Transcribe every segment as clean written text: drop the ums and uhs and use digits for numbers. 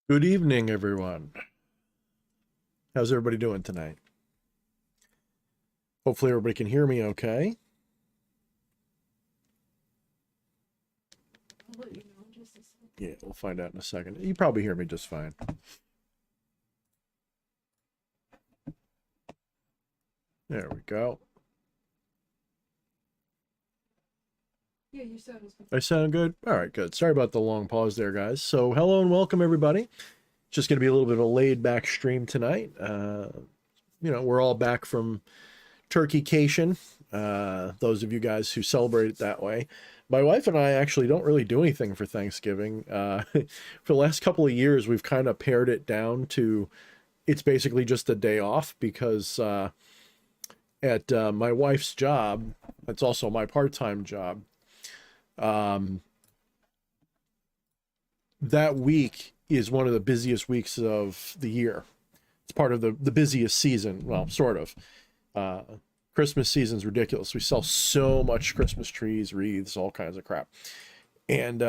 Good evening, everyone. How's everybody doing tonight? Hopefully, everybody can hear me okay. I'll let you know in just a second. Yeah, we'll find out in a second. You probably hear me just fine. There we go. Yeah, you said it was good. I sound good? All right, good. Sorry about the long pause there, guys. So, hello and welcome, everybody. Just going to be a little bit of a laid back stream tonight. We're all back from Turkeycation. Those of you guys who celebrate it that way. My wife and I actually don't really do anything for Thanksgiving. For the last couple of years, we've kind of pared it down to it's basically just a day off because at my wife's job, it's also my part-time job. Um, that week is one of the busiest weeks of the year. It's part of the busiest season. Well, sort of. Uh, Christmas season's ridiculous. We sell so much Christmas trees, wreaths, all kinds of crap. And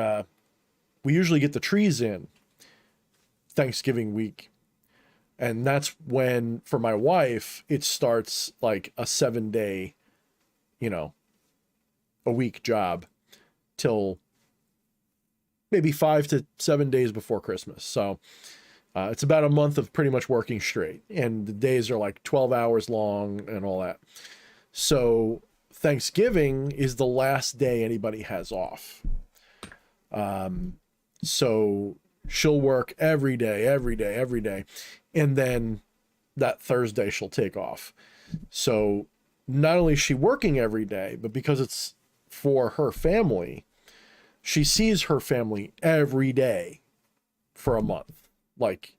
we usually get the trees in Thanksgiving week. And that's when, for my wife, it starts like a 7 day, you know, a week job till maybe 5 to 7 days before Christmas. So it's about a month of pretty much working straight. And the days are like 12 hours long and all that. So Thanksgiving is the last day anybody has off. So she'll work every day, every day, every day. And then that Thursday she'll take off. So not only is she working every day, but because it's for her family, she sees her family every day for a month. Like,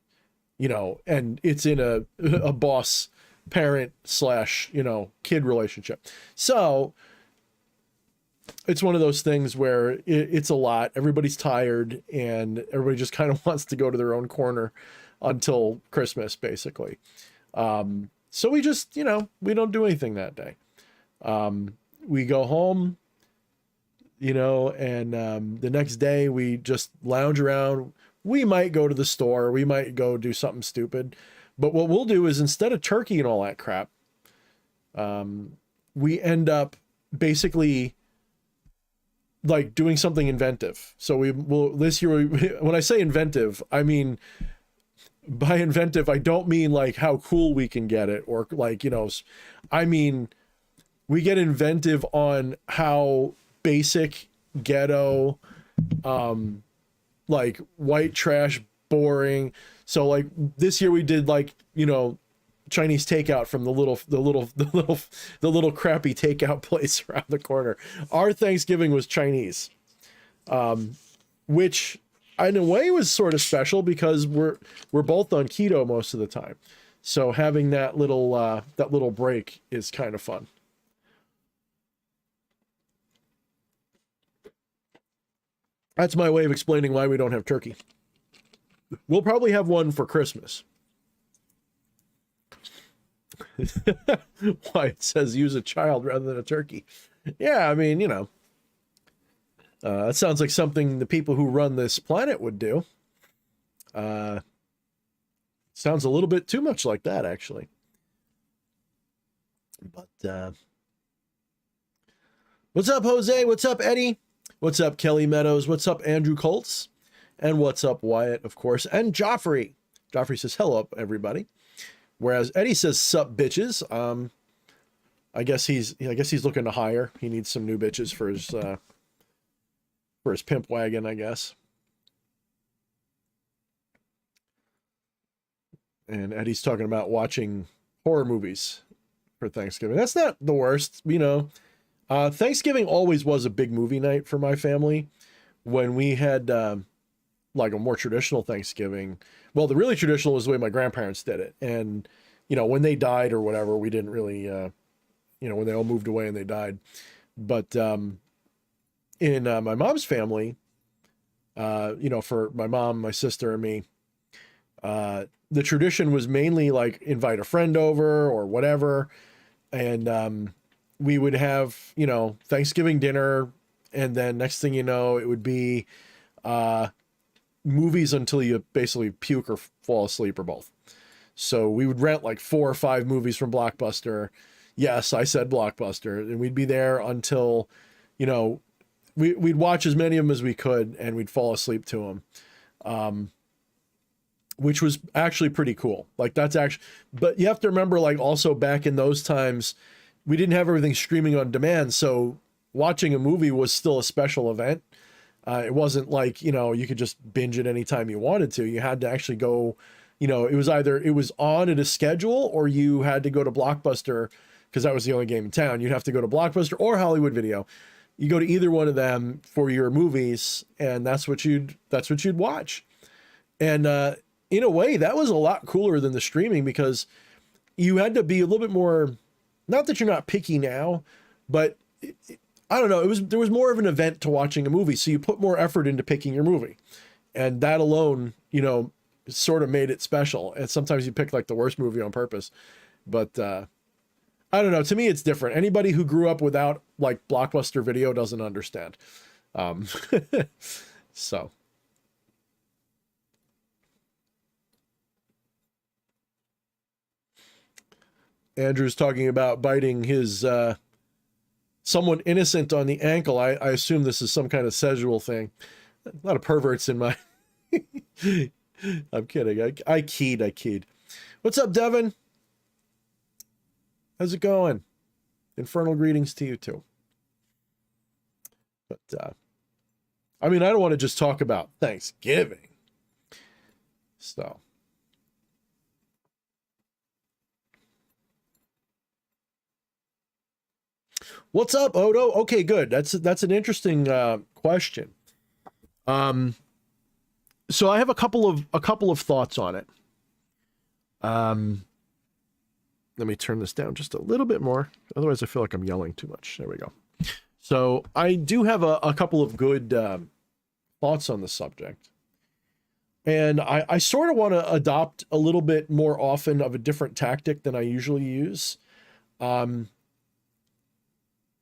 and it's in a boss parent slash, kid relationship. So it's one of those things where it's a lot. Everybody's tired and everybody just kind of wants to go to their own corner until Christmas, basically. So we just, we don't do anything that day. We go home, and the next day we just lounge around. We might go to the store. We might go do something stupid. But what we'll do is instead of turkey and all that crap, we end up basically like doing something inventive. So we will this year. When I say inventive, I mean by inventive, I don't mean like how cool we can get it or like I mean we get inventive on how basic ghetto, like white trash, boring. So like this year we did like Chinese takeout from the little crappy takeout place around the corner. Our Thanksgiving was Chinese, which in a way was sort of special because we're both on keto most of the time. So having that little break is kind of fun. That's my way of explaining why we don't have turkey. We'll probably have one for Christmas. Why it says use a child rather than a turkey. Yeah, I mean, that sounds like something the people who run this planet would do. Sounds a little bit too much like that, actually. But what's up, Jose? What's up, Eddie? What's up, Kelly Meadows? What's up, Andrew Colts? And what's up, Wyatt, of course, and Joffrey. Joffrey says, hello, everybody. Whereas Eddie says, sup, bitches. I guess he's looking to hire. He needs some new bitches for his pimp wagon, I guess. And Eddie's talking about watching horror movies for Thanksgiving. That's not the worst, Thanksgiving always was a big movie night for my family. When we had like a more traditional Thanksgiving, well, the really traditional was the way my grandparents did it. And, when they died or whatever, we didn't really, when they all moved away and they died. But in my mom's family, for my mom, my sister, and me, the tradition was mainly like invite a friend over or whatever. And we would have, Thanksgiving dinner. And then next thing you know, it would be movies until you basically puke or fall asleep or both. So we would rent like 4 or 5 movies from Blockbuster. Yes, I said Blockbuster. And we'd be there until, you know, we'd watch as many of them as we could, and we'd fall asleep to them. Which was actually pretty cool. Like that's actually, but you have to remember, like also back in those times, we didn't have everything streaming on demand. So watching a movie was still a special event. It wasn't like, you know, you could just binge it anytime you wanted to. You had to actually go, you know, it was either it was on at a schedule, or you had to go to Blockbuster, because that was the only game in town. You'd have to go to Blockbuster or Hollywood Video. You go to either one of them for your movies, and that's what you'd watch. And in a way, that was a lot cooler than the streaming, because you had to be a little bit more, not that you're not picky now, but I don't know, there was more of an event to watching a movie, so you put more effort into picking your movie. And that alone, you know, sort of made it special. And sometimes you pick like the worst movie on purpose. But I don't know, to me it's different. Anybody who grew up without like Blockbuster Video doesn't understand. So Andrew's talking about biting his someone innocent on the ankle. I assume this is some kind of sexual thing. A lot of perverts in my... I'm kidding. I keyed. What's up, Devin? How's it going? Infernal greetings to you too. But, I mean, I don't want to just talk about Thanksgiving. So... What's up, Odo? Okay, good. That's an interesting question. So I have a couple of thoughts on it. Let me turn this down just a little bit more. Otherwise, I feel like I'm yelling too much. There we go. So I do have a couple of good thoughts on the subject. And I sort of want to adopt a little bit more often of a different tactic than I usually use.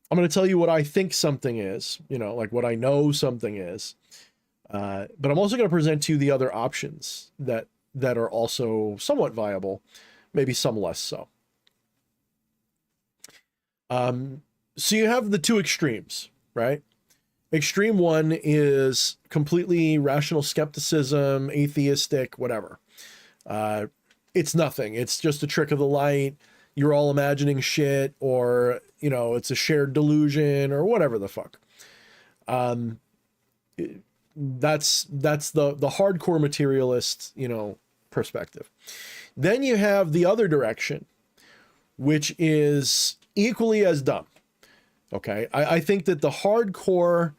I'm going to tell you what I think something is, you know, like what I know something is. But I'm also going to present to you the other options that are also somewhat viable, maybe some less so. So you have the two extremes, right? Extreme one is completely rational skepticism, atheistic, whatever. It's nothing. It's just a trick of the light. You're all imagining shit, or, you know, it's a shared delusion, or whatever the fuck. That's the hardcore materialist, you know, perspective. Then you have the other direction, which is equally as dumb. Okay. I think that the hardcore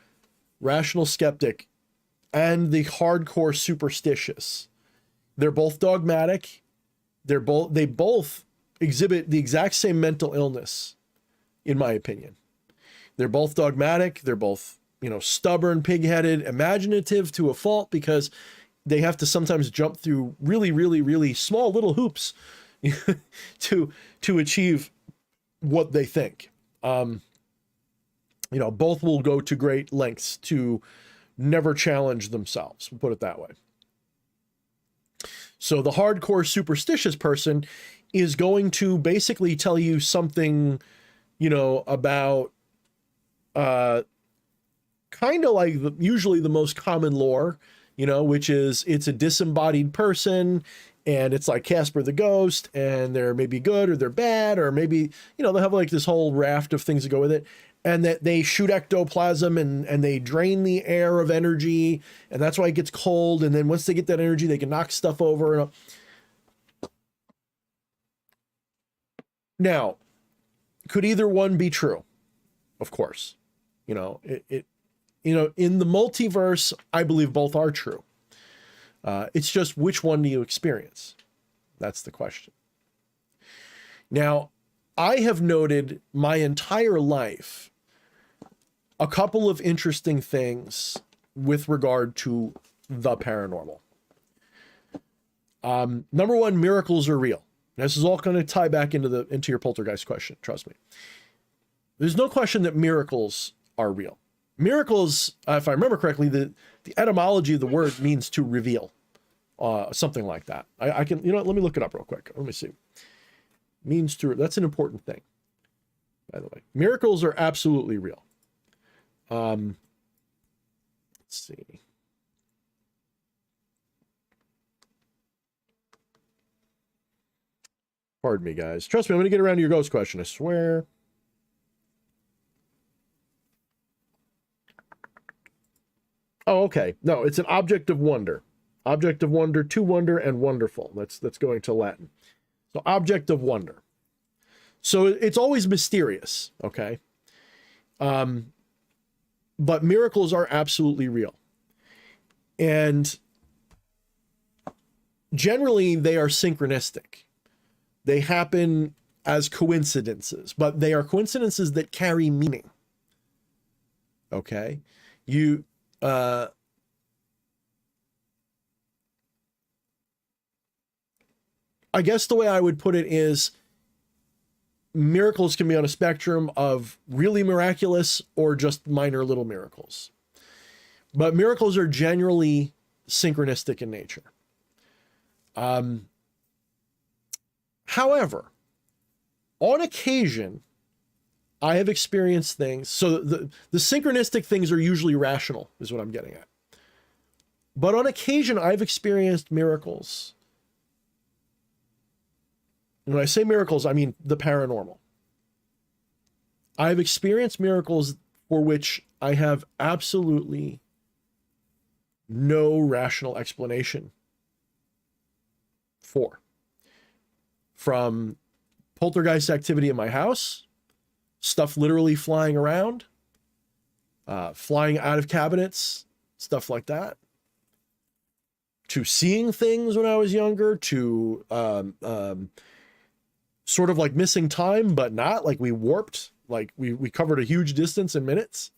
rational skeptic and the hardcore superstitious, they're both dogmatic. They both exhibit the exact same mental illness, in my opinion. They're both dogmatic. They're both, you know, stubborn, pig-headed, imaginative to a fault, because they have to sometimes jump through really, really, really small little hoops to achieve what they think. You know, both will go to great lengths to never challenge themselves. We'll put it that way. So the hardcore superstitious person is going to basically tell you something, you know, about kind of like usually the most common lore, you know, which is it's a disembodied person, and it's like Casper the Ghost, and they're maybe good or they're bad, or maybe, you know, they'll have like this whole raft of things that go with it, and that they shoot ectoplasm and they drain the air of energy, and that's why it gets cold, and then once they get that energy, they can knock stuff over. Now, could either one be true? Of course. You know, you know, in the multiverse, I believe both are true. It's just which one do you experience? That's the question. Now, I have noted my entire life a couple of interesting things with regard to the paranormal. Number one, miracles are real. This is all going to tie back into your poltergeist question. Trust me. There's no question that miracles are real. Miracles, if I remember correctly, the etymology of the word means to reveal, something like that. I can, you know, let me look it up real quick. Let me see. Means to, that's an important thing, by the way. Miracles are absolutely real. Let's see. Pardon me, guys. Trust me, I'm going to get around to your ghost question, I swear. Oh, okay. No, it's an object of wonder. Object of wonder, to wonder, and wonderful. That's going to Latin. So object of wonder. So it's always mysterious, okay? But miracles are absolutely real. And generally they are synchronistic. They happen as coincidences, but they are coincidences that carry meaning. Okay? I guess the way I would put it is miracles can be on a spectrum of really miraculous or just minor little miracles. But miracles are generally synchronistic in nature. However, on occasion, I have experienced things. So the synchronistic things are usually rational, is what I'm getting at. But on occasion, I've experienced miracles. When I say miracles, I mean the paranormal. I've experienced miracles for which I have absolutely no rational explanation for. From poltergeist activity in my house, stuff literally flying around, flying out of cabinets, stuff like that, to seeing things when I was younger, to sort of like missing time, but not like we warped, like we covered a huge distance in minutes.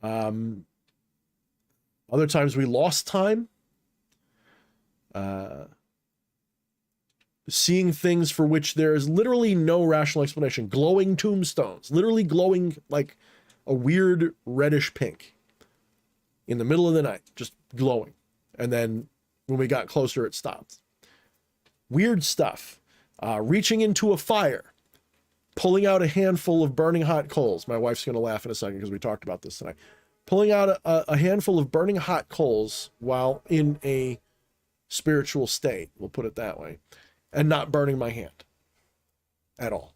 Other times we lost time. Seeing things for which there is literally no rational explanation. Glowing tombstones, literally glowing like a weird reddish pink in the middle of the night, just glowing. And then when we got closer, it stopped. Weird stuff. Reaching into a fire, pulling out a handful of burning hot coals. My wife's going to laugh in a second because we talked about this tonight. Pulling out a handful of burning hot coals while in a spiritual state, we'll put it that way, and not burning my hand at all.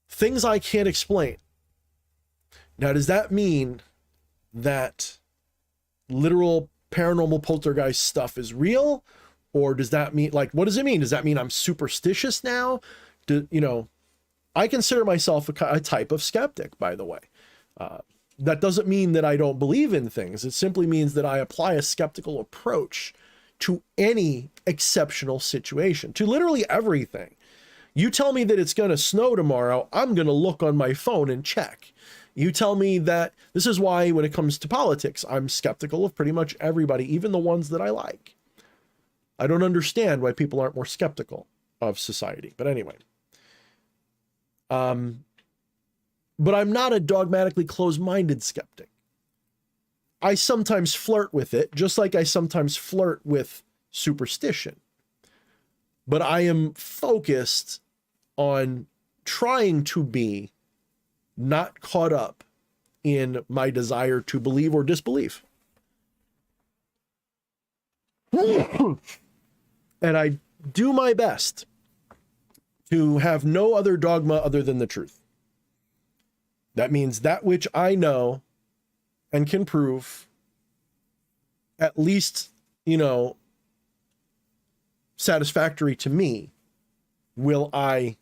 Things I can't explain. Now, does that mean that literal paranormal poltergeist stuff is real? Or does that mean, like, what does it mean? Does that mean I'm superstitious now? I consider myself a type of skeptic, by the way. That doesn't mean that I don't believe in things. It simply means that I apply a skeptical approach to any exceptional situation, to literally everything. You tell me that it's going to snow tomorrow, I'm going to look on my phone and check. You tell me that, this is why when it comes to politics, I'm skeptical of pretty much everybody, even the ones that I like. I don't understand why people aren't more skeptical of society. But anyway. But I'm not a dogmatically closed-minded skeptic. I sometimes flirt with it, just like I sometimes flirt with superstition. But I am focused on trying to be not caught up in my desire to believe or disbelieve. And I do my best to have no other dogma other than the truth. That means that which I know and can prove, at least, satisfactory to me, will I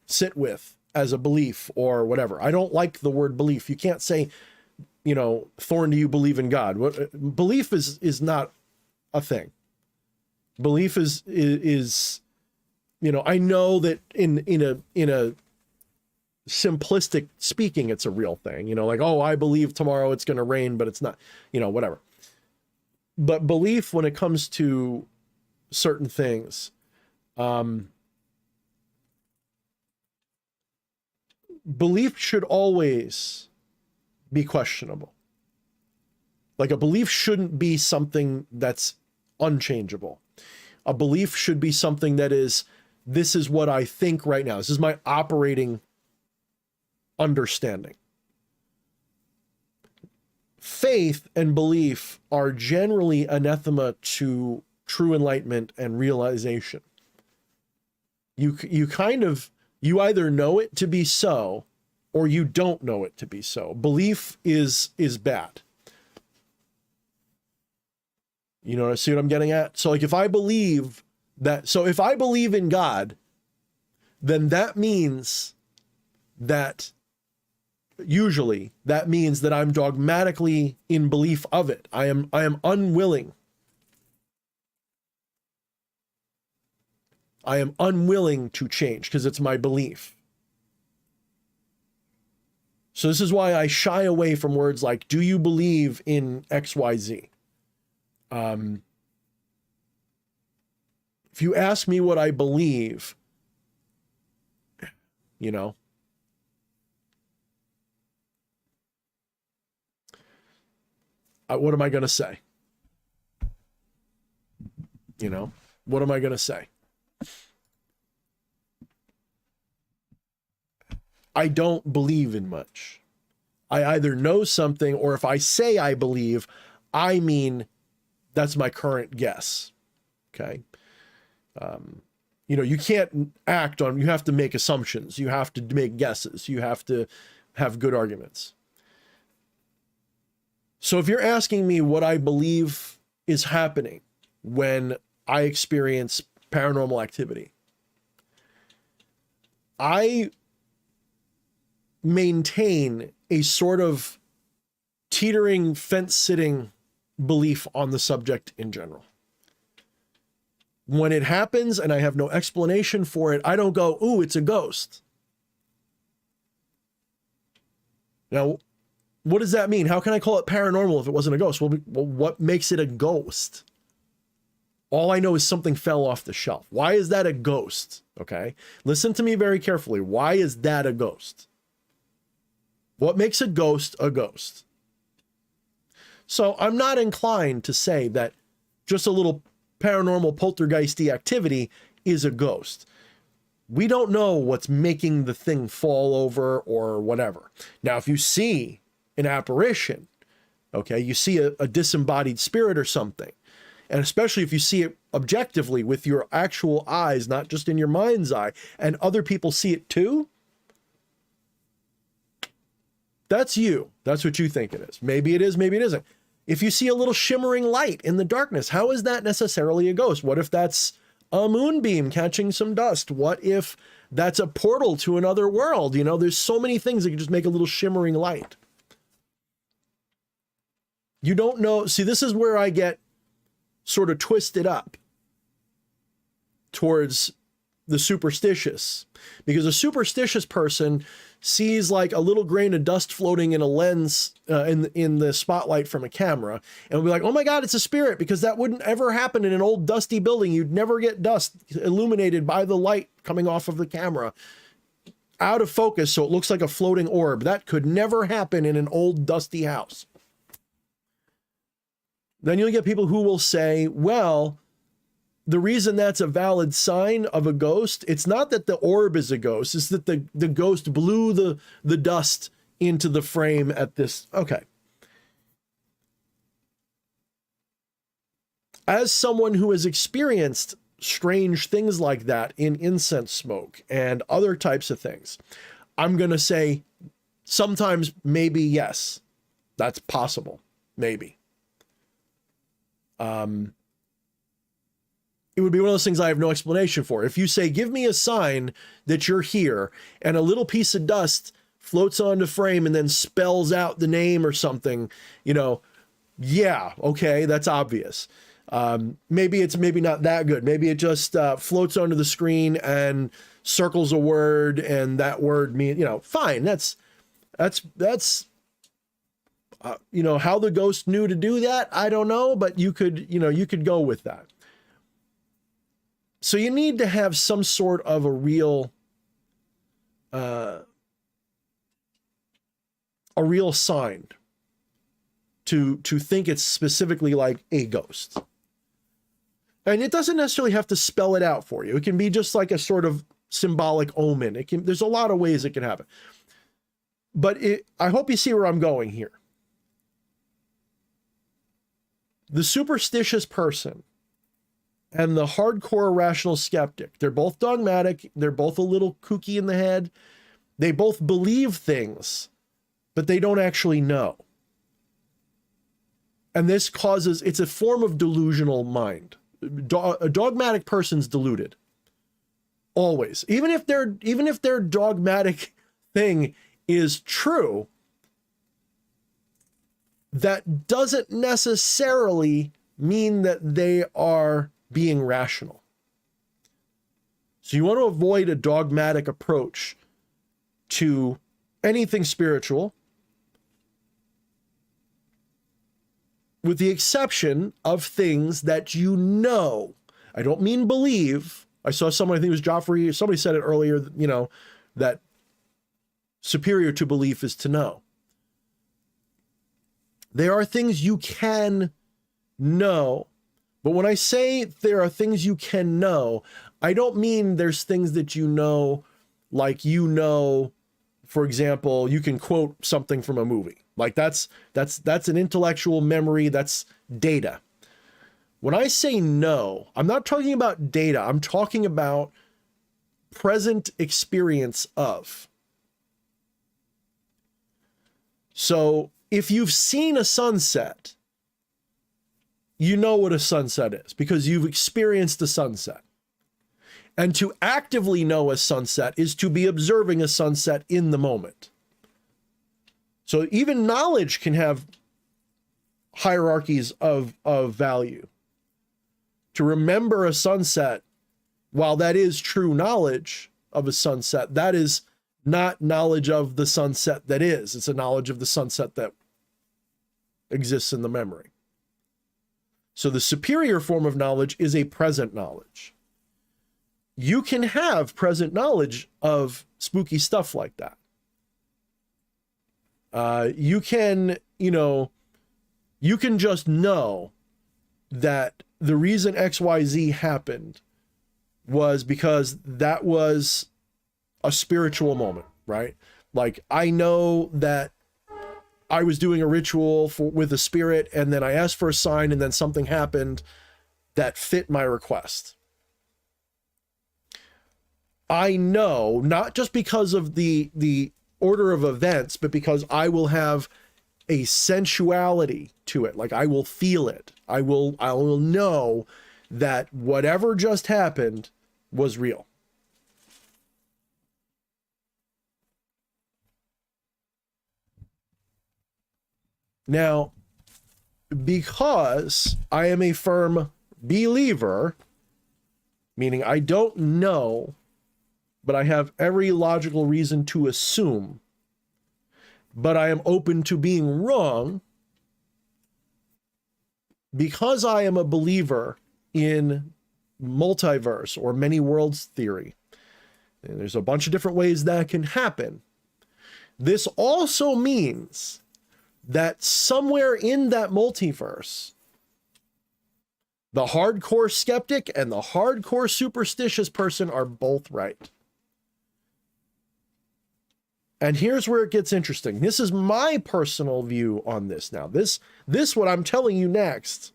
sit with as a belief or whatever. I don't like the word belief. You can't say, Thorne, do you believe in God? Belief is not a thing. Belief is I know that in a simplistic speaking, it's a real thing, like, oh, I believe tomorrow it's going to rain, but it's not, whatever. But belief, when it comes to certain things, belief should always be questionable. Like a belief shouldn't be something that's unchangeable. A belief should be something that is, this is what I think right now. This is my operating understanding. Faith and belief are generally anathema to true enlightenment and realization. You either know it to be so, or you don't know it to be so. Belief is bad. You know, see what I'm getting at? So like if I believe in God, then that means that usually that means that I'm dogmatically in belief of it. I am unwilling. I am unwilling to change because it's my belief. So this is why I shy away from words like, do you believe in XYZ? If you ask me what I believe, you know, what am I going to say? You know, what am I going to say? I don't believe in much. I either know something, or if I say I believe, I mean that's my current guess. Okay. You know, you can't act on, you have to make assumptions. You have to make guesses. You have to have good arguments. So if you're asking me what I believe is happening when I experience paranormal activity, I maintain a sort of teetering, fence-sitting belief on the subject in general. When it happens and I have no explanation for it, I don't go, ooh, it's a ghost. Now, what does that mean? How can I call it paranormal if it wasn't a ghost? Well, what makes it a ghost? All I know is something fell off the shelf. Why is that a ghost? Okay. Listen to me very carefully. Why is that a ghost? What makes a ghost a ghost? So I'm not inclined to say that just a little paranormal poltergeisty activity is a ghost. We don't know what's making the thing fall over or whatever. Now, if you see an apparition, okay, you see a disembodied spirit or something, and especially if you see it objectively with your actual eyes, not just in your mind's eye, and other people see it too, that's you. That's what you think it is. Maybe it is, maybe it isn't. If you see a little shimmering light in the darkness, how is that necessarily a ghost? What if that's a moonbeam catching some dust? What if that's a portal to another world? You know, there's so many things that can just make a little shimmering light. You don't know. See, this is where I get sort of twisted up towards the superstitious, because a superstitious person sees like a little grain of dust floating in a lens in the spotlight from a camera, and will be like, oh my God, it's a spirit, because that wouldn't ever happen in an old dusty building. You'd never get dust illuminated by the light coming off of the camera out of focus, so it looks like a floating orb. That could never happen in an old dusty house. Then you'll get people who will say, well, the reason that's a valid sign of a ghost, it's not that the orb is a ghost, it's that the ghost blew the dust into the frame at this. Okay. As someone who has experienced strange things like that in incense smoke and other types of things, I'm going to say sometimes maybe yes, that's possible. Maybe. It would be one of those things I have no explanation for. If you say, give me a sign that you're here, and a little piece of dust floats onto frame and then spells out the name or something, you know, yeah, okay, that's obvious. Maybe it's maybe not that good. Maybe it just floats onto the screen and circles a word, and that word means, you know, fine. That's you know, how the ghost knew to do that, I don't know, but you could, you know, you could go with that. So you need to have some sort of a real a real sign to think it's specifically like a ghost. And it doesn't necessarily have to spell it out for you. It can be just like a sort of symbolic omen. There's a lot of ways it can happen. But I hope you see where I'm going here. The superstitious person and the hardcore rational skeptic, they're both dogmatic. They're both a little kooky in the head. They both believe things, but they don't actually know. And this causes, it's a form of delusional mind. A dogmatic person's deluded. Always. Even if their dogmatic thing is true, that doesn't necessarily mean that they are being rational. So you want to avoid a dogmatic approach to anything spiritual, with the exception of things that you know. I don't mean believe. I saw someone, I think it was Joffrey, somebody said it earlier, you know, that superior to belief is to know. There are things you can know, but when I say there are things you can know, I don't mean there's things that you know, like, you know, for example, you can quote something from a movie. Like that's an intellectual memory, that's data. When I say no, I'm not talking about data, I'm talking about present experience of. So if you've seen a sunset, you know what a sunset is because you've experienced a sunset. And to actively know a sunset is to be observing a sunset in the moment. So even knowledge can have hierarchies of value. To remember a sunset, while that is true knowledge of a sunset, that is not knowledge of the sunset that is. It's a knowledge of the sunset that exists in the memory. So the superior form of knowledge is a present knowledge. You can have present knowledge of spooky stuff like that. You can just know that the reason XYZ happened was because that was a spiritual moment, right? Like, I know that I was doing a ritual with a spirit, and then I asked for a sign, and then something happened that fit my request. I know, not just because of the order of events, but because I will have a sensuality to it. Like, I will feel it. I will know that whatever just happened was real. Now, because I am a firm believer, meaning I don't know, but I have every logical reason to assume, but I am open to being wrong, because I am a believer in multiverse or many worlds theory, and there's a bunch of different ways that can happen. This also means that somewhere in that multiverse, the hardcore skeptic and the hardcore superstitious person are both right. And here's where it gets interesting. This is my personal view on this now. This what I'm telling you next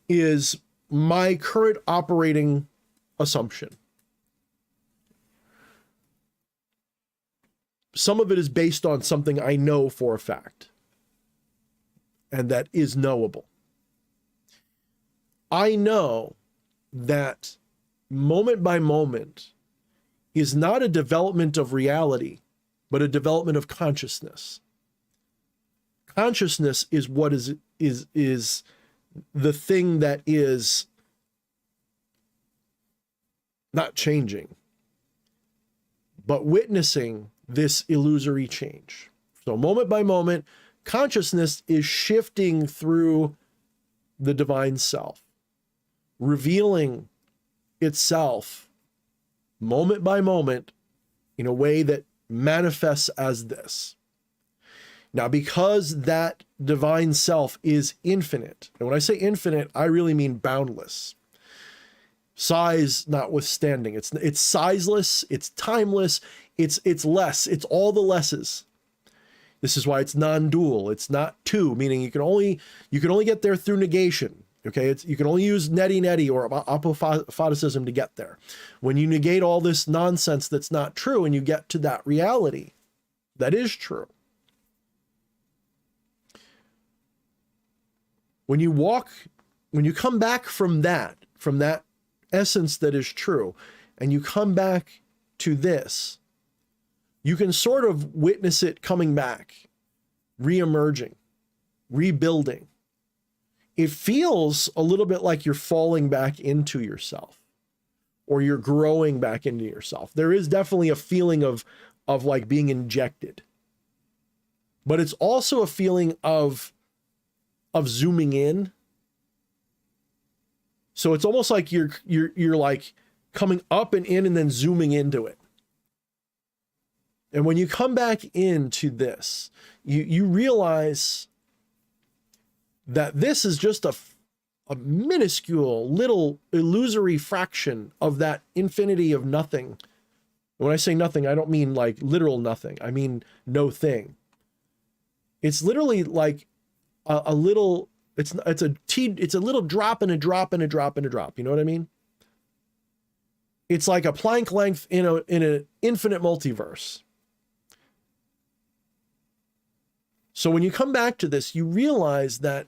is my current operating assumption. Some of it is based on something I know for a fact, and that is knowable. I know that moment by moment is not a development of reality, but a development of consciousness. Consciousness is what is the thing that is not changing, but witnessing this illusory change. So moment by moment, consciousness is shifting through the divine self, revealing itself moment by moment in a way that manifests as this. Now, because that divine self is infinite, and when I say infinite, I really mean boundless. Size notwithstanding, it's sizeless, it's timeless, it's less, it's all the lesses. This is why it's non-dual. It's not two, meaning you can only get there through negation. Okay, you can only use neti or apophatism to get there. When you negate all this nonsense that's not true and you get to that reality that is true. When you come back from that essence that is true, and you come back to this, you can sort of witness it coming back, re-emerging, rebuilding. It feels a little bit like you're falling back into yourself, or you're growing back into yourself. There is definitely a feeling of like being injected, but it's also a feeling of zooming in. So it's almost like you're like coming up and in and then zooming into it. And when you come back into this, you realize that this is just a minuscule little illusory fraction of that infinity of nothing. When I say nothing, I don't mean like literal nothing. I mean no thing. It's literally like a little, it's a little drop and a drop and a drop and a drop. You know what I mean? It's like a Planck length in an infinite multiverse. So when you come back to this, you realize that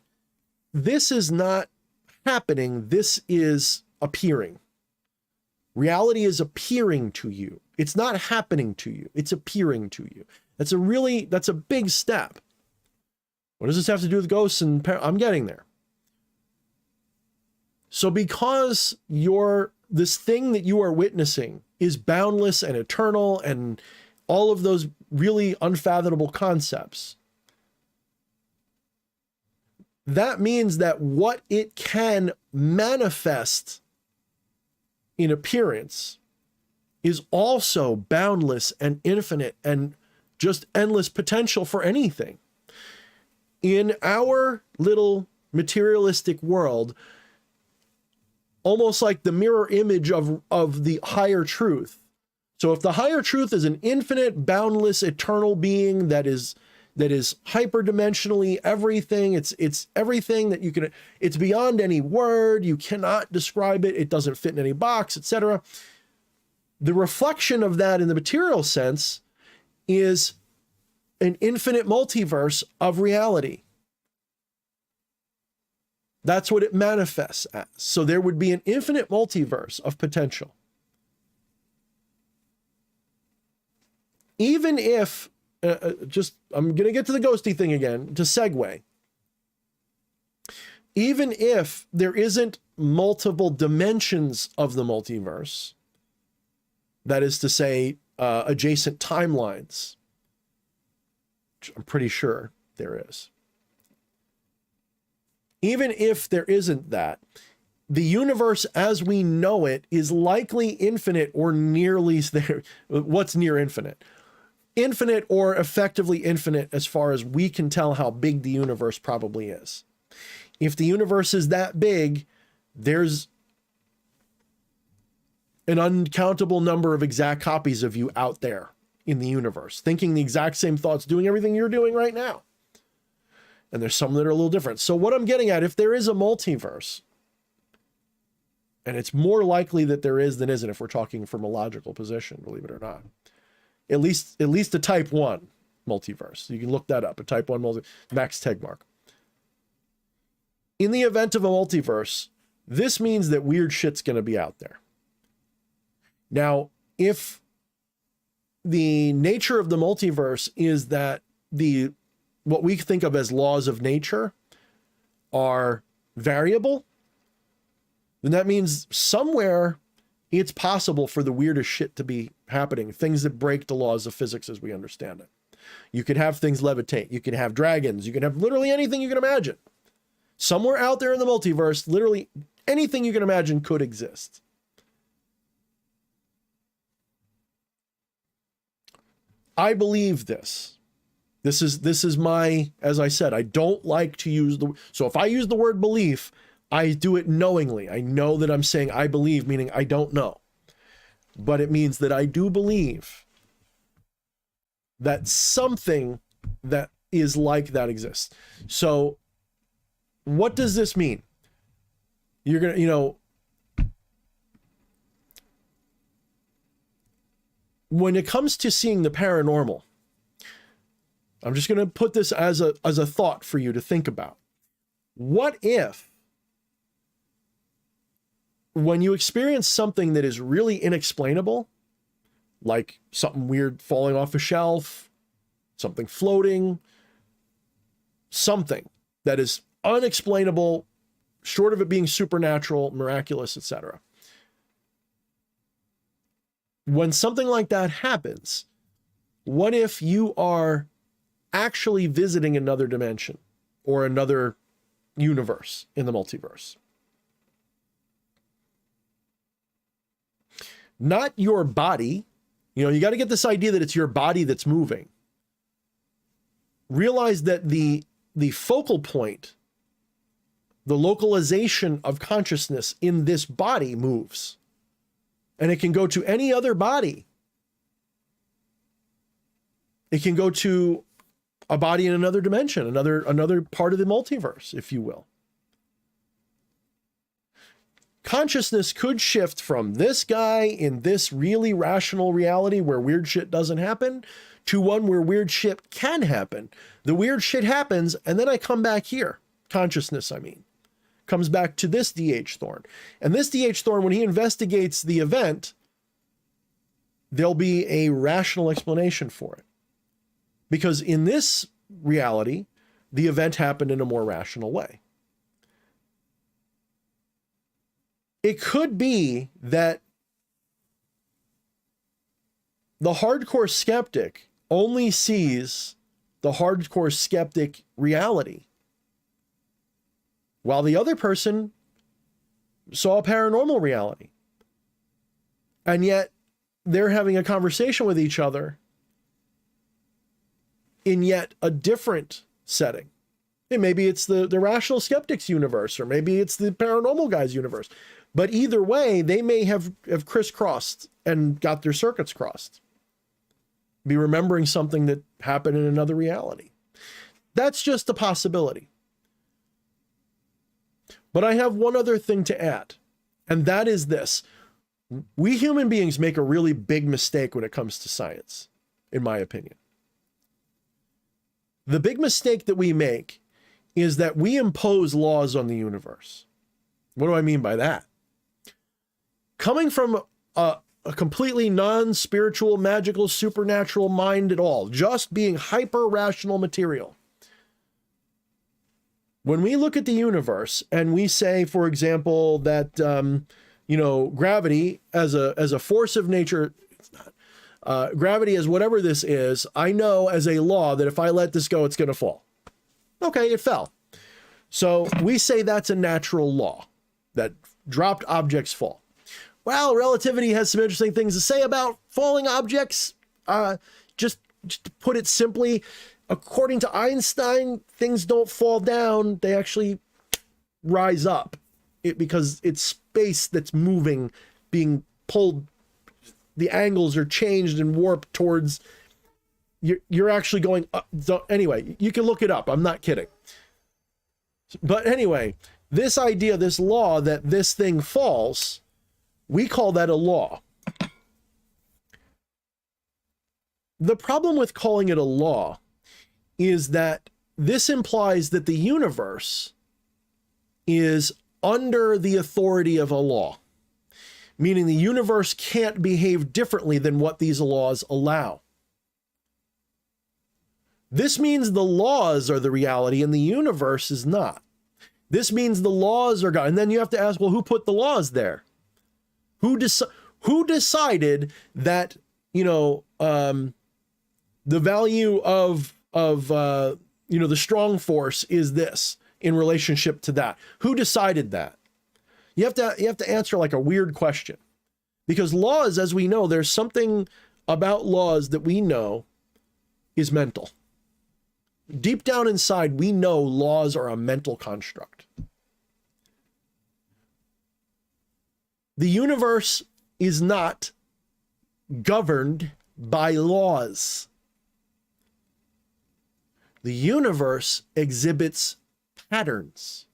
this is not happening. This is appearing. Reality is appearing to you. It's not happening to you. It's appearing to you. That's a big step. What does this have to do with ghosts and I'm getting there. So because this thing that you are witnessing is boundless and eternal and all of those really unfathomable concepts, that means that what it can manifest in appearance is also boundless and infinite and just endless potential for anything. In our little materialistic world, almost like the mirror image of the higher truth. So if the higher truth is an infinite, boundless, eternal being that is hyperdimensionally everything, it's everything that you can, it's beyond any word, you cannot describe it, it doesn't fit in any box, etc. The reflection of that in the material sense is an infinite multiverse of reality. That's what it manifests as. So there would be an infinite multiverse of potential. Even if, I'm going to get to the ghosty thing again to segue. Even if there isn't multiple dimensions of the multiverse, that is to say, adjacent timelines, which I'm pretty sure there is. Even if there isn't that, the universe as we know it is likely infinite or nearly there. What's near infinite? Infinite or effectively infinite as far as we can tell how big the universe probably is. If the universe is that big, there's an uncountable number of exact copies of you out there in the universe, thinking the exact same thoughts, doing everything you're doing right now. And there's some that are a little different. So what I'm getting at, if there is a multiverse, and it's more likely that there is than isn't if we're talking from a logical position, believe it or not. At least a type 1 multiverse. You can look that up, a type 1 multiverse, Max Tegmark. In the event of a multiverse, this means that weird shit's going to be out there. Now, if the nature of the multiverse is that what we think of as laws of nature are variable, then that means somewhere it's possible for the weirdest shit to be happening, things that break the laws of physics as we understand it. You could have things levitate, you can have dragons, you can have literally anything you can imagine. Somewhere out there in the multiverse, literally anything you can imagine could exist. I believe this This is my, as I said, I don't like to use so if I use the word belief, I do it knowingly. I know that I'm saying I believe, meaning I don't know. But it means that I do believe that something that is like that exists. So what does this mean? You're going to, when it comes to seeing the paranormal, I'm just going to put this as a thought for you to think about. What if, when you experience something that is really inexplainable, like something weird falling off a shelf, something floating, something that is unexplainable, short of it being supernatural, miraculous, etc. When something like that happens, what if you are actually visiting another dimension or another universe in the multiverse? Not your body. You got to get this idea that it's your body that's moving. Realize that the focal point, the localization of consciousness in this body moves. And it can go to any other body. It can go to a body in another dimension, another part of the multiverse, if you will. Consciousness could shift from this guy in this really rational reality where weird shit doesn't happen to one where weird shit can happen. The weird shit happens, and then I come back here. Consciousness, comes back to this D.H. Thorne. And this D.H. Thorne, when he investigates the event, there'll be a rational explanation for it. Because in this reality, the event happened in a more rational way. It could be that the hardcore skeptic only sees the hardcore skeptic reality, while the other person saw a paranormal reality. And yet they're having a conversation with each other in yet a different setting. And maybe it's the rational skeptic's universe, or maybe it's the paranormal guy's universe. But either way, they may have crisscrossed and got their circuits crossed. Be remembering something that happened in another reality. That's just a possibility. But I have one other thing to add, and that is this. We human beings make a really big mistake when it comes to science, in my opinion. The big mistake that we make is that we impose laws on the universe. What do I mean by that? Coming from a completely non-spiritual, magical, supernatural mind at all, just being hyper-rational material. When we look at the universe and we say, for example, that, gravity as a force of nature, it's not, gravity is whatever this is, I know as a law that if I let this go, it's going to fall. Okay, it fell. So we say that's a natural law, that dropped objects fall. Well, relativity has some interesting things to say about falling objects. Just to put it simply, according to Einstein, things don't fall down. They actually rise up because it's space that's moving, being pulled. The angles are changed and warped towards, you're actually going up. Anyway, you can look it up. I'm not kidding. But anyway, this idea, this law that this thing falls, we call that a law. The problem with calling it a law is that this implies that the universe is under the authority of a law, meaning the universe can't behave differently than what these laws allow. This means the laws are the reality and the universe is not. This means the laws are God. And then you have to ask, well, who put the laws there? Who decided that, the value of the strong force is this in relationship to that? Who decided that? You have to answer like a weird question, because laws, as we know, there's something about laws that we know is mental. deep down inside, we know laws are a mental construct. The universe is not governed by laws. The universe exhibits patterns.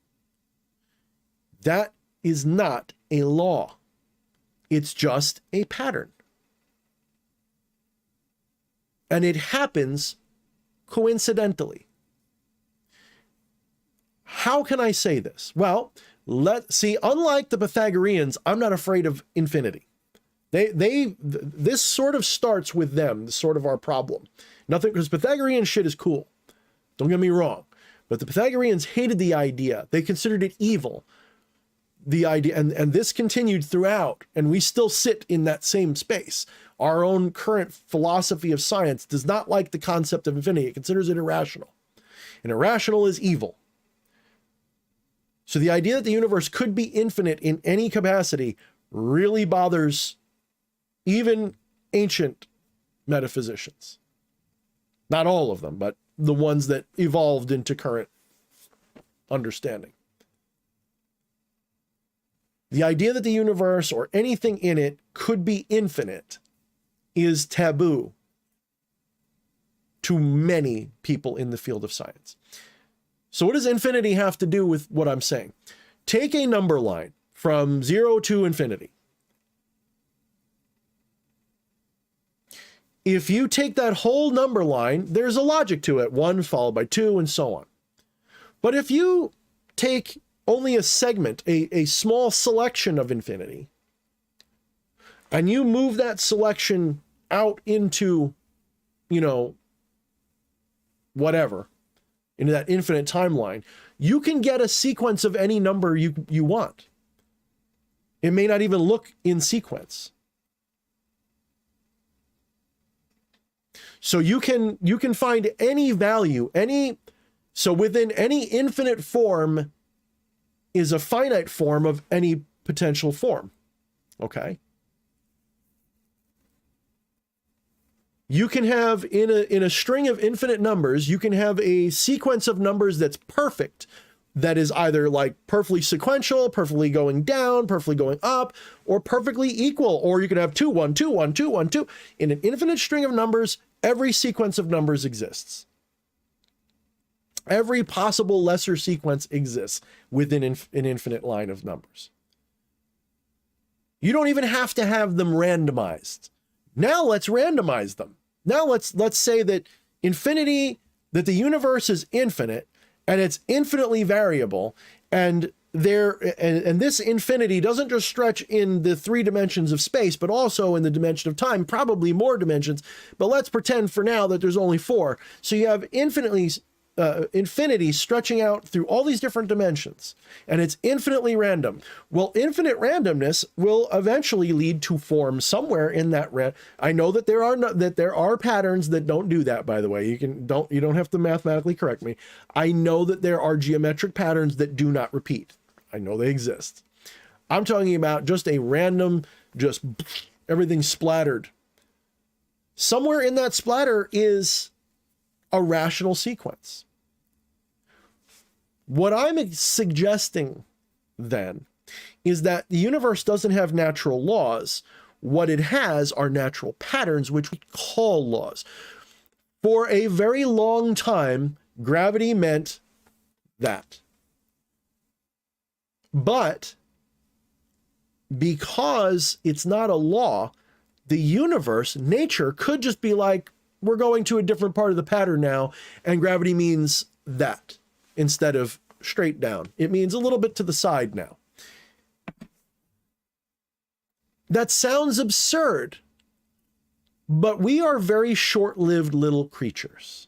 That is not a law. It's just a pattern. And it happens coincidentally. How can I say this? Well, let's see, unlike the Pythagoreans, I'm not afraid of infinity. This sort of starts with them, sort of our problem. Nothing, because Pythagorean shit is cool. Don't get me wrong. But the Pythagoreans hated the idea. They considered it evil. The idea, and this continued throughout, and we still sit in that same space. Our own current philosophy of science does not like the concept of infinity. It considers it irrational. And irrational is evil. So the idea that the universe could be infinite in any capacity really bothers even ancient metaphysicians. Not all of them, but the ones that evolved into current understanding. The idea that the universe or anything in it could be infinite is taboo to many people in the field of science. So what does infinity have to do with what I'm saying? Take a number line from 0 to infinity. If you take that whole number line, there's a logic to it, 1 followed by 2 and so on. But if you take only a segment, a small selection of infinity, and you move that selection out into, whatever, into that infinite timeline, you can get a sequence of any number you want. It may not even look in sequence. So you can find any value, so within any infinite form is a finite form of any potential form. Okay? You can have in a string of infinite numbers, you can have a sequence of numbers that's perfect, that is either like perfectly sequential, perfectly going down, perfectly going up, or perfectly equal. Or you can have 2, 1, 2, 1, 2, 1, 2. In an infinite string of numbers, every sequence of numbers exists. Every possible lesser sequence exists within an infinite line of numbers. You don't even have to have them randomized. Now let's randomize them. Now let's say that that the universe is infinite and it's infinitely variable, and this infinity doesn't just stretch in the 3 dimensions of space, but also in the dimension of time, probably more dimensions. But let's pretend for now that there's only 4. So you have infinity stretching out through all these different dimensions, and it's infinitely random. Well, infinite randomness will eventually lead to form somewhere in that. I know that there are patterns that don't do that, by the way. You don't have to mathematically correct me. I know that there are geometric patterns that do not repeat. I know they exist. I'm talking about just a random, just everything splattered. Somewhere in that splatter is a rational sequence. What I'm suggesting then is that the universe doesn't have natural laws. What it has are natural patterns, which we call laws. For a very long time, gravity meant that. But because it's not a law, the universe, nature, could just be like, we're going to a different part of the pattern now, and gravity means that instead of straight down. It means a little bit to the side now. That sounds absurd, but we are very short-lived little creatures.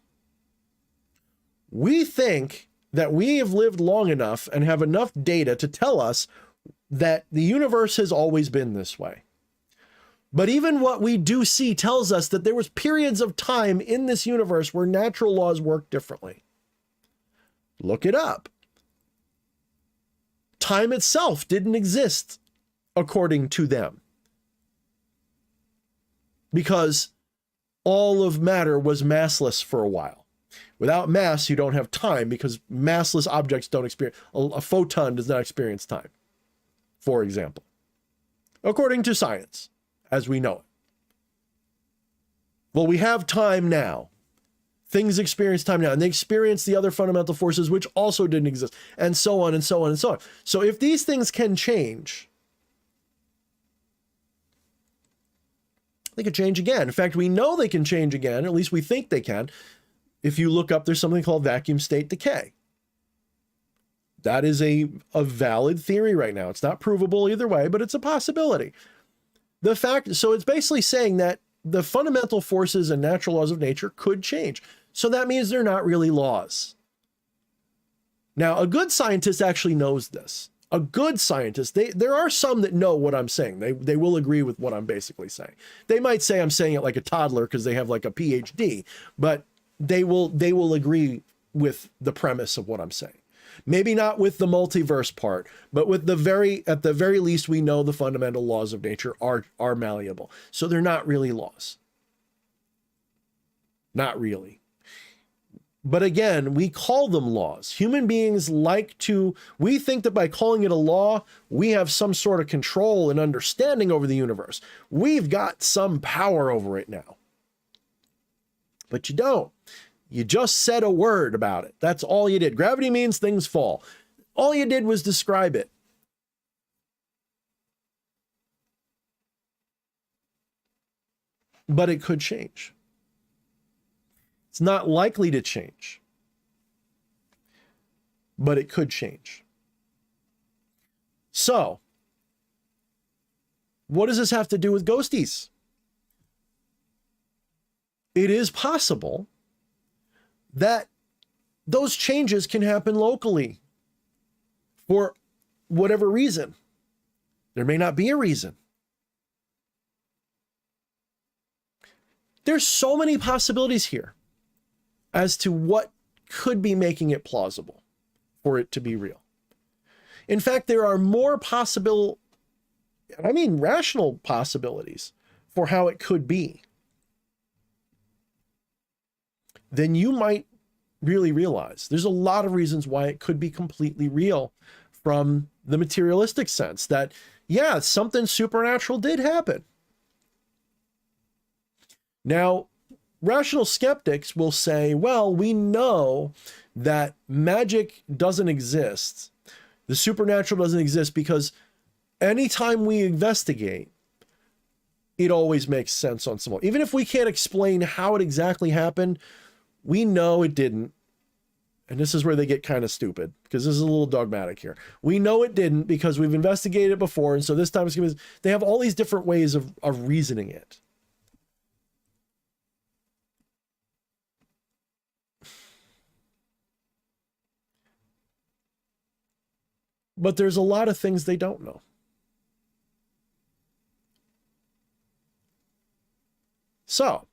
We think that we have lived long enough and have enough data to tell us that the universe has always been this way. But even what we do see tells us that there was periods of time in this universe where natural laws work differently. Look it up. Time itself didn't exist according to them, because all of matter was massless for a while. Without mass, you don't have time because massless objects don't experience, a photon does not experience time, for example, according to science, as we know it. Well, we have time now. Things experience time now, and they experience the other fundamental forces which also didn't exist, and so on and so on and so on. So if these things can change, they could change again. In fact, we know they can change again, at least we think they can. If you look up, there's something called vacuum state decay. That is a valid theory right now. It's not provable either way, but it's a possibility. So it's basically saying that the fundamental forces and natural laws of nature could change. So that means they're not really laws. Now, a good scientist actually knows this. A good scientist, there are some that know what I'm saying. They will agree with what I'm basically saying. They might say I'm saying it like a toddler because they have like a PhD, but they will agree with the premise of what I'm saying. Maybe not with the multiverse part, but with at the very least, we know the fundamental laws of nature are malleable. So they're not really laws. Not really. But again, we call them laws. Human beings we think that by calling it a law, we have some sort of control and understanding over the universe. We've got some power over it now. But you don't. You just said a word about it. That's all you did. Gravity means things fall. All you did was describe it. But it could change. It's not likely to change, but it could change. So, what does this have to do with ghosties? It is possible that those changes can happen locally for whatever reason. There may not be a reason. There's so many possibilities here as to what could be making it plausible for it to be real. In fact, there are more rational possibilities for how it could be than you might really realize. There's a lot of reasons why it could be completely real from the materialistic sense that, yeah, something supernatural did happen. Now, rational skeptics will say, well, we know that magic doesn't exist. The supernatural doesn't exist because anytime we investigate, it always makes sense on some level. Even if we can't explain how it exactly happened, we know it didn't. And this is where they get kind of stupid because this is a little dogmatic here. We know it didn't because we've investigated it before. And so this time they have all these different ways of reasoning it. But there's a lot of things they don't know. So,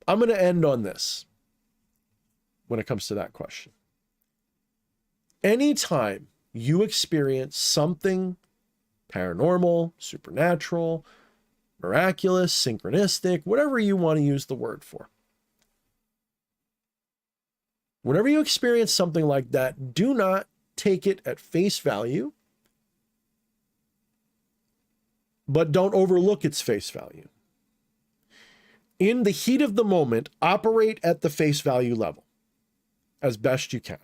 I'm going to end on this when it comes to that question. Anytime you experience something paranormal, supernatural, miraculous, synchronistic, whatever you want to use the word for, whenever you experience something like that, do not take it at face value, but don't overlook its face value. In the heat of the moment, operate at the face value level as best you can.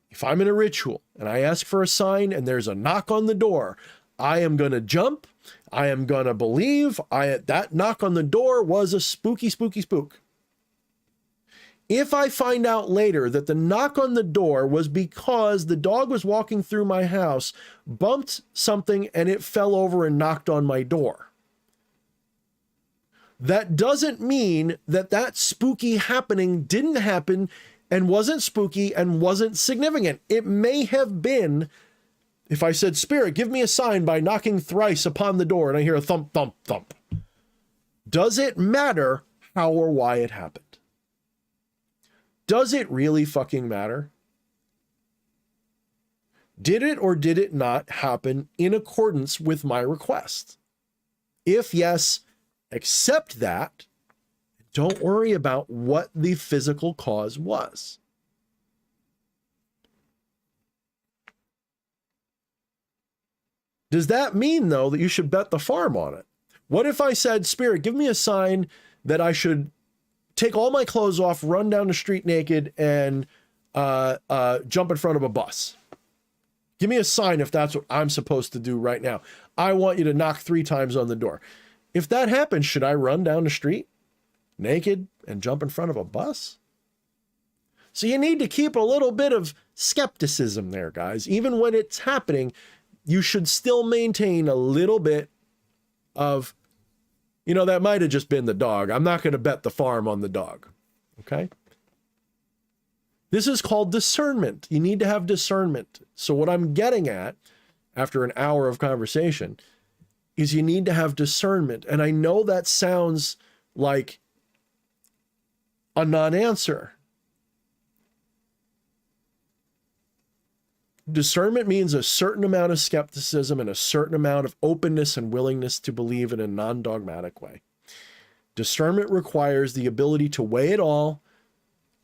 If I'm in a ritual and I ask for a sign and there's a knock on the door, I am going to jump. I am going to believe that knock on the door was a spooky, spooky spook. If I find out later that the knock on the door was because the dog was walking through my house, bumped something, and it fell over and knocked on my door, that doesn't mean that that spooky happening didn't happen and wasn't spooky and wasn't significant. It may have been, if I said, "Spirit, give me a sign," by knocking thrice upon the door and I hear a thump, thump, thump. Does it matter how or why it happened? Does it really fucking matter? Did it or did it not happen in accordance with my request? If yes, accept that. Don't worry about what the physical cause was. Does that mean, though, that you should bet the farm on it? What if I said, Spirit, give me a sign that I should take all my clothes off, run down the street naked, and jump in front of a bus? Give me a sign if that's what I'm supposed to do right now. I want you to knock 3 times on the door. If that happens, should I run down the street naked and jump in front of a bus? So you need to keep a little bit of skepticism there, guys. Even when it's happening, you should still maintain a little bit of, you know, that might have just been the dog. I'm not going to bet the farm on the dog. Okay? This is called discernment. You need to have discernment. So what I'm getting at after an hour of conversation is you need to have discernment. And I know that sounds like a non-answer. Discernment means a certain amount of skepticism and a certain amount of openness and willingness to believe in a non-dogmatic way. Discernment requires the ability to weigh it all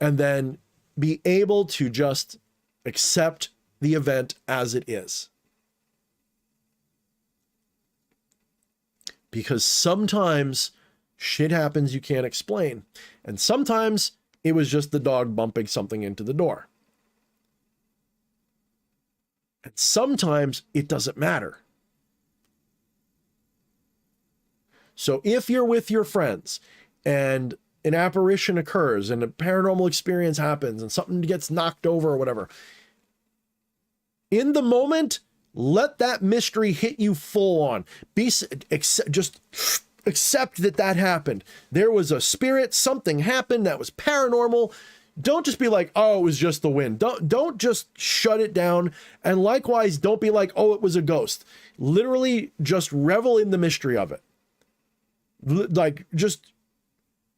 and then be able to just accept the event as it is. Because sometimes shit happens you can't explain. And sometimes it was just the dog bumping something into the door. And sometimes it doesn't matter. So if you're with your friends and an apparition occurs and a paranormal experience happens and something gets knocked over or whatever, in the moment, let that mystery hit you full on. Just accept that happened. There was a spirit, something happened that was paranormal. Don't just be like, oh, it was just the wind. Don't just shut it down. And likewise, don't be like, oh, it was a ghost. Literally just revel in the mystery of it. Like, just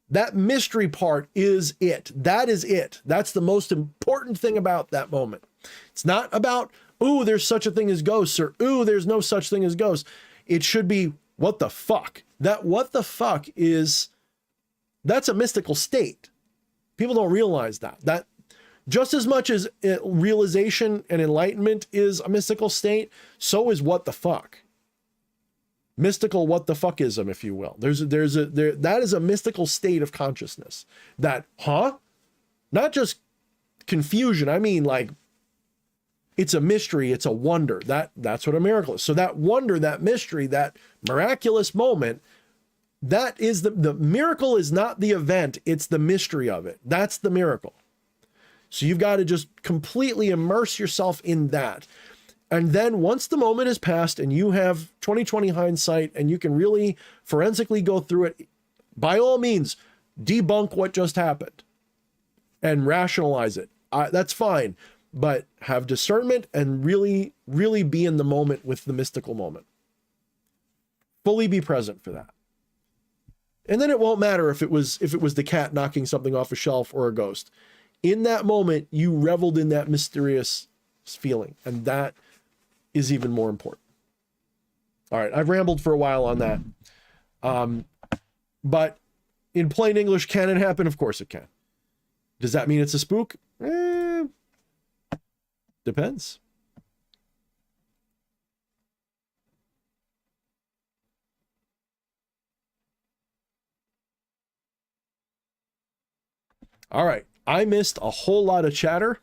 that mystery part is it. That is it. That's the most important thing about that moment. It's not about, ooh, there's such a thing as ghosts, or ooh, there's no such thing as ghosts. It should be, what the fuck? That what the fuck is, that's a mystical state. People don't realize that just as much as realization and enlightenment is a mystical state, so is what the fuck. Mystical what the fuckism, if you will. That is a mystical state of consciousness. That, not just confusion. I mean, like, it's a mystery. It's a wonder. That's what a miracle is. So that wonder, that mystery, that miraculous moment, that is the miracle is not the event. It's the mystery of it. That's the miracle. So you've got to just completely immerse yourself in that. And then once the moment has passed and you have 20/20 hindsight and you can really forensically go through it, by all means, debunk what just happened and rationalize it. That's fine. But have discernment and really, really be in the moment with the mystical moment. Fully be present for that. And then it won't matter if it was the cat knocking something off a shelf or a ghost. In that moment, you reveled in that mysterious feeling. And that is even more important. All right, I've rambled for a while on that. But in plain English, can it happen? Of course it can. Does that mean it's a spook? Depends. All right, I missed a whole lot of chatter.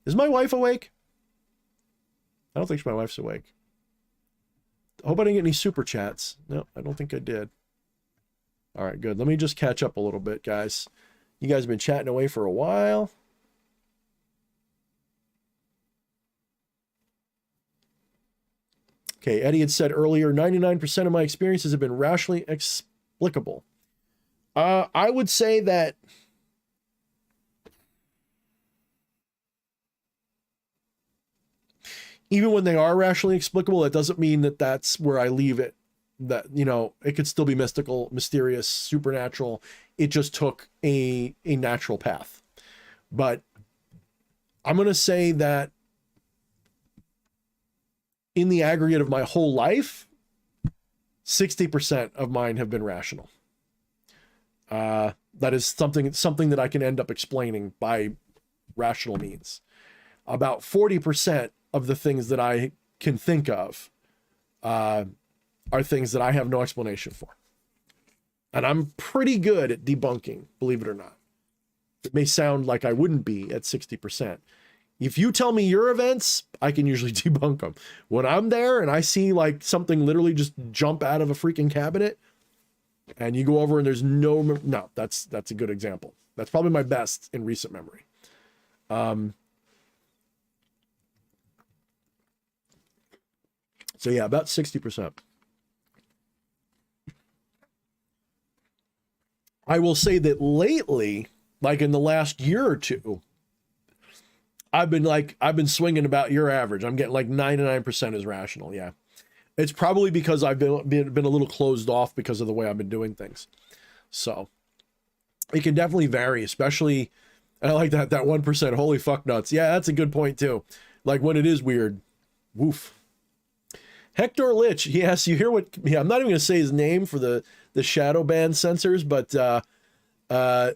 Is my wife awake? I don't think my wife's awake. I hope I didn't get any super chats. No, I don't think I did. All right, good. Let me just catch up a little bit, guys. You guys have been chatting away for a while. Okay, Eddie had said earlier, 99% of my experiences have been rationally explicable. I would say that even when they are rationally explicable, it doesn't mean that that's where I leave it. That, you know, it could still be mystical, mysterious, supernatural. It just took a natural path. But I'm going to say that in the aggregate of my whole life, 60% of mine have been rational. That is something that I can end up explaining by rational means. About 40% of the things that I can think of are things that I have no explanation for. And I'm pretty good at debunking, believe it or not. It may sound like I wouldn't be at 60%. If you tell me your events, I can usually debunk them. When I'm there and I see like something literally just jump out of a freaking cabinet, and you go over and there's no, that's a good example. That's probably my best in recent memory. So yeah, about 60%. I will say that lately, like in the last year or two, I've been swinging about your average. I'm getting like 99% is rational. Yeah. It's probably because I've been a little closed off because of the way I've been doing things. So it can definitely vary, especially, and I like that 1%, holy fuck nuts. Yeah, that's a good point too. Like when it is weird, woof. Hector Lich, yes, you hear what, yeah, I'm not even gonna say his name for the shadow ban sensors, but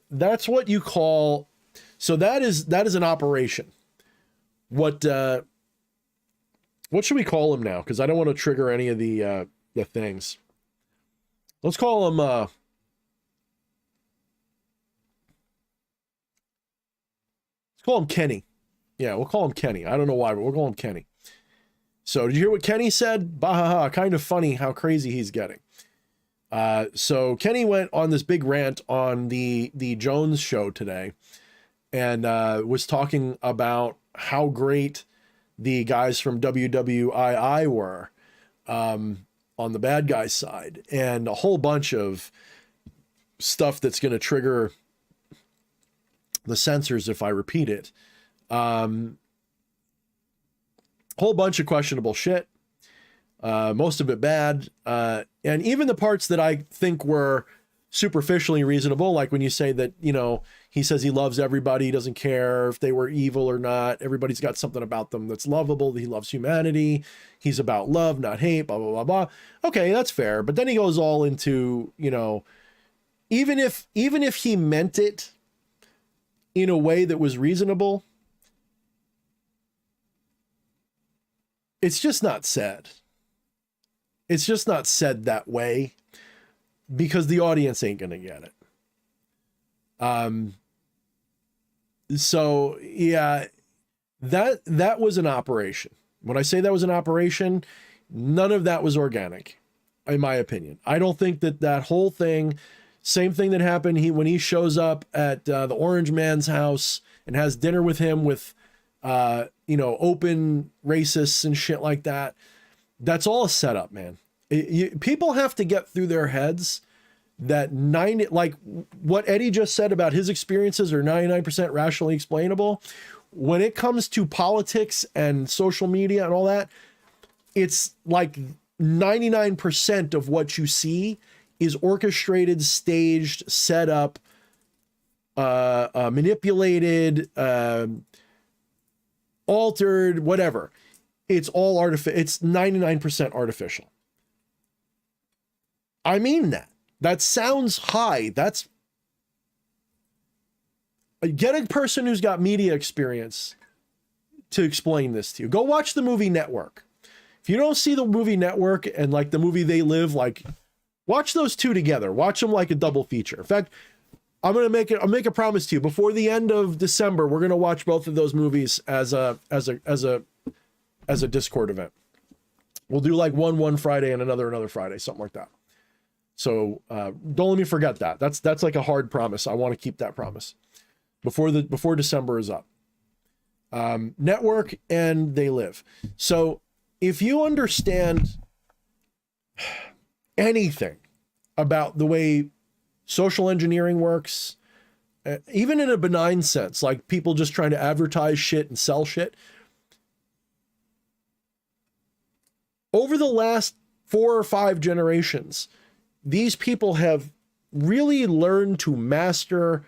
that's what you call, so that is an operation. What should we call him now? Because I don't want to trigger any of the things. Let's call him Kenny. Yeah, we'll call him Kenny. I don't know why, but we'll call him Kenny. So did you hear what Kenny said? Bahaha, kind of funny how crazy he's getting. So Kenny went on this big rant on the Jones show today and was talking about how great the guys from WWII were on the bad guys side, and a whole bunch of stuff that's going to trigger the censors if I repeat it. Whole bunch of questionable shit, most of it bad, and even the parts that I think were superficially reasonable, like when you say that, you know, he says he loves everybody, he doesn't care if they were evil or not, everybody's got something about them that's lovable, he loves humanity, he's about love, not hate, blah, blah, blah, blah. Okay, that's fair. But then he goes all into, you know, even if he meant it in a way that was reasonable, it's just not said. It's just not said that way because the audience ain't going to get it. So yeah, that was an operation. When I say that was an operation, none of that was organic, in my opinion. I don't think that whole thing, same thing that happened when he shows up at the Orange Man's house and has dinner with him with, you know, open racists and shit like that. That's all a setup, man. People have to get through their heads that like what Eddie just said about his experiences are 99% rationally explainable. When it comes to politics and social media and all that, it's like 99% of what you see is orchestrated, staged, set up, manipulated, altered, whatever. It's all artificial. It's 99% artificial. I mean that. That sounds high. That's, get a person who's got media experience to explain this to you. Go watch the movie Network. If you don't see the movie Network and like the movie They Live, like watch those two together. Watch them like a double feature. In fact, I'll make a promise to you. Before the end of December, we're gonna watch both of those movies as a Discord event. We'll do like one Friday and another Friday, something like that. So don't let me forget that. That's like a hard promise. I want to keep that promise before December is up. Network and They Live. So if you understand anything about the way social engineering works, even in a benign sense, like people just trying to advertise shit and sell shit, over the last 4 or 5 generations, these people have really learned to master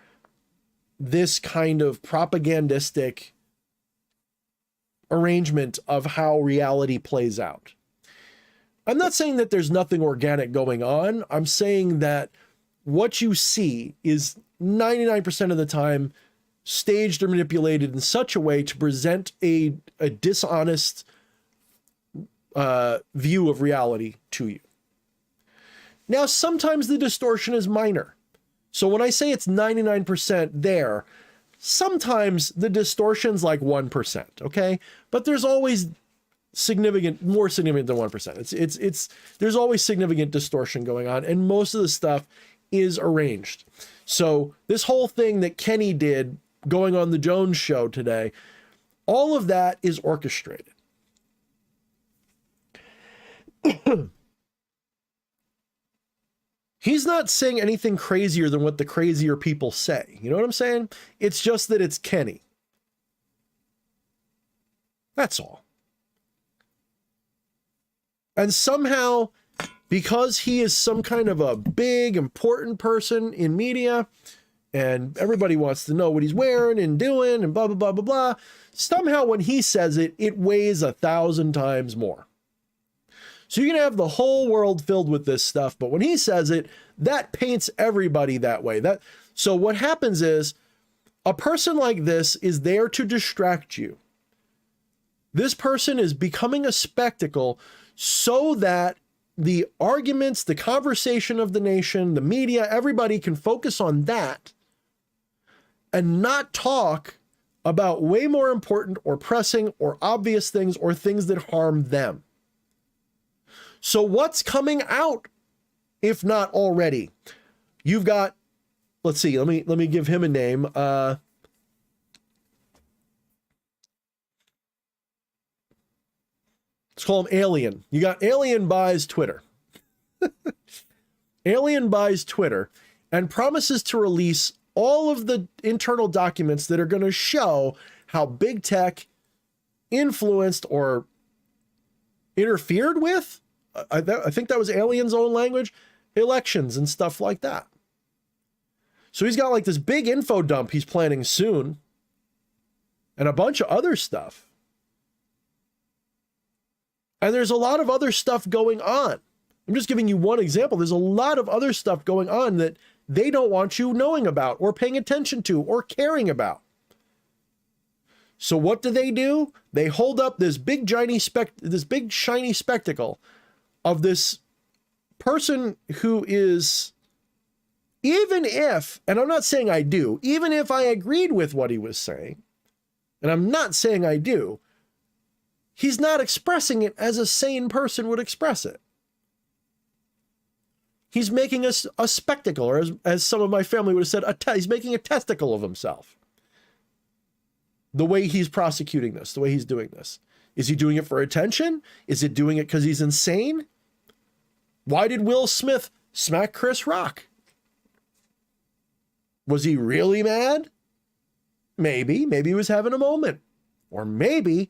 this kind of propagandistic arrangement of how reality plays out. I'm not saying that there's nothing organic going on. I'm saying that what you see is 99% of the time staged or manipulated in such a way to present a dishonest view of reality to you. Now, sometimes the distortion is minor. So when I say it's 99% there, sometimes the distortion's like 1%, okay? But there's always more significant than 1%. There's always significant distortion going on, and most of the stuff is arranged. So this whole thing that Kenny did going on the Jones show today, all of that is orchestrated. He's not saying anything crazier than what the crazier people say. You know what I'm saying? It's just that it's Kenny. That's all. And somehow, because he is some kind of a big, important person in media, and everybody wants to know what he's wearing and doing and blah, blah, blah, blah, blah, somehow when he says it, it weighs 1,000 times more. So you can have the whole world filled with this stuff, but when he says it, that paints everybody that way. So what happens is a person like this is there to distract you. This person is becoming a spectacle so that the arguments, the conversation of the nation, the media, everybody can focus on that and not talk about way more important or pressing or obvious things or things that harm them. So what's coming out, if not already? You've got, let's see, let me give him a name. Let's call him Alien. You got Alien buys Twitter. Alien buys Twitter and promises to release all of the internal documents that are going to show how big tech influenced or interfered with, I think that was Alien's own language, elections and stuff like that. So he's got like this big info dump he's planning soon and a bunch of other stuff. And there's a lot of other stuff going on. I'm just giving you one example. There's a lot of other stuff going on that they don't want you knowing about or paying attention to or caring about. So what do? They hold up this big shiny spectacle of this person who is, even if, and I'm not saying I do, even if I agreed with what he was saying, and I'm not saying I do, he's not expressing it as a sane person would express it. He's making a spectacle, or as some of my family would have said, he's making a testicle of himself. The way he's prosecuting this, the way he's doing this. Is he doing it for attention? Is it doing it because he's insane? Why did Will Smith smack Chris Rock? Was he really mad? Maybe he was having a moment. Or maybe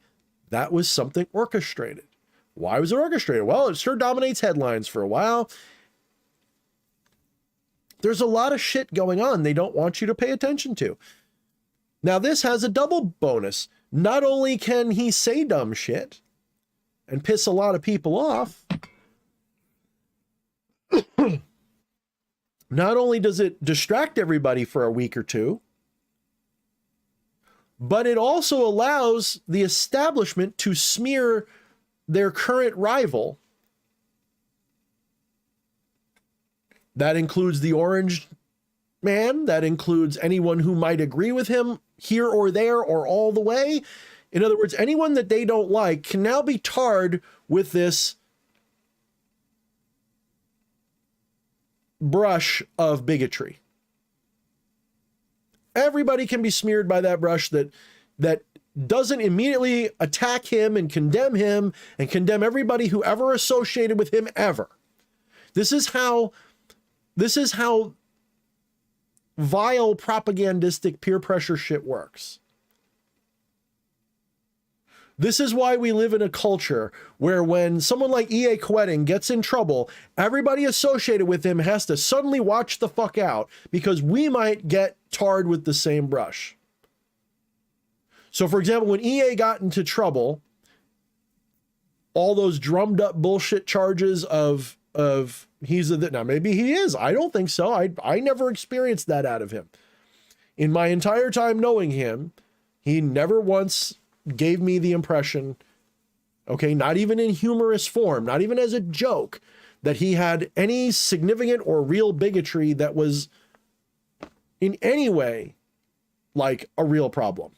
that was something orchestrated. Why was it orchestrated? Well, it sure dominates headlines for a while. There's a lot of shit going on they don't want you to pay attention to. Now, this has a double bonus. Not only can he say dumb shit and piss a lot of people off, not only does it distract everybody for a week or two, but it also allows the establishment to smear their current rival. That includes the orange man. That includes anyone who might agree with him here or there or all the way. In other words, anyone that they don't like can now be tarred with this brush of bigotry. Everybody can be smeared by that brush that doesn't immediately attack him and condemn everybody who ever associated with him ever. This is how vile propagandistic peer pressure shit works. This is why we live in a culture where when someone like E.A. Quetting gets in trouble, everybody associated with him has to suddenly watch the fuck out because we might get tarred with the same brush. So, for example, when EA got into trouble, all those drummed up bullshit charges of now maybe he is. I don't think so. I never experienced that out of him. In my entire time knowing him, he never once gave me the impression, okay, not even in humorous form, not even as a joke, that he had any significant or real bigotry that was in any way like a real problem.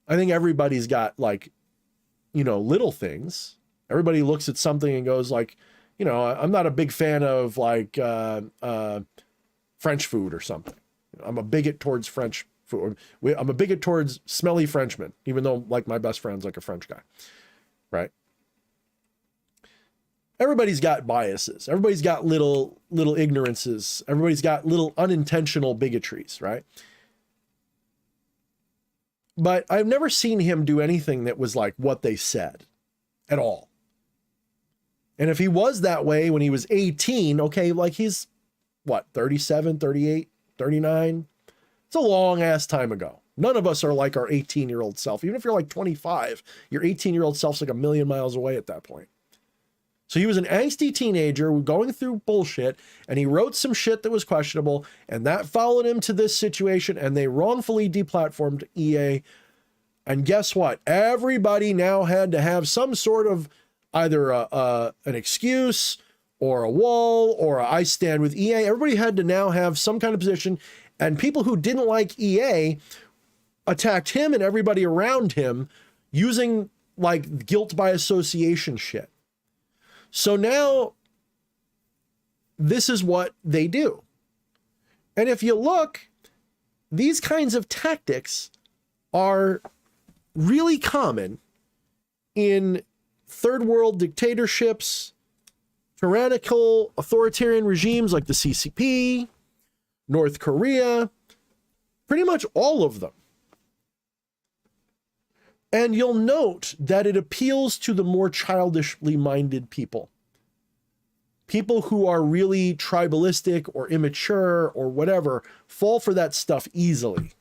I think everybody's got like, little things. Everybody looks at something and goes like, I'm not a big fan of like French food or something. I'm a bigot towards French food. I'm a bigot towards smelly Frenchmen, even though like my best friend's like a French guy, right? Everybody's got biases. Everybody's got little ignorances. Everybody's got little unintentional bigotries, right? But I've never seen him do anything that was like what they said at all. And if he was that way when he was 18, okay, like he's what, 37, 38, 39? It's a long ass time ago. None of us are like our 18-year-old self. Even if you're like 25, your 18-year-old self's like a million miles away at that point. So he was an angsty teenager going through bullshit, and he wrote some shit that was questionable, and that followed him to this situation, and they wrongfully deplatformed EA. And guess what? Everybody now had to have some sort of either an excuse or a wall or I stand with EA. Everybody had to now have some kind of position, and people who didn't like EA attacked him and everybody around him using like guilt by association shit. So now this is what they do. And if you look, these kinds of tactics are really common in third world dictatorships, tyrannical authoritarian regimes like the CCP, North Korea, pretty much all of them. And you'll note that it appeals to the more childishly minded people. People who are really tribalistic or immature or whatever fall for that stuff easily.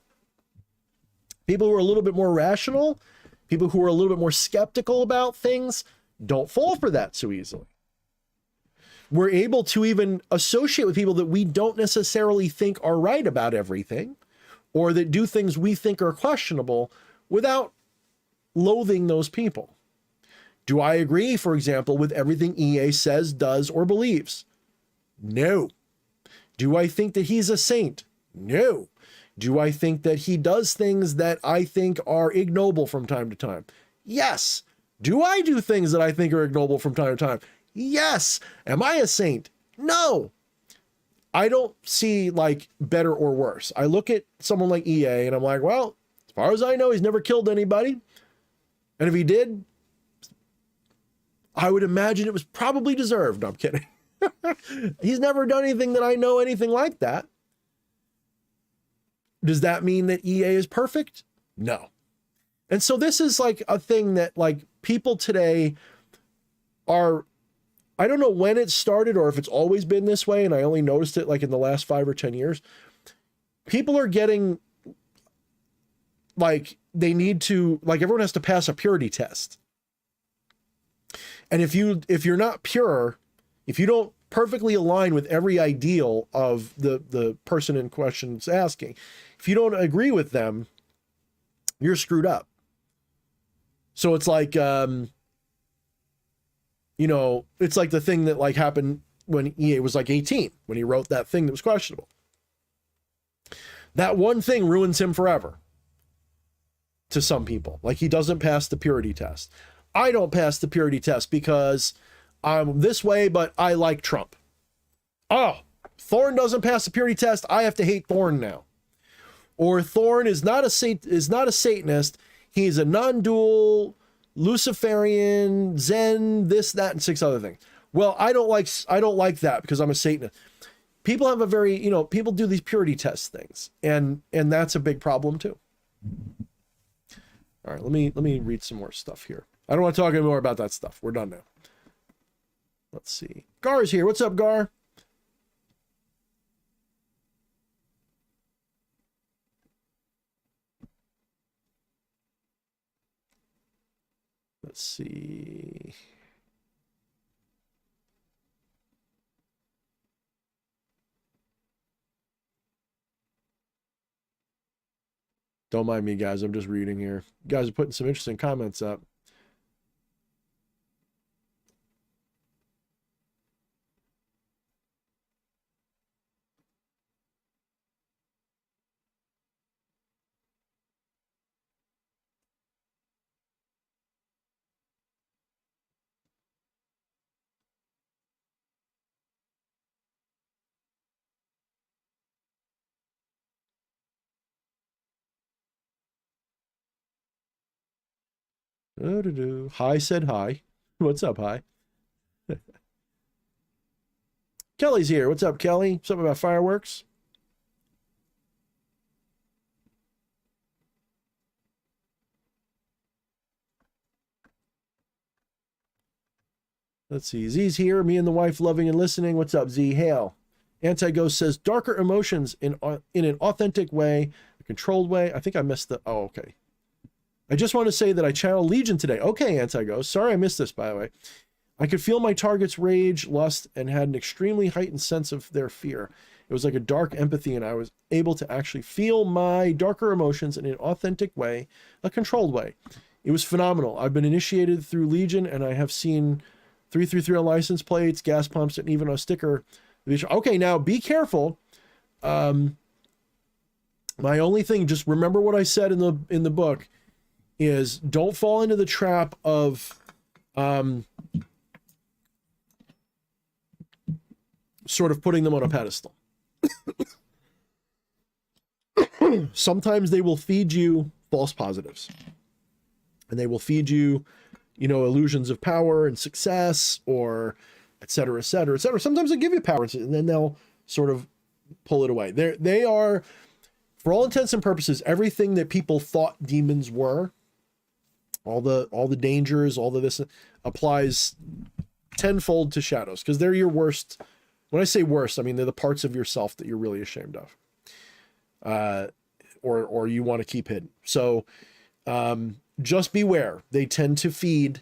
People who are a little bit more rational, people who are a little bit more skeptical about things, don't fall for that so easily. We're able to even associate with people that we don't necessarily think are right about everything, or that do things we think are questionable without loathing those people. Do I agree, for example, with everything EA says, does, or believes? No. Do I think that he's a saint? No. Do I think that he does things that I think are ignoble from time to time? Yes. Do I do things that I think are ignoble from time to time? Yes. Am I a saint? No. I don't see like better or worse. I look at someone like EA and I'm like, well, as far as I know, he's never killed anybody. And if he did, I would imagine it was probably deserved. No, I'm kidding. He's never done anything that I know anything like that. Does that mean that EA is perfect? No. And so this is like a thing that like people today are, I don't know when it started or if it's always been this way, and I only noticed it like in the last 5 or 10 years. People are getting like, they need to, like everyone has to pass a purity test. And if you're not pure, if you don't perfectly align with every ideal of the person in question's asking, if you don't agree with them, you're screwed up. So it's like, it's like the thing that like happened when EA was like 18, when he wrote that thing that was questionable. That one thing ruins him forever. To some people, like he doesn't pass the purity test. I don't pass the purity test because I'm this way, but I like Trump. Oh, Thorne doesn't pass the purity test. I have to hate Thorne now. Or Thorne is not a Satanist. He's a non-dual Luciferian, Zen, this, that, and 6 other things. Well, I don't like that because I'm a Satanist. People have a very, people do these purity test things, and that's a big problem too. All right, let me read some more stuff here. I don't want to talk anymore about that stuff. We're done now. Let's see. Gar's here. What's up, Gar? Let's see. Don't mind me, guys. I'm just reading here. You guys are putting some interesting comments up. Hi said hi. What's up, hi? Kelly's here. What's up, Kelly? Something about fireworks? Let's see. Z's here. Me and the wife loving and listening. What's up, Z? Hail. Anti-Ghost says darker emotions in an authentic way, a controlled way. I think I missed the... Oh, okay. I just want to say that I channeled Legion today. Okay, Anti-Ghost. Sorry I missed this, by the way. I could feel my target's rage, lust, and had an extremely heightened sense of their fear. It was like a dark empathy, and I was able to actually feel my darker emotions in an authentic way, a controlled way. It was phenomenal. I've been initiated through Legion, and I have seen 333 on license plates, gas pumps, and even a sticker. Okay, now be careful. My only thing, just remember what I said in the book, is don't fall into the trap of sort of putting them on a pedestal. Sometimes they will feed you false positives, and they will feed you, illusions of power and success, or et cetera, et cetera, et cetera. Sometimes they give you power, and then they'll sort of pull it away. They are, for all intents and purposes, everything that people thought demons were. All the dangers, all the this applies tenfold to shadows, because they're your worst. When I say worst, I mean they're the parts of yourself that you're really ashamed of, or you want to keep hidden. So just beware. They tend to feed.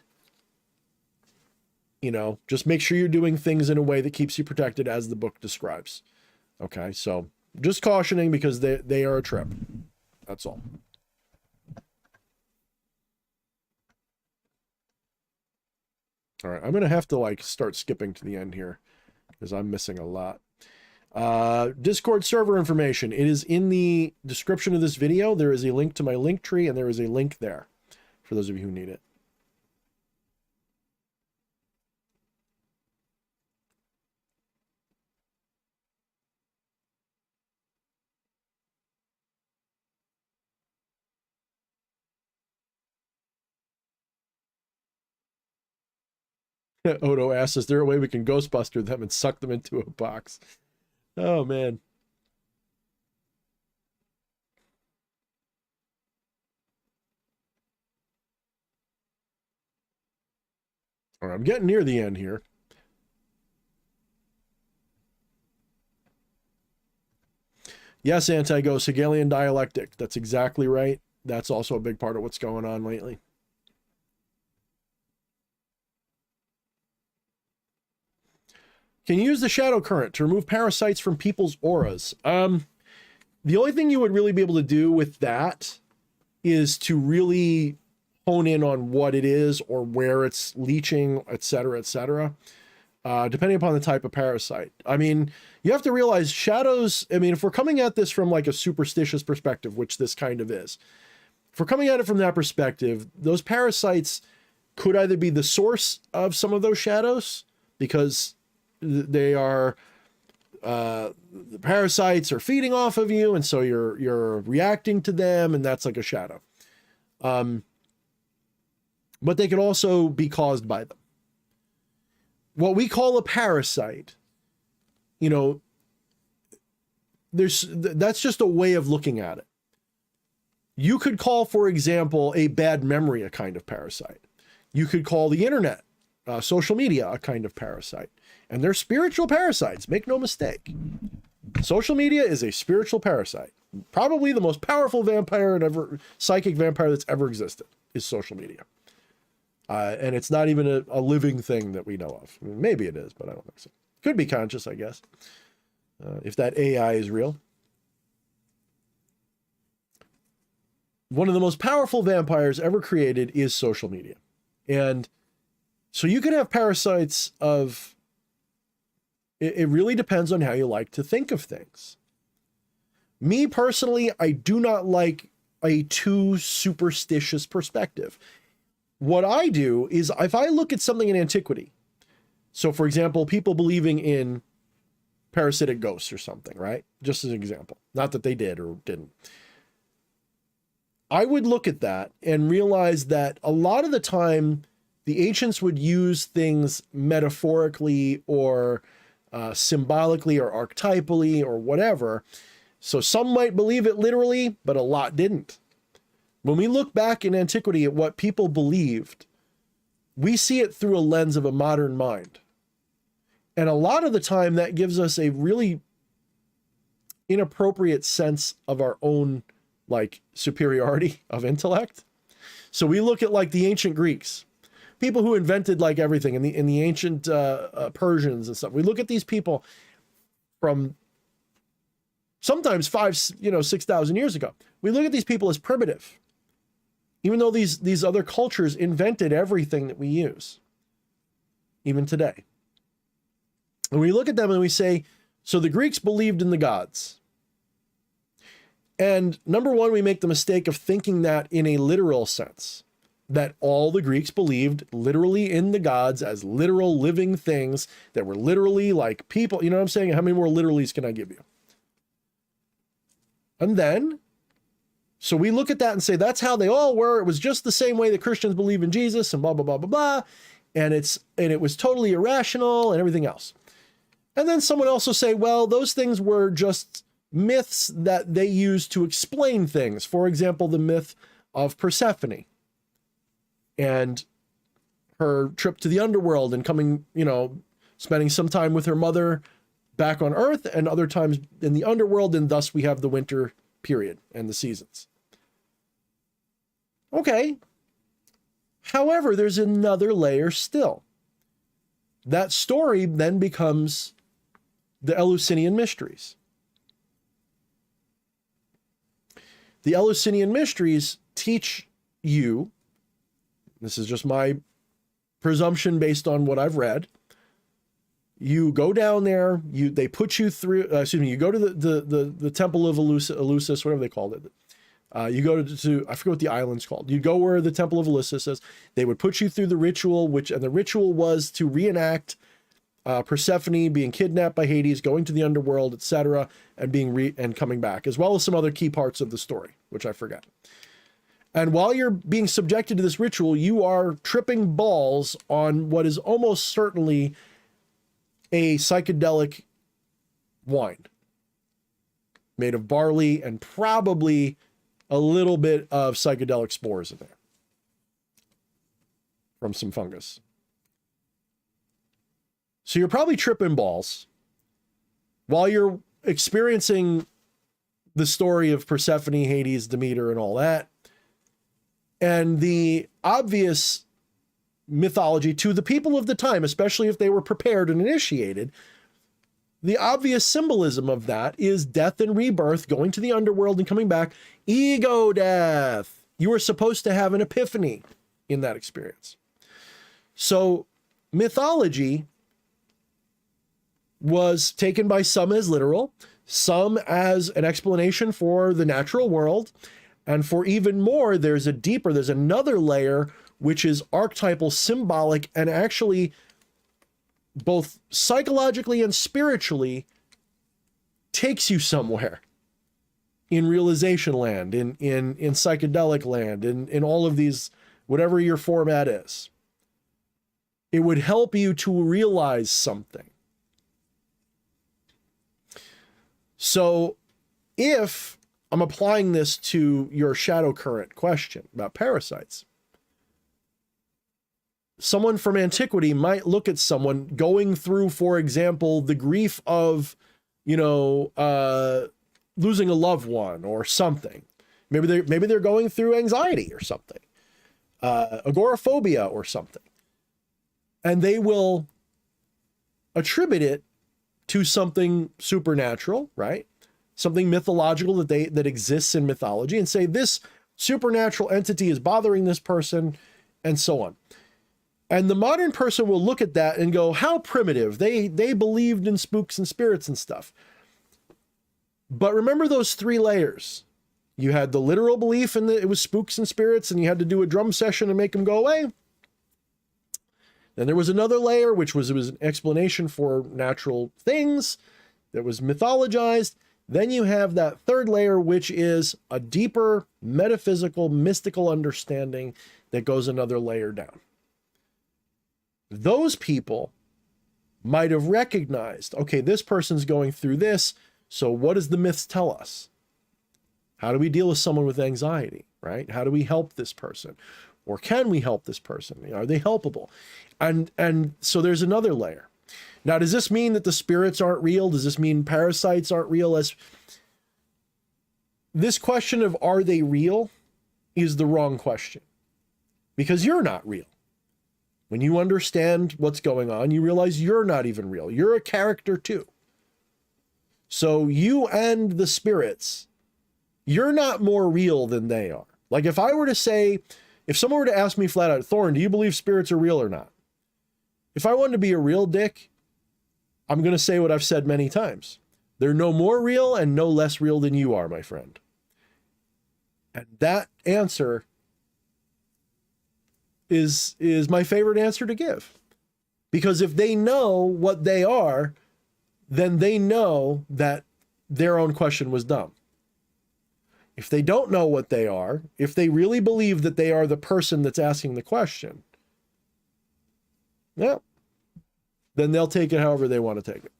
Just make sure you're doing things in a way that keeps you protected, as the book describes. Okay, so just cautioning, because they are a trip. That's all. All right, I'm going to have to start skipping to the end here, because I'm missing a lot. Discord server information. It is in the description of this video. There is a link to my Linktree, and there is a link there for those of you who need it. Odo asks, is there a way we can Ghostbuster them and suck them into a box? Oh, man. All right, I'm getting near the end here. Yes, Anti-Ghost, Hegelian dialectic. That's exactly right. That's also a big part of what's going on lately. Can you use the shadow current to remove parasites from people's auras? The only thing you would really be able to do with that is to really hone in on what it is or where it's leaching, et cetera, depending upon the type of parasite. I mean, you have to realize shadows, if we're coming at this from a superstitious perspective, which this kind of is, if we're coming at it from that perspective, those parasites could either be the source of some of those shadows, because they are the parasites are feeding off of you, and so you're reacting to them, and that's like a shadow. But they could also be caused by them. What we call a parasite, that's just a way of looking at it. You could call, for example, a bad memory a kind of parasite. You could call the internet, social media, a kind of parasite. And they're spiritual parasites, make no mistake. Social media is a spiritual parasite. Probably the most powerful psychic vampire that's ever existed is social media. And it's not even a living thing that we know of. Maybe it is, but I don't think so. Could be conscious, I guess, if that AI is real. one of the most powerful vampires ever created is social media. And so you can have parasites of, it really depends on how you like to think of things. Me personally, I do not like a too superstitious perspective. What I do is if I look at something in antiquity, so for example, people believing in parasitic ghosts or something, right? Just as an example, not that they did or didn't. I would look at that and realize that a lot of the time the ancients would use things metaphorically or symbolically or archetypally or whatever. So some might believe it literally, but a lot didn't. When we look back in antiquity at what people believed, we see it through a lens of a modern mind. And a lot of the time that gives us a really inappropriate sense of our own like superiority of intellect. So we look at like the ancient Greeks, people who invented like everything in the ancient Persians and stuff. We look at these people from sometimes 6,000 years ago. We look at these people as primitive, even though these other cultures invented everything that we use, even today. And we look at them and we say, so the Greeks believed in the gods. And number one, we make the mistake of thinking that in a literal sense, that all the Greeks believed literally in the gods as literal living things that were literally like people. You know what I'm saying? How many more literallys can I give you? And then, so we look at that and say, that's how they all were. It was just the same way that Christians believe in Jesus and blah, blah, blah, blah, blah. And it was totally irrational and everything else. And then someone else will say, well, those things were just myths that they used to explain things. For example, the myth of Persephone and her trip to the underworld and coming, spending some time with her mother back on Earth and other times in the underworld. And thus we have the winter period and the seasons. Okay. However, there's another layer still. That story then becomes the Eleusinian Mysteries. The Eleusinian Mysteries teach you, this is just my presumption based on what I've read, you go down there, they put you through, you go to the Temple of Eleusis, whatever they called it. You go to, I forget what the island's called. You go where the Temple of Eleusis is. They would put you through the ritual, and the ritual was to reenact Persephone being kidnapped by Hades, going to the underworld, etc., and and coming back, as well as some other key parts of the story, which I forget. And while you're being subjected to this ritual, you are tripping balls on what is almost certainly a psychedelic wine made of barley and probably a little bit of psychedelic spores in there from some fungus. So you're probably tripping balls while you're experiencing the story of Persephone, Hades, Demeter, and all that. And the obvious mythology to the people of the time, especially if they were prepared and initiated, the obvious symbolism of that is death and rebirth, going to the underworld and coming back, ego death. You were supposed to have an epiphany in that experience. So mythology was taken by some as literal, some as an explanation for the natural world, and for even more, there's another layer, which is archetypal, symbolic, and actually both psychologically and spiritually takes you somewhere in realization land, in psychedelic land, in all of these, whatever your format is. It would help you to realize something. So if I'm applying this to your shadow current question about parasites, someone from antiquity might look at someone going through, for example, the grief of, losing a loved one or something. Maybe they're going through anxiety or something, agoraphobia or something. And they will attribute it to something supernatural, right? Something mythological that exists in mythology, and say this supernatural entity is bothering this person, and so on. And the modern person will look at that and go, how primitive. They believed in spooks and spirits and stuff. But remember those 3 layers. You had the literal belief in that it was spooks and spirits, and you had to do a drum session and make them go away. Then there was another layer, which was, it was an explanation for natural things that was mythologized. Then you have that 3rd layer, which is a deeper metaphysical, mystical understanding that goes another layer down. Those people might have recognized, okay, this person's going through this, so what does the myths tell us? How do we deal with someone with anxiety, right? How do we help this person? Or can we help this person? Are they helpable? And so there's another layer. Now, does this mean that the spirits aren't real? Does this mean parasites aren't real? As this question of are they real is the wrong question, because you're not real. When you understand what's going on, you realize you're not even real. You're a character too. So you and the spirits, you're not more real than they are. Like if I were to say, if someone were to ask me flat out, Thorne, do you believe spirits are real or not? If I wanted to be a real dick, I'm going to say what I've said many times. They're no more real and no less real than you are, my friend. And that answer is my favorite answer to give. Because if they know what they are, then they know that their own question was dumb. If they don't know what they are, if they really believe that they are the person that's asking the question, yeah, then they'll take it however they want to take it.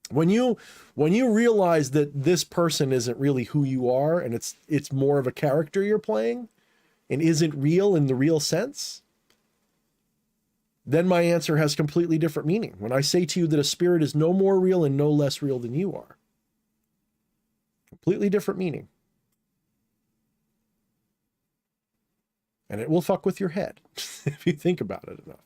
When you realize that this person isn't really who you are, and it's more of a character you're playing and isn't real in the real sense, then my answer has completely different meaning. When I say to you that a spirit is no more real and no less real than you are, completely different meaning. And it will fuck with your head if you think about it enough.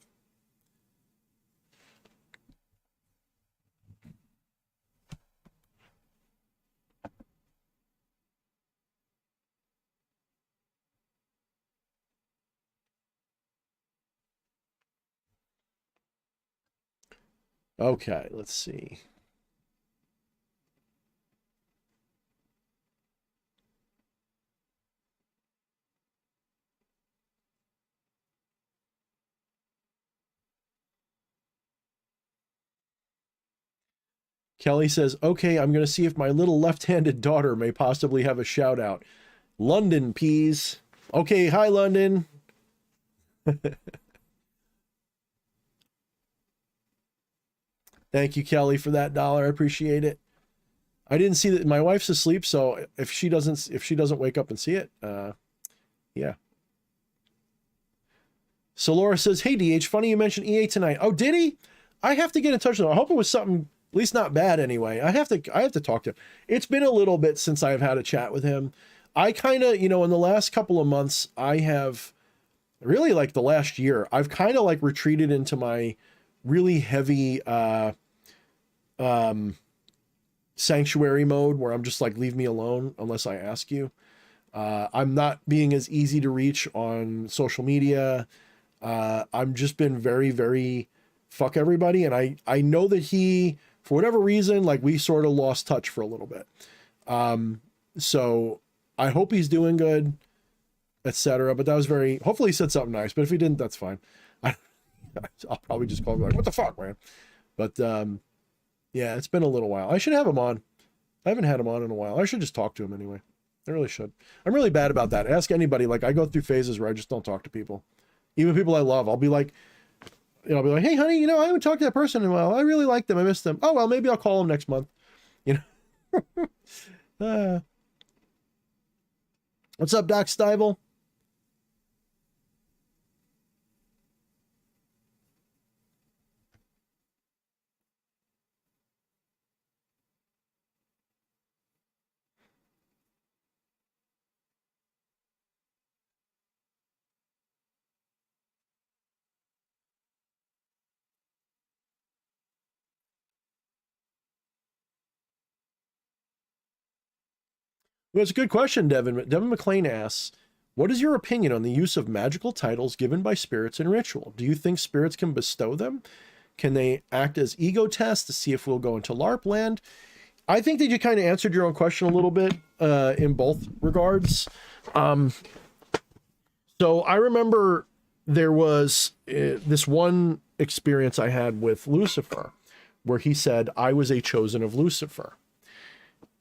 Okay, let's see. Kelly says, okay, I'm going to see if my little left-handed daughter may possibly have a shout out. London peas. Okay, hi, London. Thank you, Kelly, for that $1. I appreciate it. I didn't see that. My wife's asleep, so if she doesn't wake up and see it, yeah. So Laura says, hey, DH, funny you mentioned EA tonight. Oh, did he? I have to get in touch with him. I hope it was something, at least not bad anyway. I have to talk to him. It's been a little bit since I've had a chat with him. I kind of, in the last couple of months, I have really, like the last year, I've kind of like retreated into my really heavy sanctuary mode where I'm just like, leave me alone unless I ask you. I'm not being as easy to reach on social media. I'm just been very, very fuck everybody. And I know that he, for whatever reason, like we sort of lost touch for a little bit. So I hope he's doing good, etc. But that was hopefully he said something nice, but if he didn't, that's fine. I'll probably just call him like, what the fuck, man? But, yeah, it's been a little while. I should have him on. I haven't had him on in a while. I should just talk to him anyway. I really should. I'm really bad about that. Ask anybody. Like I go through phases where I just don't talk to people, even people I love. I'll be like, I'll be like, hey, honey, I haven't talked to that person in a while. I really like them. I miss them. Oh, well, maybe I'll call them next month. What's up, Doc Stiebel? Well, it's a good question, Devin. Devin McLean asks, what is your opinion on the use of magical titles given by spirits in ritual? Do you think spirits can bestow them? Can they act as ego tests to see if we'll go into LARP land? I think that you kind of answered your own question a little bit in both regards. So I remember there was this one experience I had with Lucifer where he said, I was a chosen of Lucifer.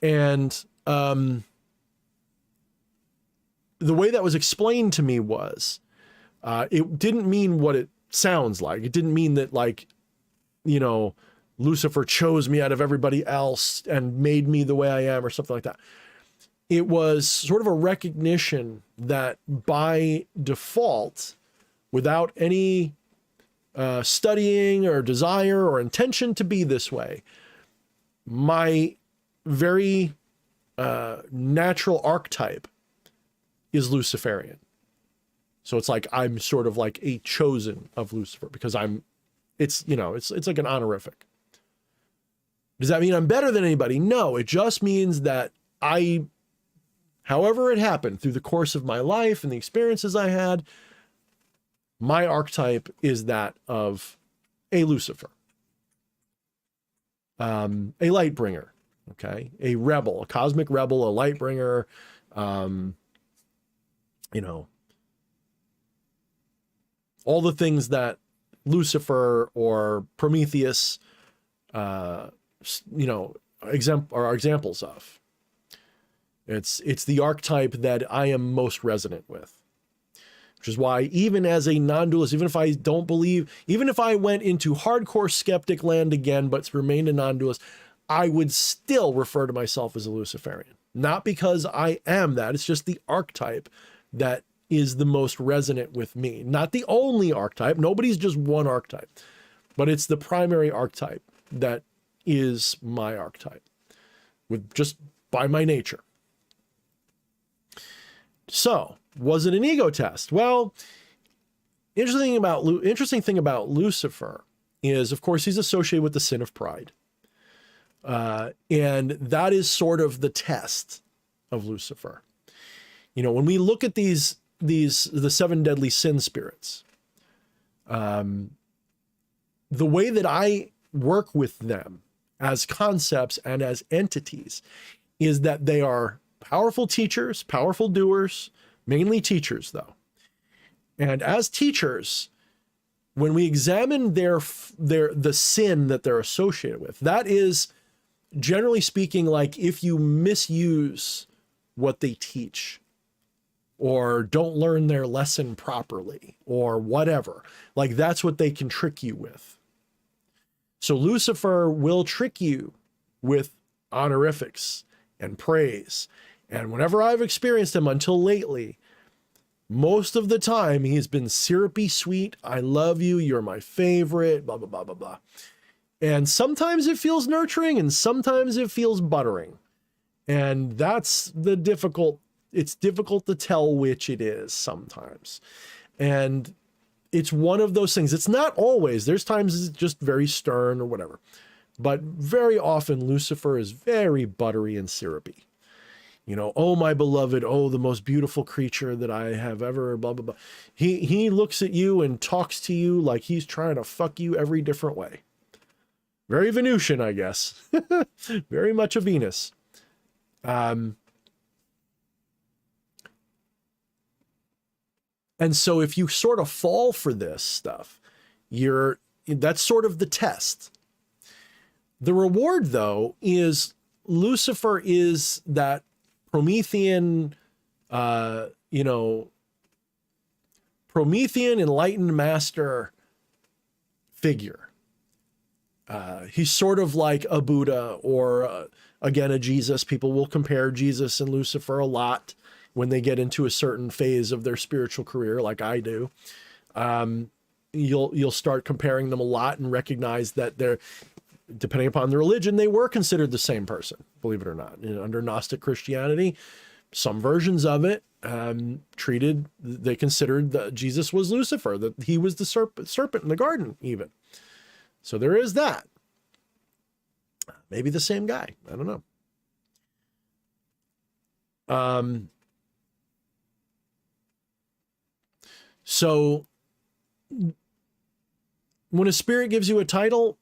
And the way that was explained to me was, it didn't mean what it sounds like. It didn't mean that, like, you know, Lucifer chose me out of everybody else and made me the way I am or something like that. It was sort of a recognition that by default, without any studying or desire or intention to be this way, my very natural archetype is Luciferian. So it's like I'm sort of like a chosen of Lucifer because it's like an honorific. Does that mean I'm better than anybody? No, it just means that however it happened through the course of my life and the experiences I had, my archetype is that of a Lucifer, a light bringer, okay, a rebel, a cosmic rebel, a light bringer, all the things that Lucifer or Prometheus, are examples of. It's the archetype that I am most resonant with, which is why even as a non-dualist, even if I don't believe, even if I went into hardcore skeptic land again, but remained a non-dualist, I would still refer to myself as a Luciferian. Not because I am that, it's just the archetype that is the most resonant with me. Not the only archetype, nobody's just one archetype, but it's the primary archetype that is my archetype, with just by my nature. So, was it an ego test? Well, interesting thing about Lucifer is, of course, he's associated with the sin of pride. And that is sort of the test of Lucifer. You know, when we look at the 7 deadly sin spirits, the way that I work with them as concepts and as entities is that they are powerful teachers, powerful doers, mainly teachers though. And as teachers, when we examine the sin that they're associated with, that is, generally speaking, like if you misuse what they teach or don't learn their lesson properly or whatever, like that's what they can trick you with. So Lucifer will trick you with honorifics and praise. And whenever I've experienced him until lately, most of the time he's been syrupy sweet. I love you. You're my favorite, blah, blah, blah, blah, blah. And sometimes it feels nurturing and sometimes it feels buttering. And that's it's difficult to tell which it is sometimes. And it's one of those things. It's not always. There's times it's just very stern or whatever. But very often Lucifer is very buttery and syrupy. You know, oh, my beloved, oh, the most beautiful creature that I have ever, blah, blah, blah. He looks at you and talks to you like he's trying to fuck you every different way. Very Venusian, I guess. Very much a Venus. And so if you sort of fall for this stuff, that's sort of the test. The reward, though, is Lucifer is that Promethean, Promethean enlightened master figure. He's sort of like a Buddha or, again, a Jesus. People will compare Jesus and Lucifer a lot when they get into a certain phase of their spiritual career, like I do. You'll start comparing them a lot and recognize that they're, depending upon the religion, they were considered the same person, believe it or not. Under Gnostic Christianity, some versions of it they considered that Jesus was Lucifer, that he was the serpent in the garden even. So there is that. Maybe the same guy. I don't know. So when a spirit gives you a title,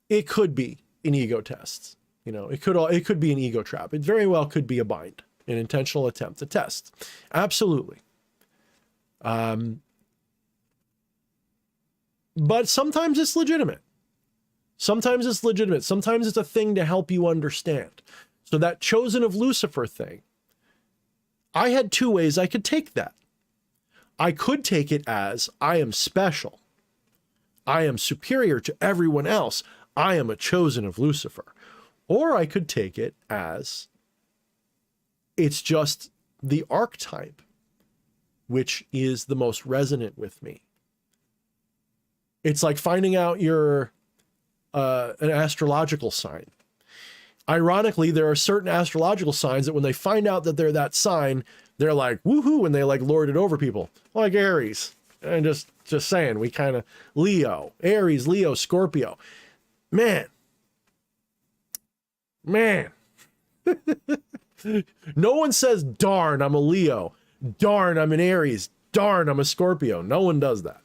it could be an ego test. You know, it could be an ego trap. It very well could be a bind, an intentional attempt to test. Absolutely. But sometimes it's legitimate. Sometimes it's legitimate. Sometimes it's a thing to help you understand. So that chosen of Lucifer thing, I had two ways I could take that. I could take it as I am special. I am superior to everyone else. I am a chosen of Lucifer. Or I could take it as it's just the archetype, which is the most resonant with me. It's like finding out you're an astrological sign. Ironically, there are certain astrological signs that when they find out that they're that sign, they're like, woohoo, and they like lord it over people, like Aries. And just saying, we kind of Leo, Aries, Leo, Scorpio. Man. No one says, darn, I'm a Leo. Darn, I'm an Aries. Darn, I'm a Scorpio. No one does that.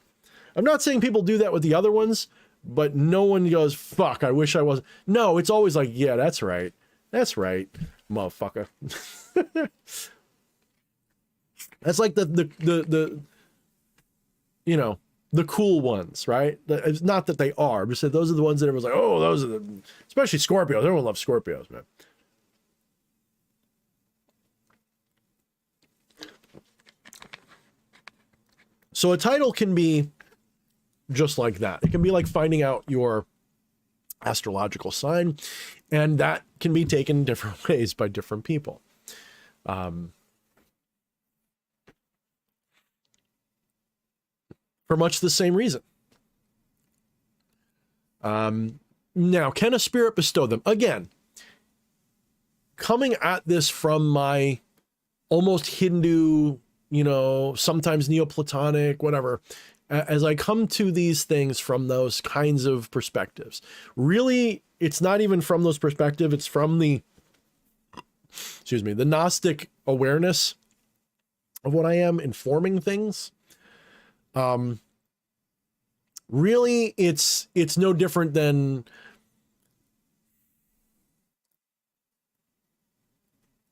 I'm not saying people do that with the other ones, but no one goes, fuck, I wish I wasn't. No, it's always like, yeah, that's right. That's right, motherfucker. That's like the you know, the cool ones, right? It's not that they are, but those are the ones that everyone's like, oh, those are the, especially Scorpios. Everyone loves Scorpios, man. So a title can be just like that. It can be like finding out your astrological sign, and that can be taken different ways by different people. For much the same reason. Now, can a spirit bestow them? Again, coming at this from my almost Hindu, you know, sometimes Neoplatonic, whatever, as I come to these things from those kinds of perspectives, really, it's not even from those perspectives. It's from the Gnostic awareness of what I am informing things. Really, it's no different than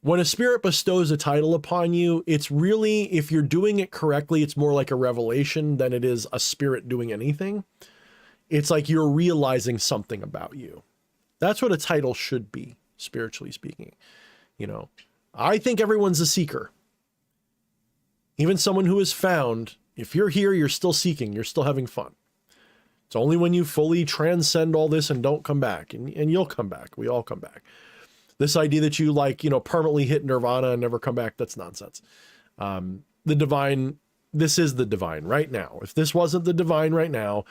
when a spirit bestows a title upon you. It's really, if you're doing it correctly, it's more like a revelation than it is a spirit doing anything. It's like you're realizing something about you. That's what a title should be, spiritually speaking. You know, I think everyone's a seeker. Even someone who is found, if you're here, you're still seeking, you're still having fun. It's only when you fully transcend all this and don't come back, and you'll come back. We all come back. This idea that you like, you know, permanently hit nirvana and never come back, that's nonsense. The divine, this is the divine right now. If this wasn't the divine right now,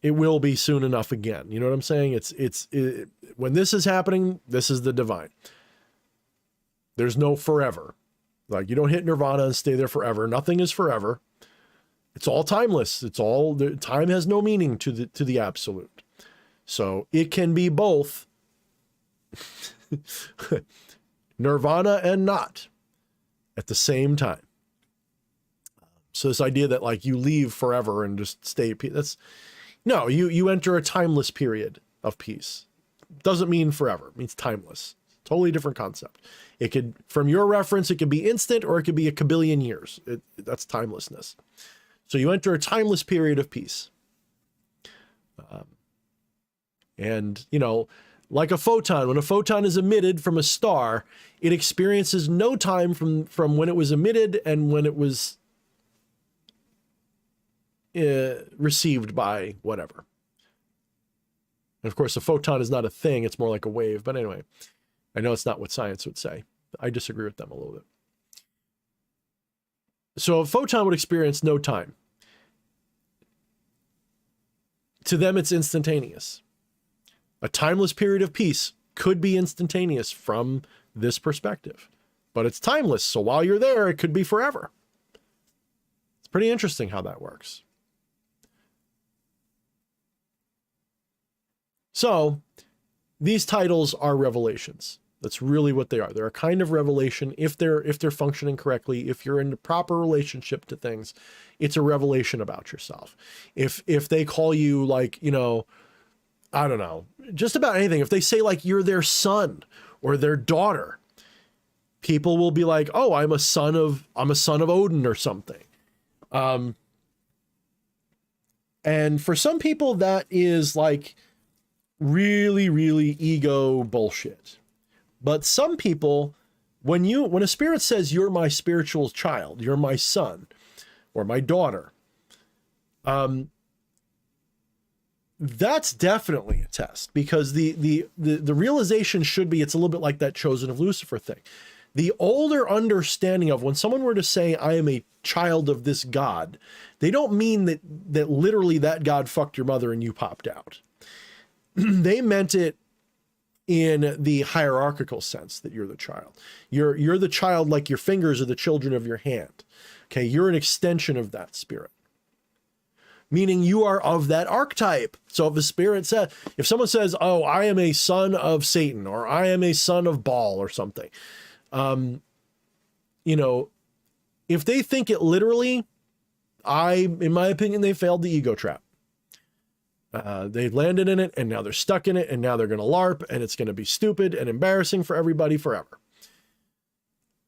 it will be soon enough again. You know what I'm saying? When this is happening, this is the divine. There's no forever. Like, you don't hit nirvana and stay there forever. Nothing is forever. It's all timeless. It's all, time has no meaning to the absolute. So it can be both nirvana and not at the same time. So this idea that like you leave forever and just stay, that's no, you enter a timeless period of peace. Doesn't mean forever. It means timeless. Totally different concept. It could, from your reference, it could be instant or it could be a kabillion years. That's timelessness. So you enter a timeless period of peace. And, you know, like a photon, when a photon is emitted from a star, it experiences no time from when it was emitted and when it was received by whatever. And of course, a photon is not a thing. It's more like a wave. But anyway, I know it's not what science would say. I disagree with them a little bit. So a photon would experience no time. To them, it's instantaneous. A timeless period of peace could be instantaneous from this perspective, but it's timeless. So while you're there, it could be forever. It's pretty interesting how that works. So these titles are revelations. That's really what they are. They're a kind of revelation if they're functioning correctly, if you're in the proper relationship to things, it's a revelation about yourself. If they call you like, you know, I don't know, just about anything, if they say like you're their son or their daughter, people will be like, "Oh, I'm a son of Odin or something." And for some people that is like really, really ego bullshit. But some people, when a spirit says you're my spiritual child, you're my son or my daughter, that's definitely a test, because the realization should be, it's a little bit like that Chosen of Lucifer thing. The older understanding of when someone were to say, I am a child of this God, they don't mean that literally that God fucked your mother and you popped out. They meant it in the hierarchical sense that you're the child. You're the child like your fingers are the children of your hand. Okay, you're an extension of that spirit. Meaning you are of that archetype. So if a spirit says, if someone says, oh, I am a son of Satan, or I am a son of Baal or something, you know, if they think it literally, in my opinion, they failed the ego trap. They landed in it and now they're stuck in it and now they're going to LARP and it's going to be stupid and embarrassing for everybody forever.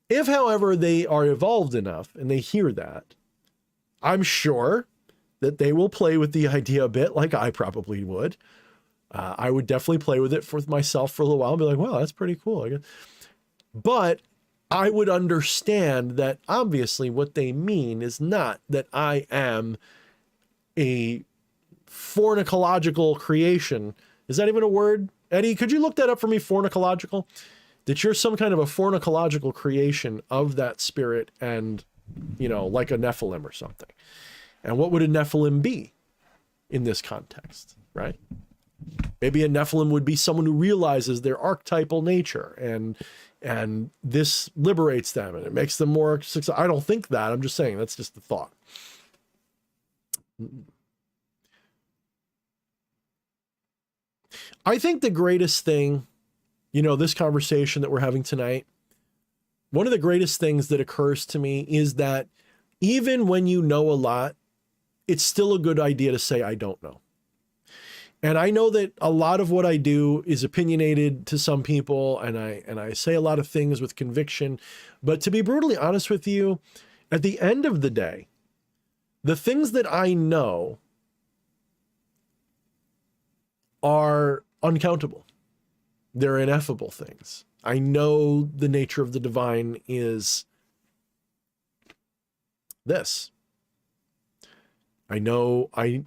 If, however, they are evolved enough and they hear that, I'm sure that they will play with the idea a bit like I probably would. I would definitely play with it for myself for a little while and be like, well, that's pretty cool, I guess. But I would understand that obviously what they mean is not that I am a fornicological creation. Is that even a word? Eddie, could you look that up for me, fornicological? That you're some kind of a fornicological creation of that spirit and, you know, like a Nephilim or something. And what would a Nephilim be in this context, right? Maybe a Nephilim would be someone who realizes their archetypal nature and this liberates them and it makes them more successful. I don't think that. I'm just saying that's just the thought. I think the greatest thing, you know, this conversation that we're having tonight, one of the greatest things that occurs to me is that even when you know a lot, it's still a good idea to say, I don't know. And I know that a lot of what I do is opinionated to some people, and I say a lot of things with conviction, but to be brutally honest with you, at the end of the day, the things that I know are uncountable. They're ineffable things. I know the nature of the divine is this. I know in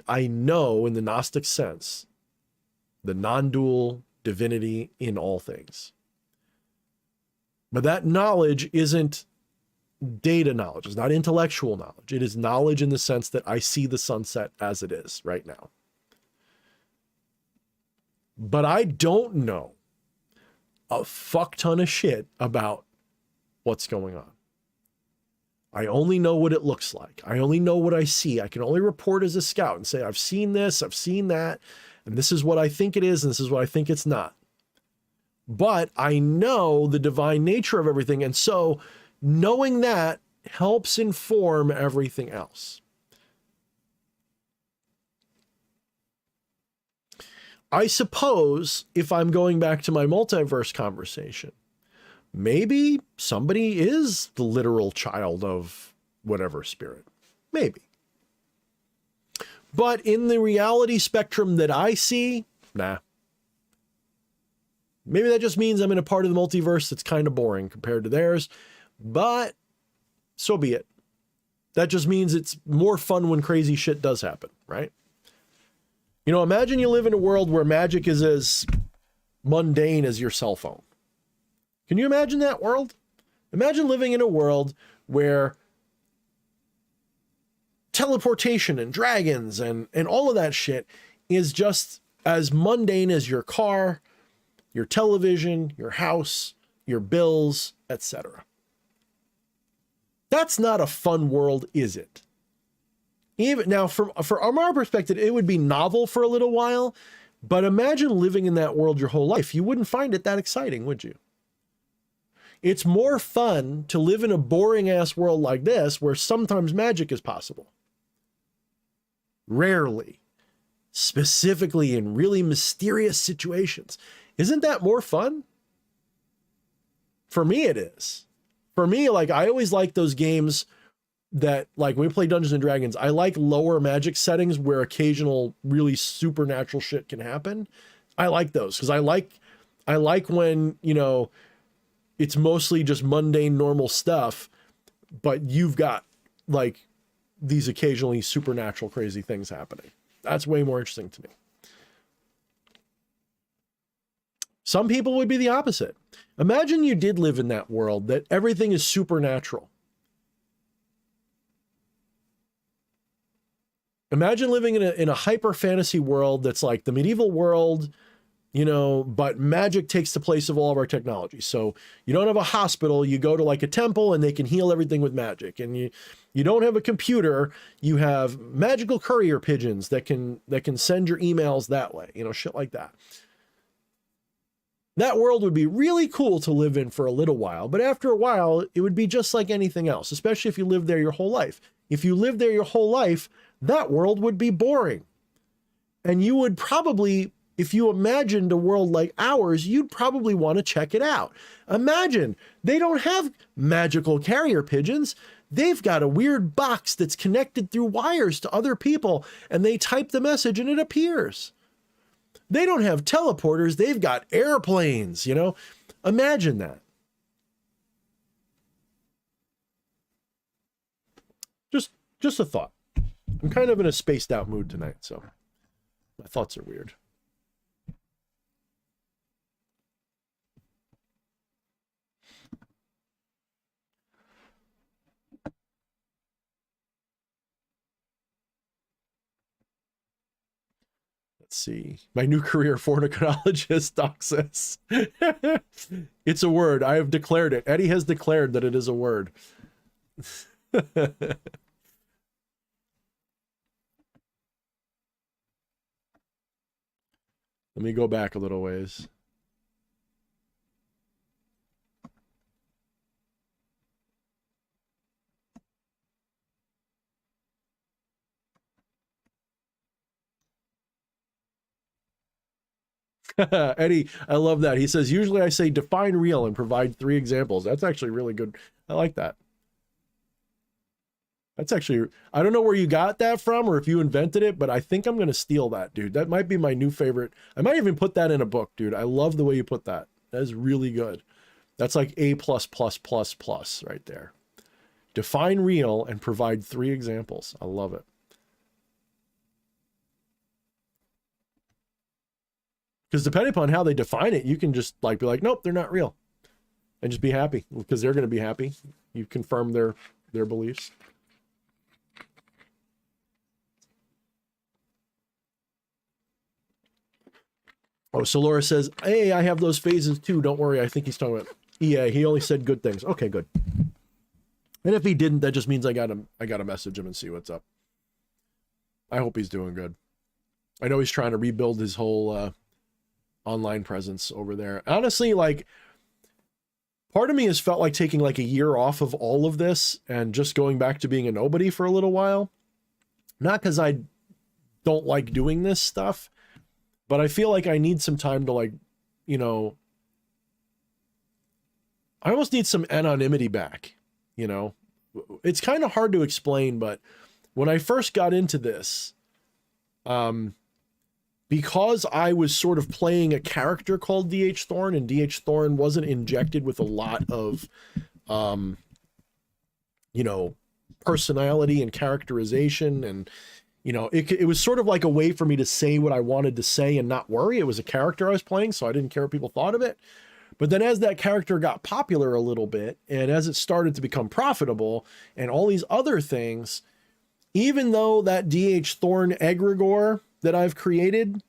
the Gnostic sense, the non-dual divinity in all things. But that knowledge isn't data knowledge. It's not intellectual knowledge. It is knowledge in the sense that I see the sunset as it is right now. But I don't know a fuck ton of shit about what's going on. I only know what it looks like. I only know what I see. I can only report as a scout and say, I've seen this, I've seen that, and this is what I think it is, and this is what I think it's not. But I know the divine nature of everything, and so knowing that helps inform everything else. I suppose if I'm going back to my multiverse conversation, maybe somebody is the literal child of whatever spirit. Maybe. But in the reality spectrum that I see, nah. Maybe that just means I'm in a part of the multiverse that's kind of boring compared to theirs, but so be it. That just means it's more fun when crazy shit does happen, right? You know, imagine you live in a world where magic is as mundane as your cell phone. Can you imagine that world? Imagine living in a world where teleportation and dragons and all of that shit is just as mundane as your car, your television, your house, your bills, etc. That's not a fun world, is it? Even now, from our perspective, it would be novel for a little while, but imagine living in that world your whole life. You wouldn't find it that exciting, would you? It's more fun to live in a boring ass world like this where sometimes magic is possible. Rarely. Specifically in really mysterious situations. Isn't that more fun? For me, it is. For me, like, I always like those games that, like, when we play Dungeons and Dragons, I like lower magic settings where occasional really supernatural shit can happen. I like those because I like when, you know, it's mostly just mundane, normal stuff, but you've got like these occasionally supernatural crazy things happening. That's way more interesting to me. Some people would be the opposite. Imagine you did live in that world that everything is supernatural. Imagine living in a hyper fantasy world that's like the medieval world, you know, but magic takes the place of all of our technology. So you don't have a hospital, you go to like a temple and they can heal everything with magic. And you don't have a computer, you have magical courier pigeons that can send your emails that way, you know, shit like that. That world would be really cool to live in for a little while, but after a while, it would be just like anything else, especially if you lived there your whole life. If you lived there your whole life, that world would be boring. And you would probably, if you imagined a world like ours, you'd probably want to check it out. Imagine, they don't have magical carrier pigeons. They've got a weird box that's connected through wires to other people, and they type the message and it appears. They don't have teleporters. They've got airplanes, you know? Imagine that. Just a thought. I'm kind of in a spaced out mood tonight, so my thoughts are weird. Let's see. My new career, fornicologist, Doc says. It's a word. I have declared it. Eddie has declared that it is a word. Let me go back a little ways. Eddie, I love that. He says, usually I say define real and provide 3 examples. That's actually really good. I like that. That's actually, I don't know where you got that from or if you invented it, but I think I'm going to steal that, dude. That might be my new favorite. I might even put that in a book, dude. I love the way you put that. That is really good. That's like A++++ right there. Define real and provide 3 examples. I love it. Because depending upon how they define it, you can just like be like, nope, they're not real. And just be happy because they're going to be happy. You confirm their beliefs. Oh, so Laura says, hey, I have those phases too. Don't worry. I think he's talking about EA. He only said good things. Okay, good. And if he didn't, that just means I got to message him and see what's up. I hope he's doing good. I know he's trying to rebuild his whole online presence over there. Honestly, like, part of me has felt like taking like a year off of all of this and just going back to being a nobody for a little while. Not because I don't like doing this stuff, but I feel like I need some time to, like, you know, I almost need some anonymity back, you know? It's kind of hard to explain, but when I first got into this, because I was sort of playing a character called D.H. Thorne, and D.H. Thorne wasn't injected with a lot of, you know, personality and characterization, and, you know, it was sort of like a way for me to say what I wanted to say and not worry. It was a character I was playing, so I didn't care what people thought of it. But then as that character got popular a little bit, and as it started to become profitable and all these other things, even though that D.H. Thorne egregore that I've created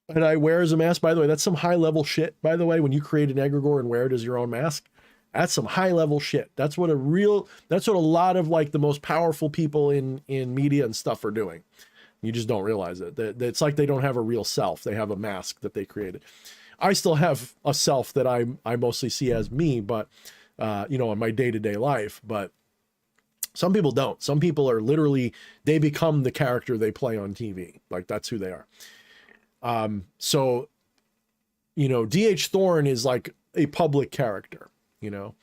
and I wear as a mask, by the way, that's some high level shit, by the way, when you create an egregore and wear it as your own mask, that's some high level shit. That's what a lot of like the most powerful people in media and stuff are doing. You just don't realize it. It's like they don't have a real self. They have a mask that they created. I still have a self that I mostly see as me, but you know, in my day-to-day life, but some people don't. Some people are literally, they become the character they play on TV. Like that's who they are. So, you know, DH Thorne is like a public character, you know,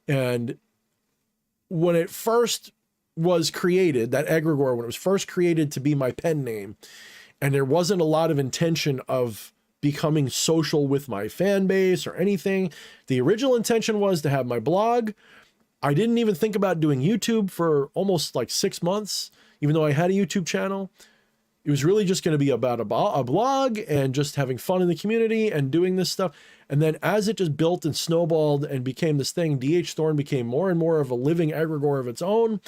and when it first was created, that egregore, when it was first created to be my pen name, and there wasn't a lot of intention of becoming social with my fan base or anything. The original intention was to have my blog. I didn't even think about doing YouTube for almost like 6 months, even though I had a YouTube channel. It was really just going to be about a blog and just having fun in the community and doing this stuff. And then as it just built and snowballed and became this thing, DH Thorne became more and more of a living egregore of its own.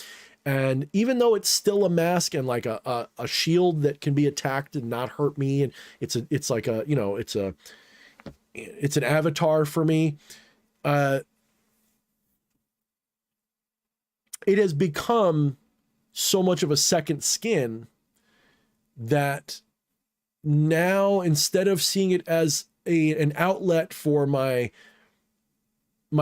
And even though it's still a mask and like a shield that can be attacked and not hurt me, and it's like a, you know, it's an avatar for me. It has become so much of a second skin that now, instead of seeing it as an outlet for my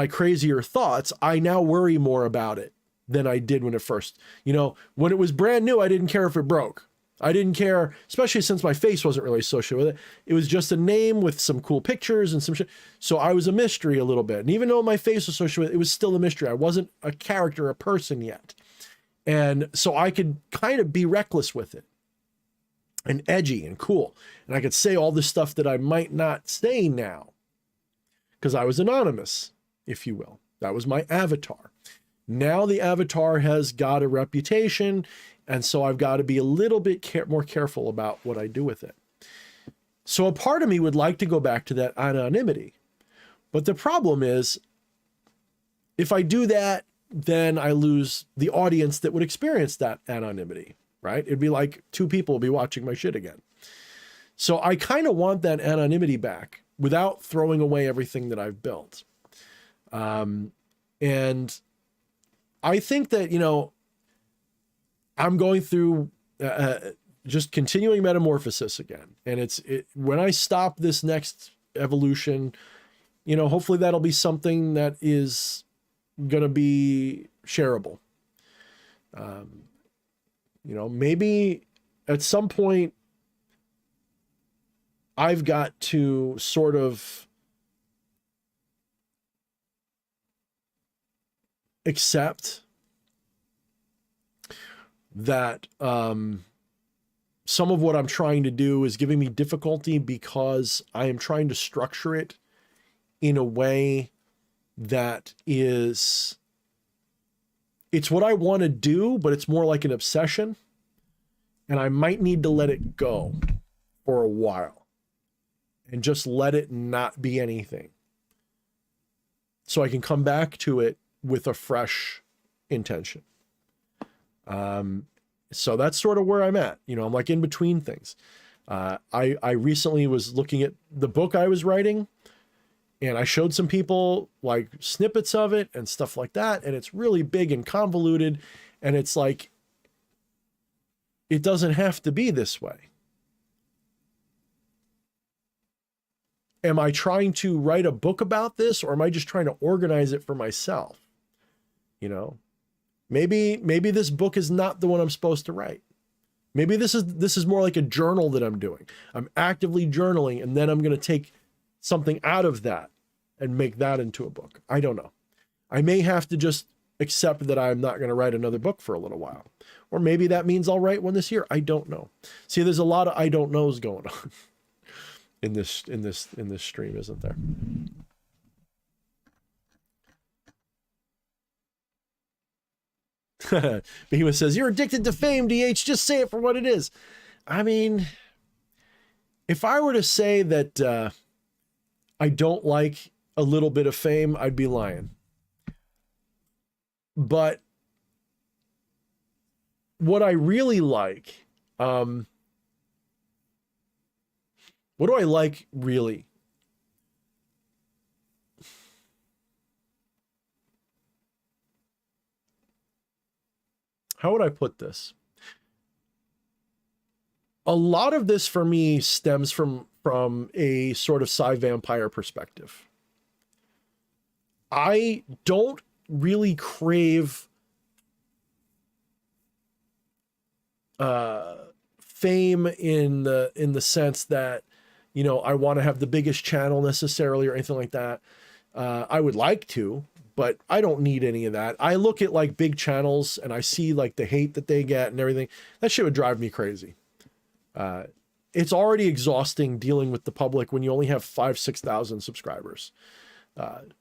crazier thoughts, I now worry more about it than I did when it first, you know, when it was brand new, I didn't care if it broke. I didn't care, especially since my face wasn't really associated with it. It was just a name with some cool pictures and some shit. So I was a mystery a little bit. And even though my face was associated with it, it was still a mystery. I wasn't a character, a person yet. And so I could kind of be reckless with it and edgy and cool. And I could say all this stuff that I might not say now because I was anonymous, if you will. That was my avatar. Now the avatar has got a reputation, and so I've got to be a little bit more careful about what I do with it. So a part of me would like to go back to that anonymity. But the problem is, if I do that, then I lose the audience that would experience that anonymity, right? It'd be like 2 people will be watching my shit again. So I kind of want that anonymity back without throwing away everything that I've built. And I think that, you know, I'm going through just continuing metamorphosis again. And when I stop this next evolution, you know, hopefully that'll be something that is going to be shareable. You know, maybe at some point I've got to sort of accept that some of what I'm trying to do is giving me difficulty because I am trying to structure it in a way that is, it's what I want to do, but it's more like an obsession. And I might need to let it go for a while and just let it not be anything, so I can come back to it with a fresh intention. So that's sort of where I'm at. You know, I'm like in between things. I recently was looking at the book I was writing, and I showed some people like snippets of it and stuff like that. And it's really big and convoluted. And it's like, it doesn't have to be this way. Am I trying to write a book about this, or am I just trying to organize it for myself? You know, maybe this book is not the one I'm supposed to write. Maybe this is more like a journal that I'm doing. I'm actively journaling, and then I'm going to take something out of that and make that into a book. I don't know. I may have to just accept that I'm not going to write another book for a little while. Or maybe that means I'll write one this year. I don't know. See, there's a lot of I don't knows going on in this stream, isn't there? Behemoth says, "You're addicted to fame, DH. Just say it for what it is." I mean, if I were to say that I don't like a little bit of fame, I'd be lying. But what I really like, what do I like really? How would I put this? a lot of this for me stems from a sort of sci-vampire perspective. I don't really crave fame in the sense that, you know, I want to have the biggest channel necessarily or anything like that. I would like to, but I don't need any of that. I look at like big channels and I see like the hate that they get and everything. That shit would drive me crazy. It's already exhausting dealing with the public when you only have 5,000-6,000 subscribers.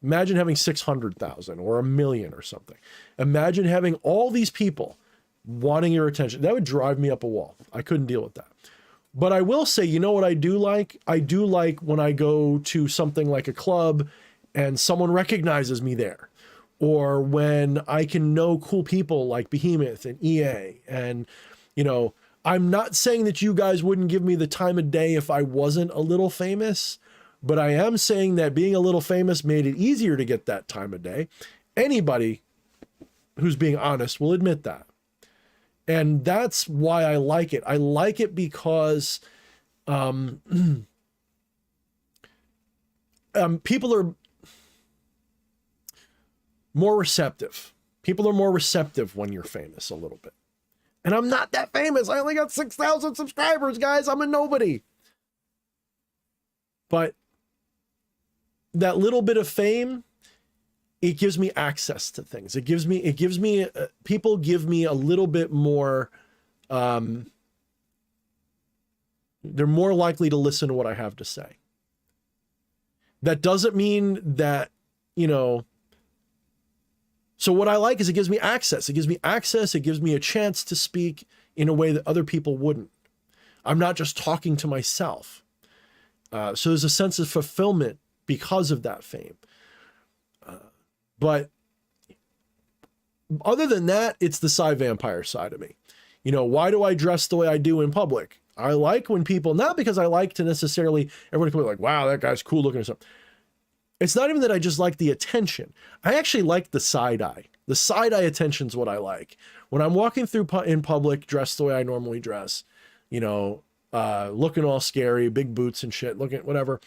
Imagine having 600,000 or 1 million or something. Imagine having all these people wanting your attention. That would drive me up a wall. I couldn't deal with that. But I will say, you know what I do like? I do like when I go to something like a club and someone recognizes me there. Or when I can know cool people like Behemoth and EA. And, you know, I'm not saying that you guys wouldn't give me the time of day if I wasn't a little famous, but I am saying that being a little famous made it easier to get that time of day. Anybody who's being honest will admit that. And that's why I like it. I like it because people are more receptive. People are more receptive when you're famous a little bit. And I'm not that famous. I only got 6,000 subscribers, guys. I'm a nobody. But that little bit of fame, it gives me access to things. People give me a little bit more, they're more likely to listen to what I have to say. That doesn't mean that, you know, so what I like is it gives me access. It gives me access. It gives me a chance to speak in a way that other people wouldn't. I'm not just talking to myself. So there's a sense of fulfillment because of that fame. But other than that, it's the sci-vampire side of me. You know, why do I dress the way I do in public? I like when people, not because I like to necessarily, everyone can be like, wow, that guy's cool looking or something. It's not even that I just like the attention. I actually like the side eye. The side eye attention is what I like. When I'm walking through in public, dressed the way I normally dress, you know, looking all scary, big boots and shit, looking at whatever.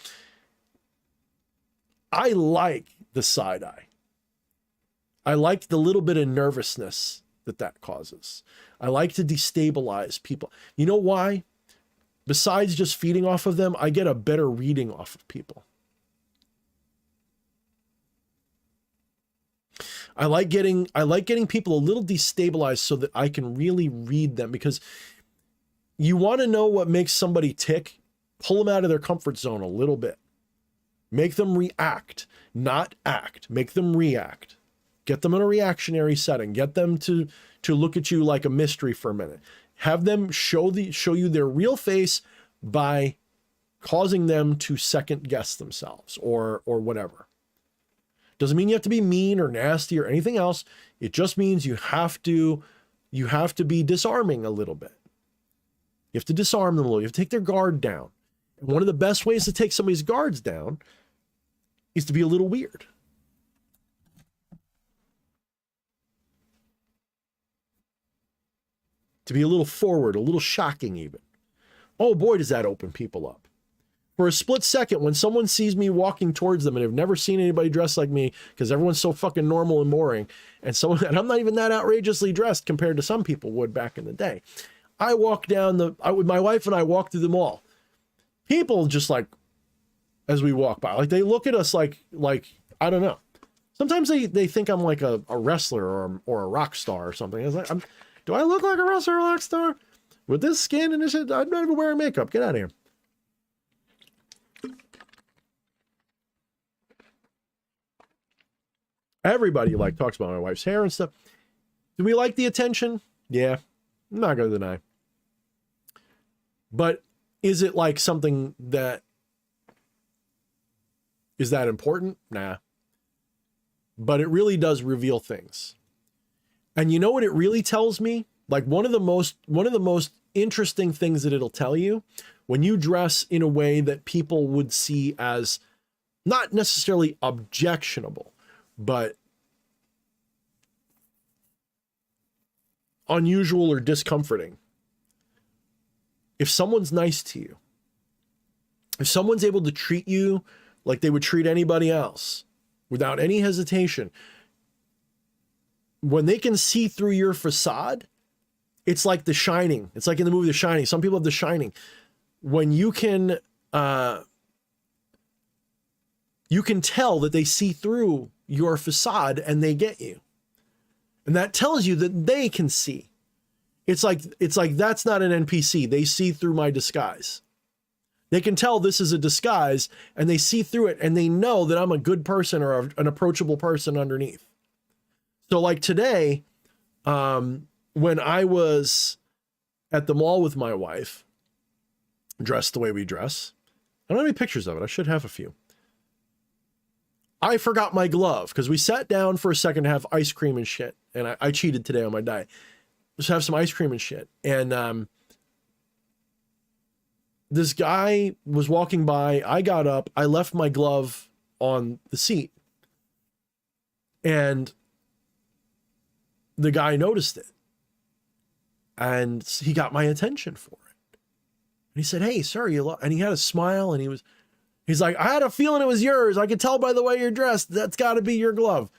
I like the side eye. I like the little bit of nervousness that causes. I like to destabilize people. You know why? Besides just feeding off of them, I get a better reading off of people. I like getting people a little destabilized so that I can really read them, because you want to know what makes somebody tick, pull them out of their comfort zone a little bit. Make them react, not act. Make them react. Get them in a reactionary setting. Get them to look at you like a mystery for a minute. Have them show you their real face by causing them to second guess themselves or whatever. Doesn't mean you have to be mean or nasty or anything else. It just means you have to be disarming a little bit. You have to disarm them a little. You have to take their guard down. And one of the best ways to take somebody's guards down is to be a little weird. To be a little forward, a little shocking even. Oh boy, does that open people up. For a split second, when someone sees me walking towards them and have never seen anybody dressed like me, because everyone's so fucking normal and boring, and I'm not even that outrageously dressed compared to some people would back in the day. I walk down my wife and I walk through the mall. People just like, as we walk by, like they look at us like I don't know. Sometimes they think I'm like a wrestler or a rock star or something. It's like, do I look like a wrestler or a rock star? With this skin and this shit, I'm not even wearing makeup. Get out of here. Everybody talks about my wife's hair and stuff. Do we like the attention? Yeah. I'm not going to deny. But is it like something that is that important? Nah. But it really does reveal things. And you know what it really tells me? Like one of the most interesting things that it'll tell you, when you dress in a way that people would see as not necessarily objectionable, but unusual or discomforting. if someone's nice to you, if someone's able to treat you like they would treat anybody else without any hesitation, when they can see through your facade, it's like The Shining. It's like in the movie The Shining. Some people have The Shining. When you can tell that they see through your facade and they get you. And that tells you that they can see. It's like that's not an NPC. They see through my disguise. They can tell this is a disguise and they see through it and they know that I'm a good person or an approachable person underneath. So like today, when I was at the mall with my wife, dressed the way we dress, I don't have any pictures of it. I should have a few. I forgot my glove because we sat down for a second to have ice cream and shit. And I cheated today on my diet. Just have some ice cream and shit. And this guy was walking by. I got up. I left my glove on the seat. And the guy noticed it. And he got my attention for it. And he said, "Hey, sir, and he had a smile and he's like, "I had a feeling it was yours. I could tell by the way you're dressed. That's got to be your glove."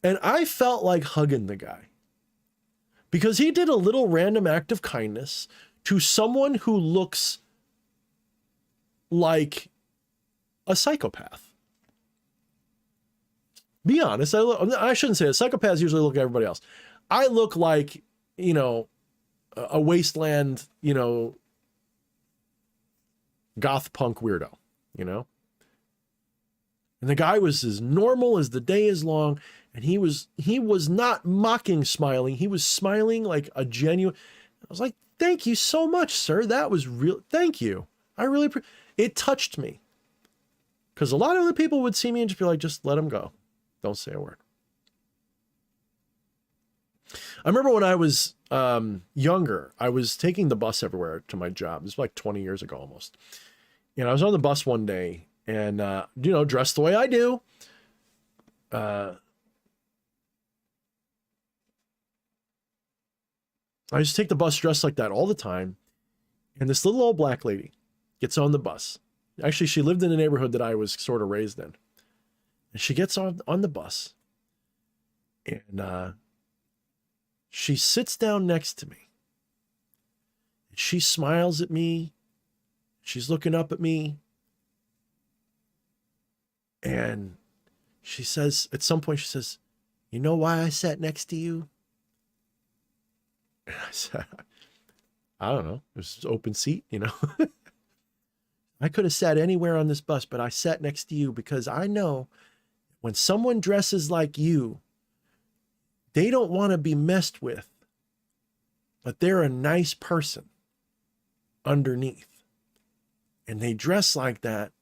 And I felt like hugging the guy because he did a little random act of kindness to someone who looks like a psychopath. Be honest. I shouldn't say it. Psychopaths usually look at everybody else. I look like, a wasteland, goth punk weirdo, And the guy was as normal as the day is long. And he was not mocking smiling. He was smiling like a genuine. I was like, "Thank you so much, sir. That was real. Thank you. I really, it touched me." Because a lot of other people would see me and just be like, "Just let him go. Don't say a word." I remember when I was younger, I was taking the bus everywhere to my job. This was like 20 years ago almost. And I was on the bus one day and, dressed the way I do. I used to take the bus dressed like that all the time. And this little old black lady gets on the bus. Actually, she lived in the neighborhood that I was sort of raised in. And she gets on the bus. And she sits down next to me. And she smiles at me. She's looking up at me. And she says, at some point, she says, "You know why I sat next to you?" And I said, "I don't know. It was an open seat, I could have sat anywhere on this bus, but I sat next to you because I know when someone dresses like you, they don't want to be messed with, but they're a nice person underneath. And they dress like that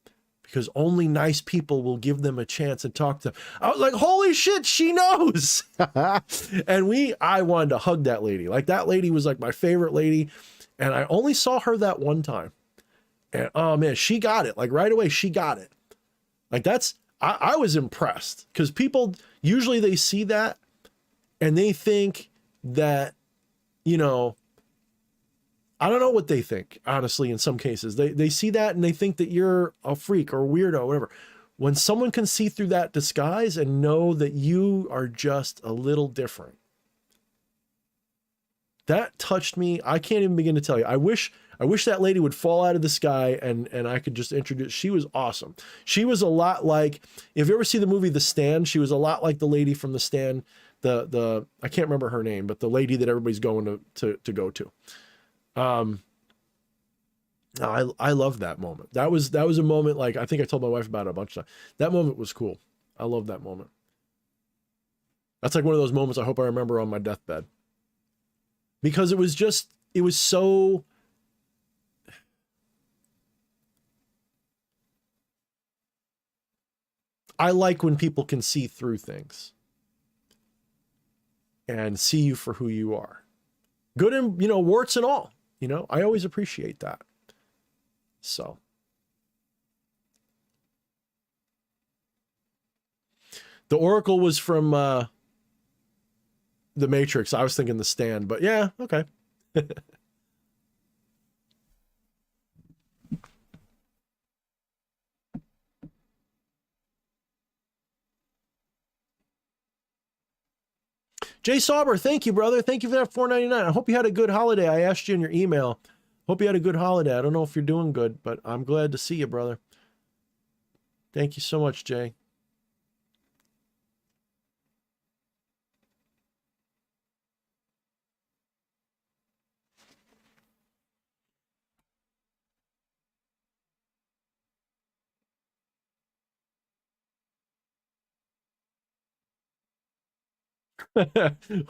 because only nice people will give them a chance and talk to them." I was like, holy shit, she knows. And I wanted to hug that lady. Like that lady was like my favorite lady. And I only saw her that one time. And oh man, she got it. Like right away, she got it. Like I was impressed because people, usually they see that and they think that, I don't know what they think, honestly, in some cases. They see that and they think that you're a freak or a weirdo or whatever. When someone can see through that disguise and know that you are just a little different, that touched me. I can't even begin to tell you. I wish that lady would fall out of the sky and I could just introduce. She was awesome. She was a lot like, if you ever see the movie The Stand, she was a lot like the lady from The Stand. I can't remember her name, but the lady that everybody's going to go to. I love that moment. That was a moment, like, I think I told my wife about it a bunch of times. That moment was cool. I love that moment. That's like one of those moments I hope I remember on my deathbed. Because it was so, I like when people can see through things and see you for who you are. Good and, warts and all, I always appreciate that. So. The Oracle was from The Matrix. I was thinking The Stand, but yeah, okay. Jay Sauber, thank you, brother. Thank you for that $4.99. I hope you had a good holiday. I asked you in your email. Hope you had a good holiday. I don't know if you're doing good, but I'm glad to see you, brother. Thank you so much, Jay.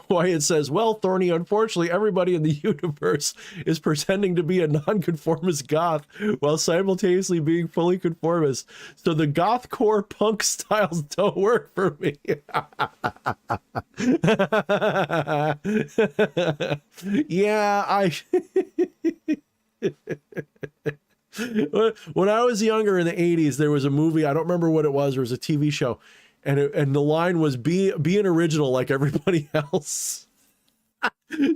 Wyatt says, well, Thorny, unfortunately, everybody in the universe is pretending to be a nonconformist goth while simultaneously being fully conformist. So the goth core punk styles don't work for me. Yeah, when I was younger in the 80s, there was a movie, I don't remember what it was, or it was a TV show, and the line was be an original like everybody else.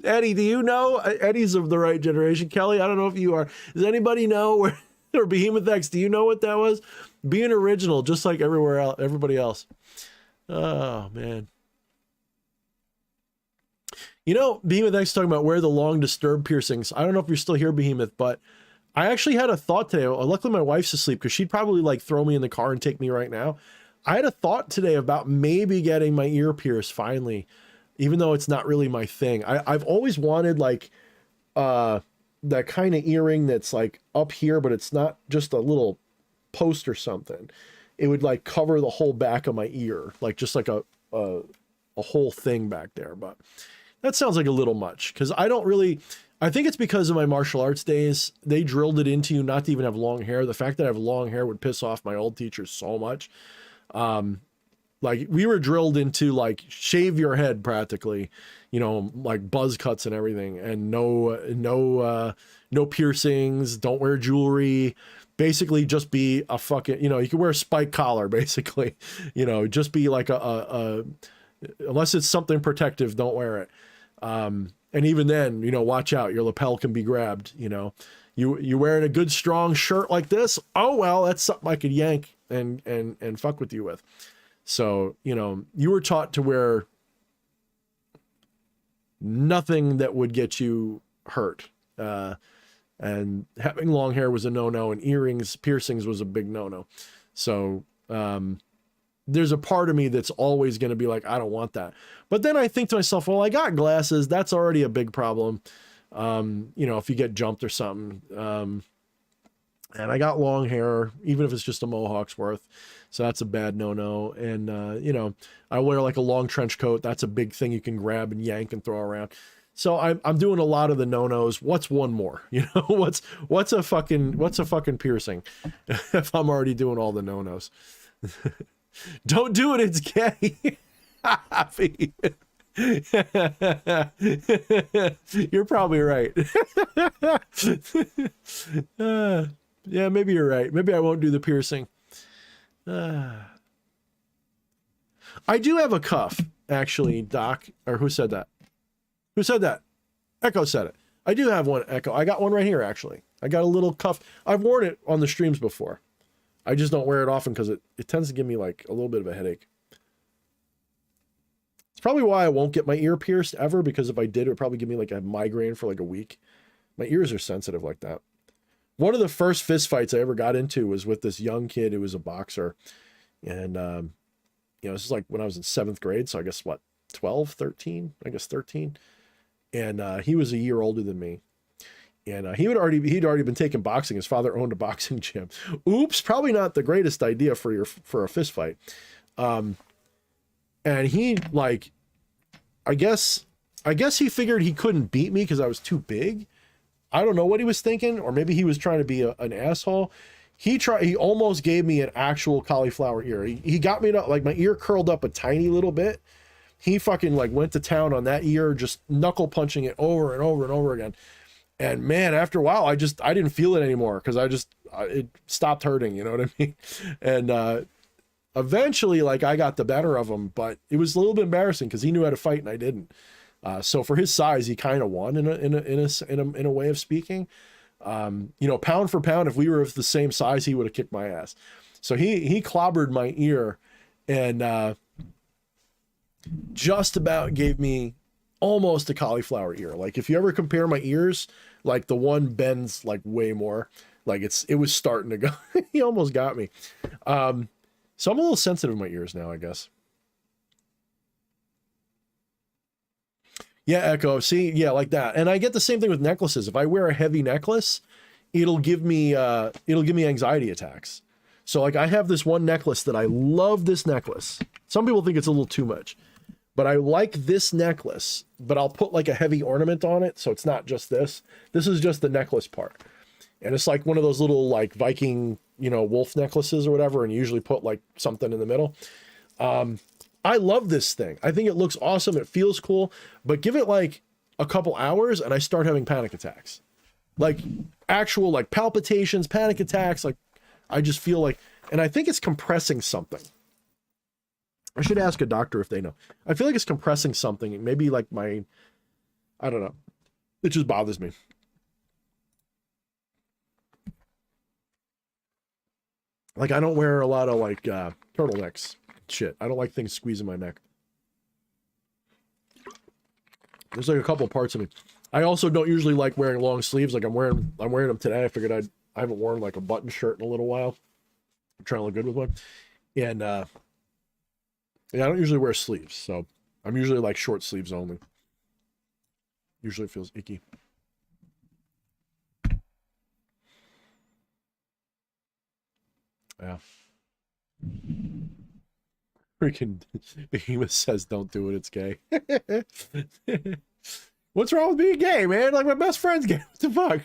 Eddie, do you know? Eddie's of the right generation. Kelly, I don't know if you are. Does anybody know where, or Behemoth X, do you know what that was? Be an original just like everywhere else, everybody else. Oh man. You know, Behemoth X talking about where the long disturbed piercings. I don't know if you're still here, Behemoth, but I actually had a thought today. Luckily my wife's asleep because she'd probably like throw me in the car and take me right now. I had a thought today about maybe getting my ear pierced finally, even though it's not really my thing. I've always wanted like that kind of earring that's like up here, but it's not just a little post or something. It would like cover the whole back of my ear, like just like a whole thing back there. But that sounds like a little much because I don't really, I think it's because of my martial arts days. They drilled it into you not to even have long hair. The fact that I have long hair would piss off my old teachers so much. Like we were drilled into like shave your head practically, you know, like buzz cuts and everything, and no piercings, don't wear jewelry, basically just be a fucking, you know, you can wear a spike collar basically, you know, just be like unless it's something protective, don't wear it. And even then, you know, watch out, your lapel can be grabbed, you know, you wearing a good strong shirt like this. Oh, well, that's something I could yank and fuck with you with. So, you know, you were taught to wear nothing that would get you hurt. And having long hair was a no-no, and earrings, piercings was a big no-no. So, there's a part of me that's always going to be like, I don't want that. But then I think to myself, well, I got glasses. That's already a big problem. You know, if you get jumped or something. And I got long hair, even if it's just a mohawk's worth. So that's a bad no-no. And, you know, I wear like a long trench coat. That's a big thing you can grab and yank and throw around. So I'm doing a lot of the no-nos. What's one more? You know, what's a fucking piercing if I'm already doing all the no-nos? Don't do it. It's gay. You're probably right. Yeah, maybe you're right. Maybe I won't do the piercing. I do have a cuff, actually, Doc. Or who said that? Who said that? Echo said it. I do have one, Echo. I got one right here, actually. I got a little cuff. I've worn it on the streams before. I just don't wear it often because it tends to give me like a little bit of a headache. It's probably why I won't get my ear pierced ever, because if I did, it would probably give me like a migraine for like a week. My ears are sensitive like that. One of the first fist fights I ever got into was with this young kid who was a boxer. And, you know, this is like when I was in 7th grade. So I guess what, 12, 13, I guess 13. And he was a year older than me. And he'd already been taking boxing. His father owned a boxing gym. Oops, probably not the greatest idea for a fist fight. And he like, I guess he figured he couldn't beat me because I was too big. I don't know what he was thinking, or maybe he was trying to be an asshole. He almost gave me an actual cauliflower ear. He got me to, like, my ear curled up a tiny little bit. He fucking like went to town on that ear, just knuckle punching it over and over and over again. And man, after a while, I didn't feel it anymore because it stopped hurting. You know what I mean? And eventually, like, I got the better of him, but it was a little bit embarrassing because he knew how to fight and I didn't. So for his size, he kind of won in a way of speaking. You know, pound for pound, if we were of the same size, he would have kicked my ass. So he clobbered my ear, and just about gave me almost a cauliflower ear. Like if you ever compare my ears, like the one bends like way more. Like it was starting to go. He almost got me. So I'm a little sensitive in my ears now, I guess. Yeah, Echo. See, yeah, like that. And I get the same thing with necklaces. If I wear a heavy necklace, it'll give me anxiety attacks. So like I have this one necklace that I love this necklace. Some people think it's a little too much, but I like this necklace, but I'll put like a heavy ornament on it. So it's not just this. This is just the necklace part. And it's like one of those little like Viking, wolf necklaces or whatever. And you usually put like something in the middle. I love this thing. I think it looks awesome. It feels cool, but give it like a couple hours and I start having panic attacks, like actual like palpitations, panic attacks. Like I just feel like, and I think it's compressing something. I should ask a doctor if they know. I feel like it's compressing something. Maybe like I don't know. It just bothers me. Like I don't wear a lot of like turtlenecks. Shit, I don't like things squeezing my neck. There's like a couple parts of me. I also don't usually like wearing long sleeves. Like I'm wearing them today. I figured I haven't worn like a button shirt in a little while. I'm trying to look good with one. And yeah, I don't usually wear sleeves, so I'm usually like short sleeves only. Usually it feels icky. Yeah. Freaking Behemoth says don't do it, it's gay. What's wrong with being gay, man? Like my best friend's gay. What the fuck?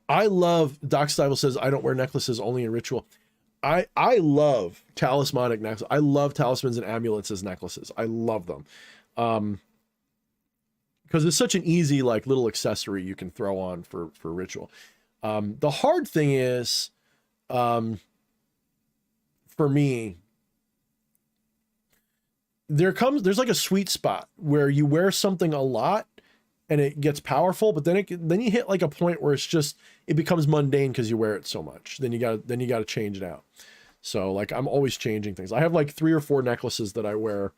I love, Doc Stivel says I don't wear necklaces, only in ritual. I love talismanic necklaces. I love talismans and amulets as necklaces. I love them. Because it's such an easy like little accessory you can throw on for ritual. The hard thing is, for me, there's like a sweet spot where you wear something a lot and it gets powerful, but then you hit like a point where it becomes mundane because you wear it so much. Then you got to change it out. So like I'm always changing things. I have like 3 or 4 necklaces that I wear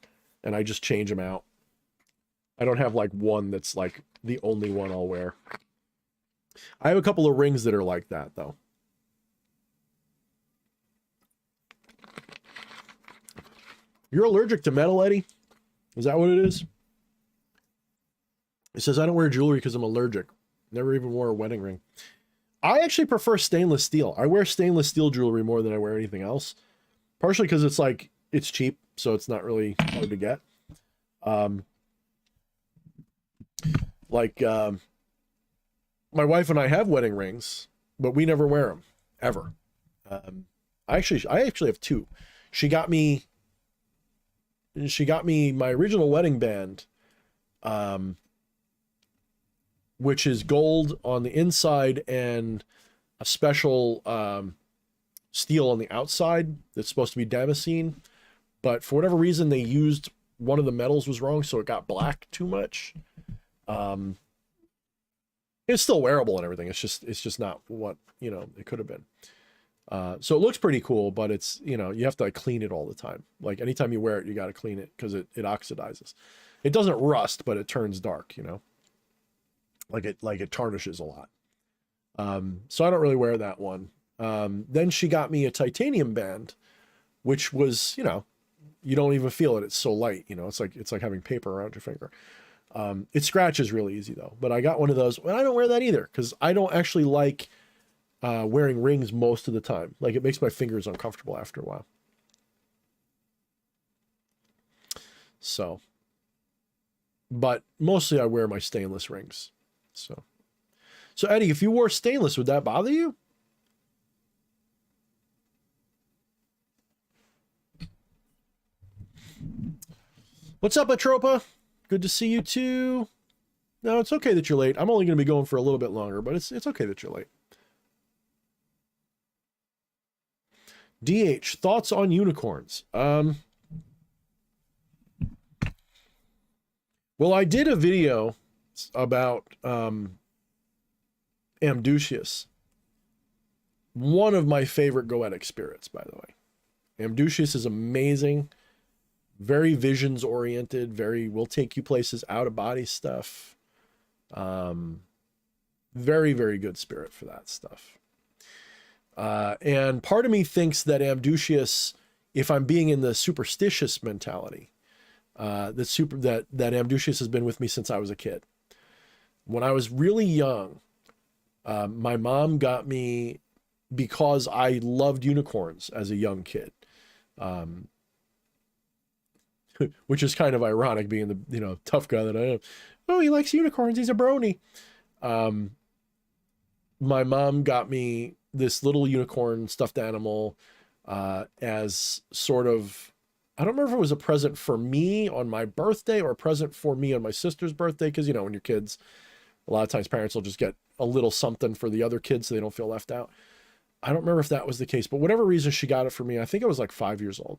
and I just change them out. I don't have like one that's like the only one I'll wear. I have a couple of rings that are like that though. You're allergic to metal, Eddie? Is that what it is? It says I don't wear jewelry because I'm allergic. Never even wore a wedding ring. I actually prefer stainless steel. I wear stainless steel jewelry more than I wear anything else. Partially because it's cheap, so it's not really hard to get. My wife and I have wedding rings, but we never wear them ever. I actually have 2. She got me my original wedding band, which is gold on the inside and a special steel on the outside that's supposed to be damascene, but for whatever reason they used one of the metals was wrong, so it got black too much. It's still wearable and everything. It's just not what, it could have been. So it looks pretty cool, but it's, you have to like clean it all the time. Like anytime you wear it, you got to clean it because it oxidizes. It doesn't rust, but it turns dark, like it tarnishes a lot. So I don't really wear that one. Then she got me a titanium band, which was, you don't even feel it. It's so light, it's like having paper around your finger. It scratches really easy though, but I got one of those and I don't wear that either because I don't actually like wearing rings most of the time. Like it makes my fingers uncomfortable after a while. So, but mostly I wear my stainless rings. So Eddie, if you wore stainless, would that bother you? What's up, Atropa? Good to see you too. No, it's okay that you're late. I'm only going to be going for a little bit longer, but it's okay that you're late. DH, thoughts on unicorns? Well, I did a video about Amdusius, one of my favorite goetic spirits, by the way. Amdusius is amazing, very visions oriented, very will take you places, out of body stuff. Very, very good spirit for that stuff. And part of me thinks that Amdusius, if I'm being in the superstitious mentality, that Amdusius has been with me since I was a kid. When I was really young, my mom got me, because I loved unicorns as a young kid, which is kind of ironic, being the, you know, tough guy that I am. Oh, he likes unicorns, he's a brony. My mom got me this little unicorn stuffed animal as sort of, I don't remember if it was a present for me on my birthday or a present for me on my sister's birthday, because, you know, when you're kids, a lot of times parents will just get a little something for the other kids so they don't feel left out. I don't remember if that was the case, but whatever reason she got it for me, I think I was like 5 years old.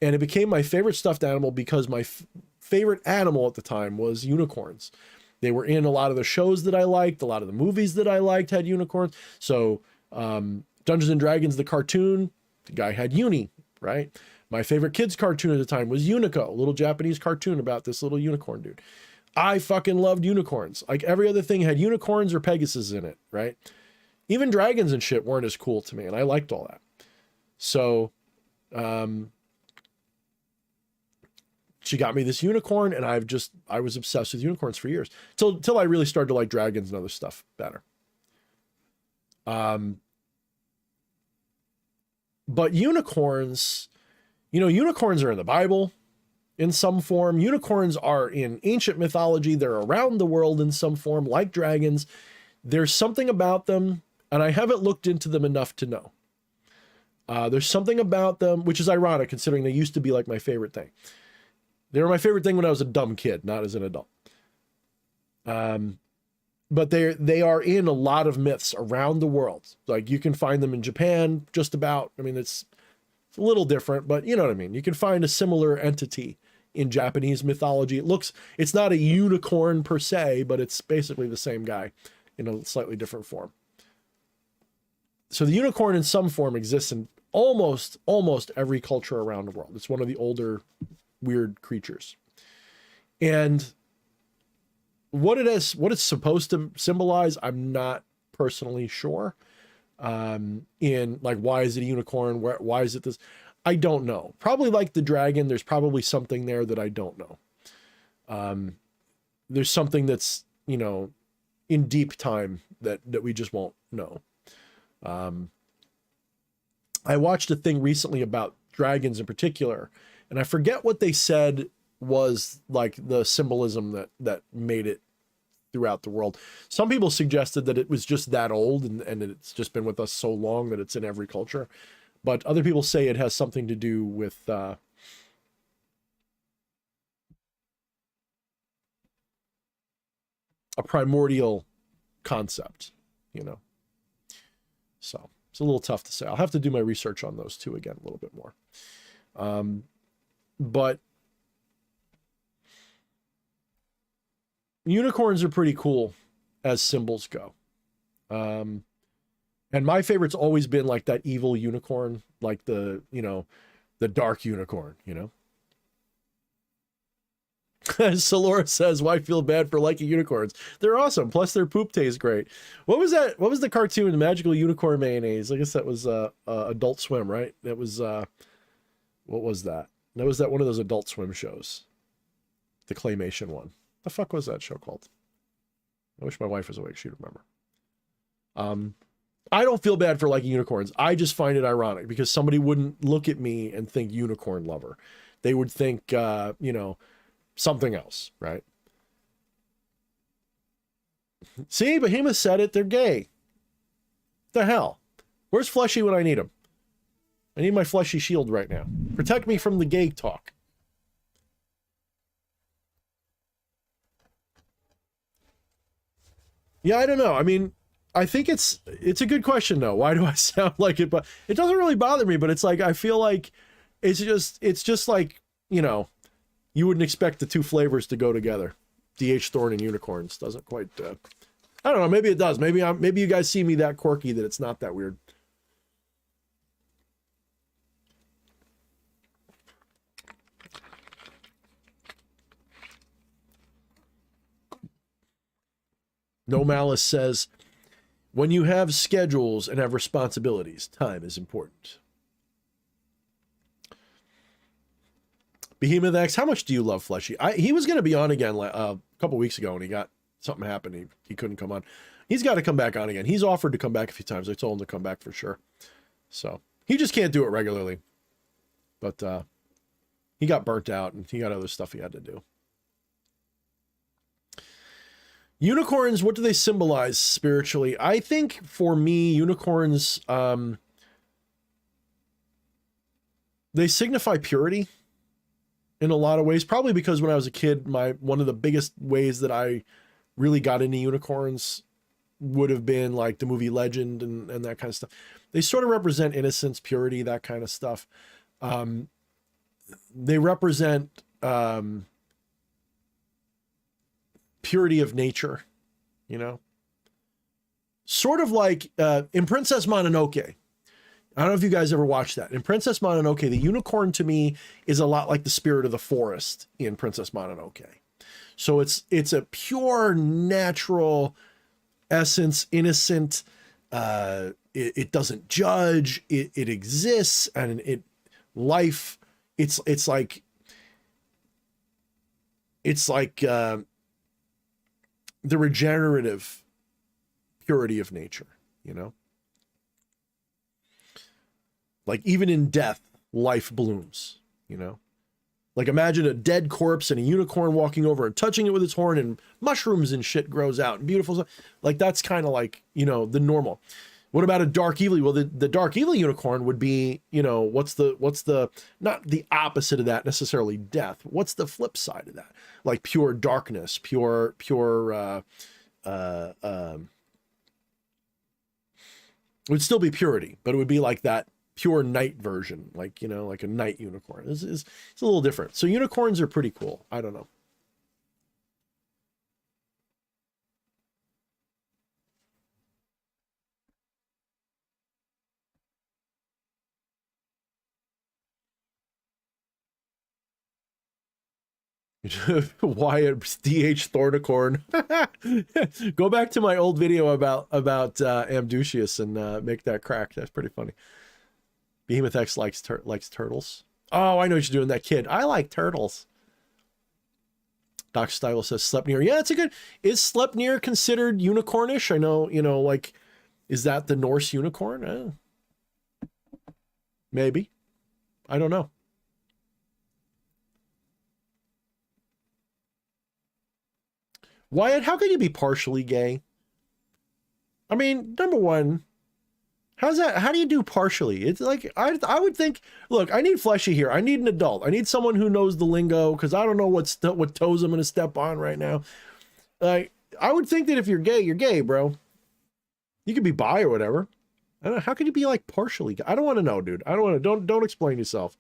And it became my favorite stuffed animal because my favorite animal at the time was unicorns. They were in a lot of the shows that I liked, a lot of the movies that I liked had unicorns. So Dungeons and Dragons, the cartoon, the guy had uni, right? My favorite kids cartoon at the time was Unico, a little Japanese cartoon about this little unicorn dude. I fucking loved unicorns. Like every other thing had unicorns or Pegasus in it, right? Even dragons and shit weren't as cool to me, and I liked all that. So she got me this unicorn, and I was obsessed with unicorns for years till I really started to like dragons and other stuff better. But unicorns, you know, unicorns are in the Bible in some form. Unicorns are in ancient mythology. They're around the world in some form, like dragons. There's something about them, and I haven't looked into them enough to know. There's something about them, which is ironic considering they used to be like my favorite thing. They were my favorite thing when I was a dumb kid, not as an adult. But they are in a lot of myths around the world. Like you can find them in Japan, just about. I mean, it's a little different, but you know what I mean. You can find a similar entity in Japanese mythology. It's not a unicorn per se, but it's basically the same guy in a slightly different form. So the unicorn in some form exists in almost every culture around the world. It's one of the older weird creatures. And what it's supposed to symbolize, I'm not personally sure. In like, why is it a unicorn? Why is it this? I don't know. Probably like the dragon, there's probably something there that I don't know. There's something that's, you know, in deep time that we just won't know. I watched a thing recently about dragons in particular, and I forget what they said was like the symbolism that made it throughout the world. Some people suggested that it was just that old and it's just been with us so long that it's in every culture. But other people say it has something to do with a primordial concept, you know. So it's a little tough to say. I'll have to do my research on those two again a little bit more. But unicorns are pretty cool as symbols go. And my favorite's always been like that evil unicorn, like the, you know, the dark unicorn, you know. As Solora says, why feel bad for liking unicorns? They're awesome. Plus their poop tastes great. What was that? What was the cartoon, The Magical Unicorn Mayonnaise? I guess that was Adult Swim, right? That was, what was that? That was one of those Adult Swim shows. The claymation one. The fuck was that show called? I wish my wife was awake. She'd remember. I don't feel bad for liking unicorns. I just find it ironic because somebody wouldn't look at me and think unicorn lover. They would think, you know, something else, right? See, Behemoth said it. They're gay. The hell? Where's Fleshy when I need him? I need my Fleshy shield right now. Protect me from the gay talk. Yeah, I don't know. I mean, I think it's a good question though. Why do I sound like it? But it doesn't really bother me, but it's like, I feel like it's just like, you know, you wouldn't expect the two flavors to go together. DH Thorne and unicorns doesn't quite I don't know. Maybe it does. Maybe you guys see me that quirky that it's not that weird. No Malice says, when you have schedules and have responsibilities, time is important. Behemoth X, how much do you love Fleshy? He was going to be on again a couple weeks ago, and he got something happened. He couldn't come on. He's got to come back on again. He's offered to come back a few times. I told him to come back for sure. So he just can't do it regularly. But he got burnt out, and he got other stuff he had to do. Unicorns, what do they symbolize spiritually? I think for me, unicorns, they signify purity in a lot of ways. Probably because when I was a kid, one of the biggest ways that I really got into unicorns would have been like the movie Legend and that kind of stuff. They sort of represent innocence, purity, that kind of stuff. They represent purity of nature, you know, sort of like in Princess Mononoke. I don't know if you guys ever watched that. In Princess Mononoke, the unicorn to me is a lot like the spirit of the forest in Princess Mononoke. So it's a pure natural essence, innocent. It doesn't judge. It exists, and life. It's like the regenerative purity of nature, you know? Like even in death, life blooms, you know? Like imagine a dead corpse and a unicorn walking over and touching it with its horn and mushrooms and shit grows out and beautiful stuff. Like that's kind of like, you know, the normal. What about a dark evil? Well, the dark evil unicorn would be, you know, what's the, not the opposite of that necessarily death. What's the flip side of that? Like pure darkness, pure, it would still be purity, but it would be like that pure night version, like, you know, like a night unicorn. It's a little different. So unicorns are pretty cool. I don't know. Wyatt DH Thornicorn. Go back to my old video about Amducius and make that crack. That's pretty funny. Behemoth X likes turtles. Oh, I know what you're doing, that kid. I like turtles. Doc Style says Sleipnir. Yeah, it's a good. Is Sleipnir considered unicornish? I know, you know, like, is that the Norse unicorn? Maybe. I don't know. Wyatt, how can you be partially gay? I mean, number one, how do you do partially? It's like, I would think, look, I need Fleshy here. I need an adult. I need someone who knows the lingo, because I don't know what toes I'm going to step on right now. Like, I would think that if you're gay, bro. You could be bi or whatever. I don't know. How can you be like partially gay? I don't want to know, dude. I don't want to, don't explain yourself.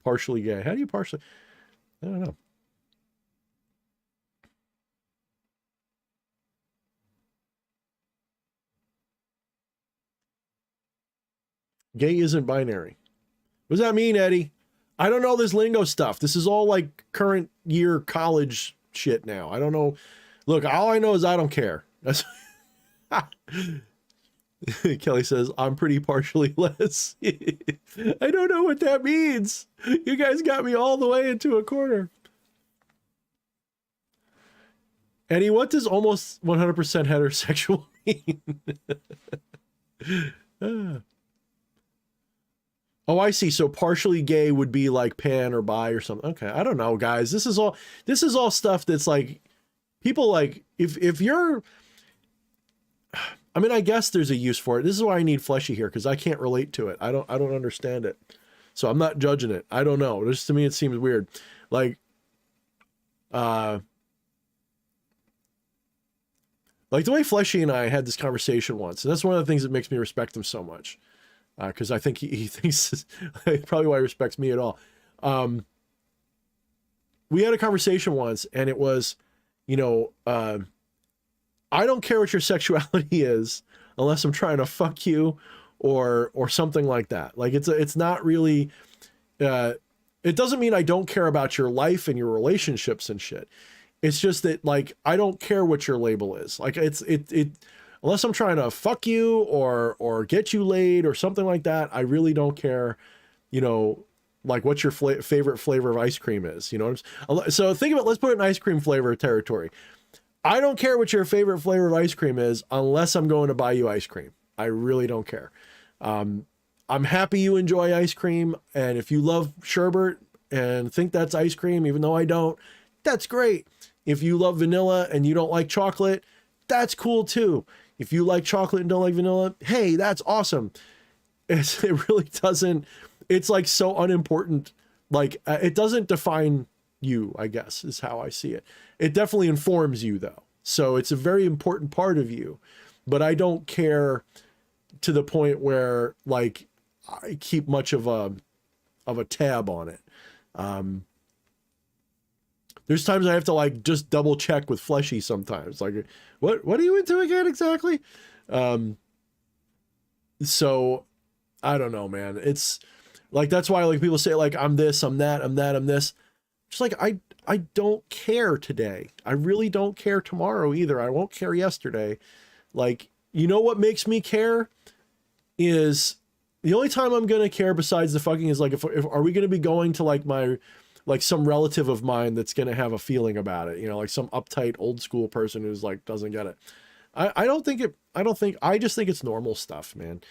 Partially gay. How do you partially? I don't know. Gay isn't binary. What does that mean, Eddie? I don't know this lingo stuff. This is all like current year college shit now. I don't know. Look, all I know is I don't care. That's Kelly says, I'm pretty partially less. I don't know what that means. You guys got me all the way into a corner. Eddie, what does almost 100% heterosexual mean? Oh, I see. So partially gay would be like pan or bi or something. Okay. I don't know, guys. This is all stuff that's like, people like, if you're, I mean, I guess there's a use for it. This is why I need Fleshy here, because I can't relate to it. I don't understand it. So I'm not judging it. I don't know. Just to me, it seems weird. Like the way Fleshy and I had this conversation once, and that's one of the things that makes me respect him so much. Because I think he thinks probably why he respects me at all. We had a conversation once, and it was, you know, I don't care what your sexuality is unless I'm trying to fuck you or something like that. Like it's not really, it doesn't mean I don't care about your life and your relationships and shit. It's just that, like, I don't care what your label is. Like unless I'm trying to fuck you or get you laid or something like that, I really don't care, you know, like what your favorite flavor of ice cream is, you know? So think about, let's put it in ice cream flavor territory. I don't care what your favorite flavor of ice cream is unless I'm going to buy you ice cream. I really don't care. I'm happy you enjoy ice cream. And if you love sherbet and think that's ice cream, even though I don't, that's great. If you love vanilla and you don't like chocolate, that's cool too. If you like chocolate and don't like vanilla, hey, that's awesome. It really doesn't, it's like so unimportant. Like it doesn't define you, I guess, is how I see it. It definitely informs you though. So it's a very important part of you, but I don't care to the point where like I keep much of a tab on it. There's times I have to like just double check with Fleshy sometimes. Like, what are you into again exactly? So I don't know, man. It's like, that's why like people say like, I'm this, I'm that, I'm that, I'm this. Just like, I don't care today. I really don't care tomorrow either. I won't care yesterday. Like, you know what makes me care is the only time I'm going to care besides the fucking is like, if are we going to be going to like like some relative of mine that's going to have a feeling about it, you know, like some uptight old school person who's like, doesn't get it. I just think it's normal stuff, man.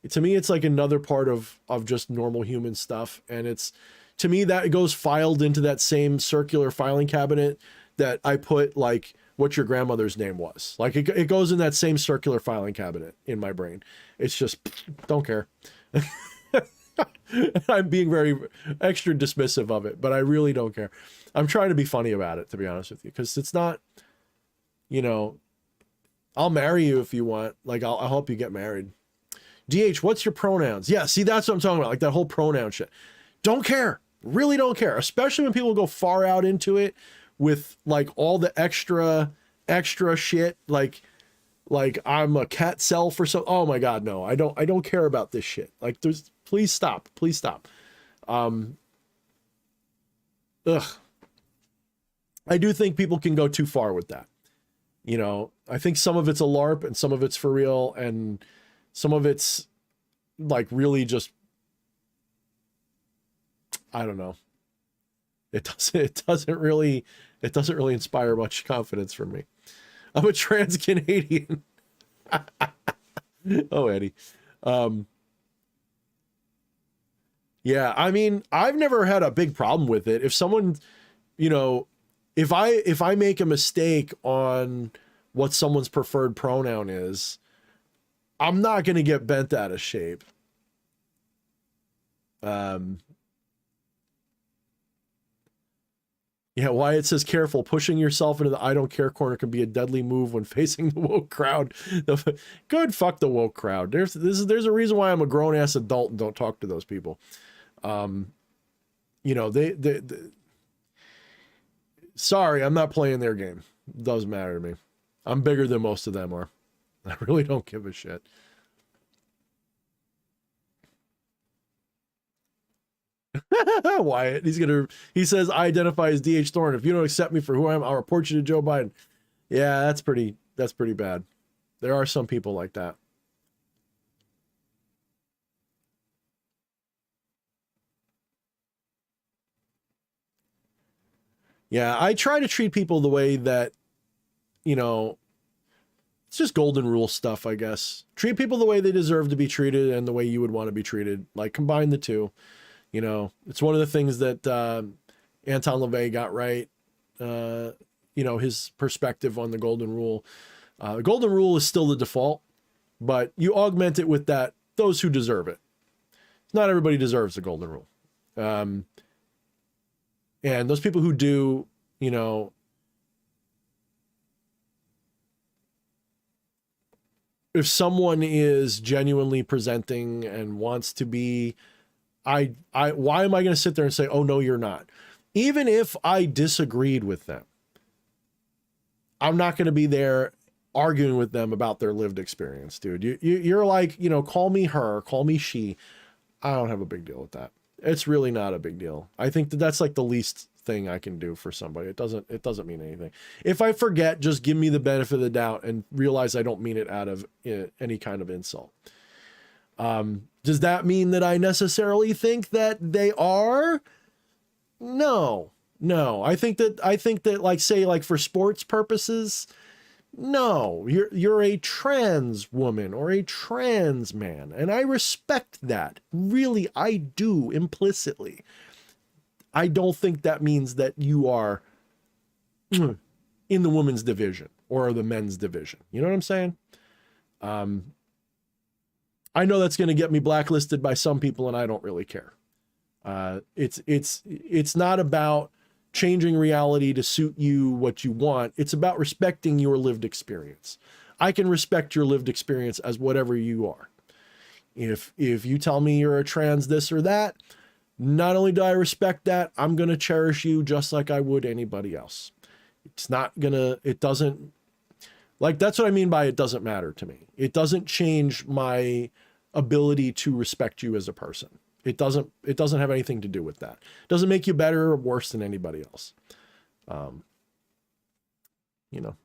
To me, it's like another part of just normal human stuff. And it's, to me, that goes filed into that same circular filing cabinet that I put like what your grandmother's name was. Like it goes in that same circular filing cabinet in my brain. It's just, don't care. I'm being very extra dismissive of it, but I really don't care. I'm trying to be funny about it, to be honest with you, because it's not, you know, I'll marry you if you want. Like, I'll help you get married. DH, what's your pronouns? Yeah, see, that's what I'm talking about. Like that whole pronoun shit. Don't care. Really don't care. Especially when people go far out into it with like all the extra shit. Like I'm a cat self or so. Oh my God, no, I don't care about this shit. Like please stop. Ugh. I do think people can go too far with that. You know, I think some of it's a LARP and some of it's for real. And some of it's like really just, I don't know. It doesn't really inspire much confidence from me. I'm a trans Canadian. Oh, Eddie. Yeah, I mean, I've never had a big problem with it. If someone, you know, if I make a mistake on what someone's preferred pronoun is, I'm not going to get bent out of shape. Yeah, Wyatt says, careful, pushing yourself into the I don't care corner can be a deadly move when facing the woke crowd. Good, fuck the woke crowd. There's a reason why I'm a grown ass adult and don't talk to those people. You know, they sorry, I'm not playing their game. It doesn't matter to me. I'm bigger than most of them are. I really don't give a shit. Wyatt, he says, I identify as DH Thorne. If you don't accept me for who I am, I'll report you to Joe Biden. Yeah, that's pretty bad. There are some people like that. Yeah, I try to treat people the way that, you know, it's just golden rule stuff, I guess. Treat people the way they deserve to be treated and the way you would want to be treated. Like, combine the two. You know, it's one of the things that Anton LaVey got right. You know, his perspective on the golden rule. The golden rule is still the default, but you augment it with that, those who deserve it. Not everybody deserves the golden rule. And those people who do, you know, if someone is genuinely presenting and wants to be, why am I going to sit there and say, oh, no, you're not? Even if I disagreed with them, I'm not going to be there arguing with them about their lived experience, dude. You're like, you know, call me her, call me she. I don't have a big deal with that. It's really not a big deal. I think that that's like the least thing I can do for somebody. It doesn't mean anything. If I forget, just give me the benefit of the doubt and realize I don't mean it out of any kind of insult. Does that mean that I necessarily think that they are? No. I think that like, say, like for sports purposes, no, you're a trans woman or a trans man, and I respect that. Really, I do, implicitly. I don't think that means that you are in the women's division or the men's division. You know what I'm saying? I know that's going to get me blacklisted by some people, and I don't really care. It's not about changing reality to suit you what you want. It's about respecting your lived experience. I can respect your lived experience as whatever you are. If you tell me you're a trans this or that, not only do I respect that, I'm going to cherish you just like I would anybody else. It doesn't, like, that's what I mean by it doesn't matter to me. It doesn't change my ability to respect you as a person. It doesn't have anything to do with that. It doesn't make you better or worse than anybody else. You know.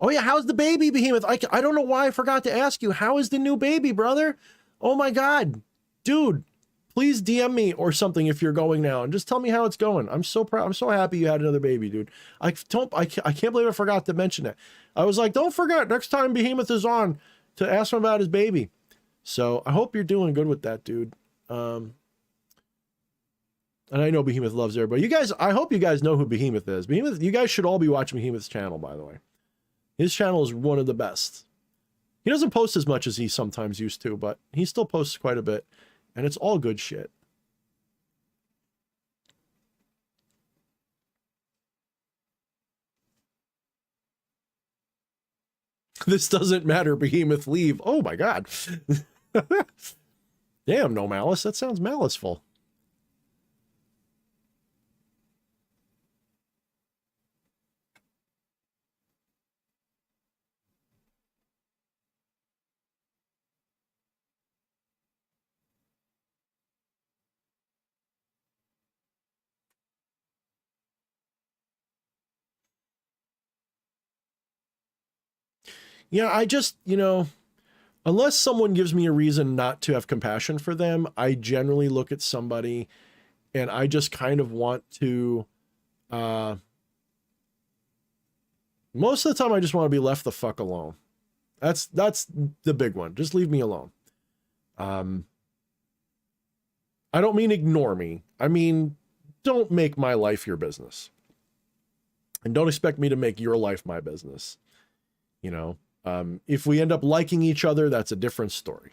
Oh yeah, how's the baby, Behemoth? I don't know why I forgot to ask you. How is the new baby, brother? Oh my God, dude, please DM me or something if you're going now and just tell me how it's going. I'm so proud. I'm so happy you had another baby, dude. I can't believe I forgot to mention that. I was like, don't forget next time Behemoth is on to ask him about his baby. So I hope you're doing good with that, dude. And I know Behemoth loves everybody. You guys, I hope you guys know who Behemoth is. Behemoth, you guys should all be watching Behemoth's channel, by the way. His channel is one of the best. He doesn't post as much as he sometimes used to, but he still posts quite a bit. And it's all good shit. This doesn't matter, Behemoth, leave. Oh my God. Damn, no malice. That sounds maliceful. Yeah, I just, you know, unless someone gives me a reason not to have compassion for them, I generally look at somebody and I just kind of want to, most of the time I just want to be left the fuck alone. That's the big one. Just leave me alone. I don't mean ignore me. I mean, don't make my life your business. And don't expect me to make your life my business. You know, if we end up liking each other, that's a different story.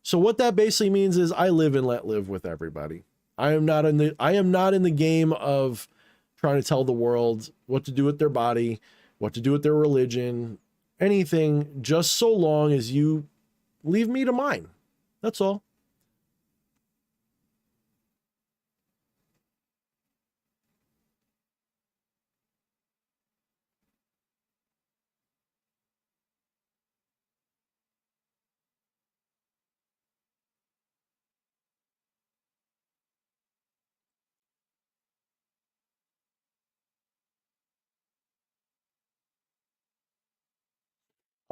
So what that basically means is I live and let live with everybody. I am not in the game of trying to tell the world what to do with their body, what to do with their religion, anything, just so long as you leave me to mine. That's all.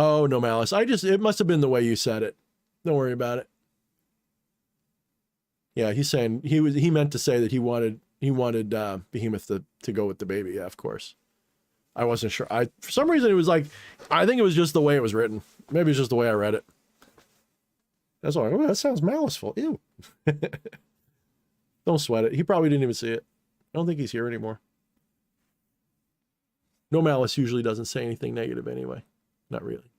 Oh, no malice. It must have been the way you said it. Don't worry about it. Yeah, he's saying he meant to say that he wanted Behemoth to go with the baby. Yeah, of course. I wasn't sure. For some reason it was like, I think it was just the way it was written. Maybe it's just the way I read it. That's all. Oh, that sounds maliceful. Ew. Don't sweat it. He probably didn't even see it. I don't think he's here anymore. No malice usually doesn't say anything negative anyway. Not really.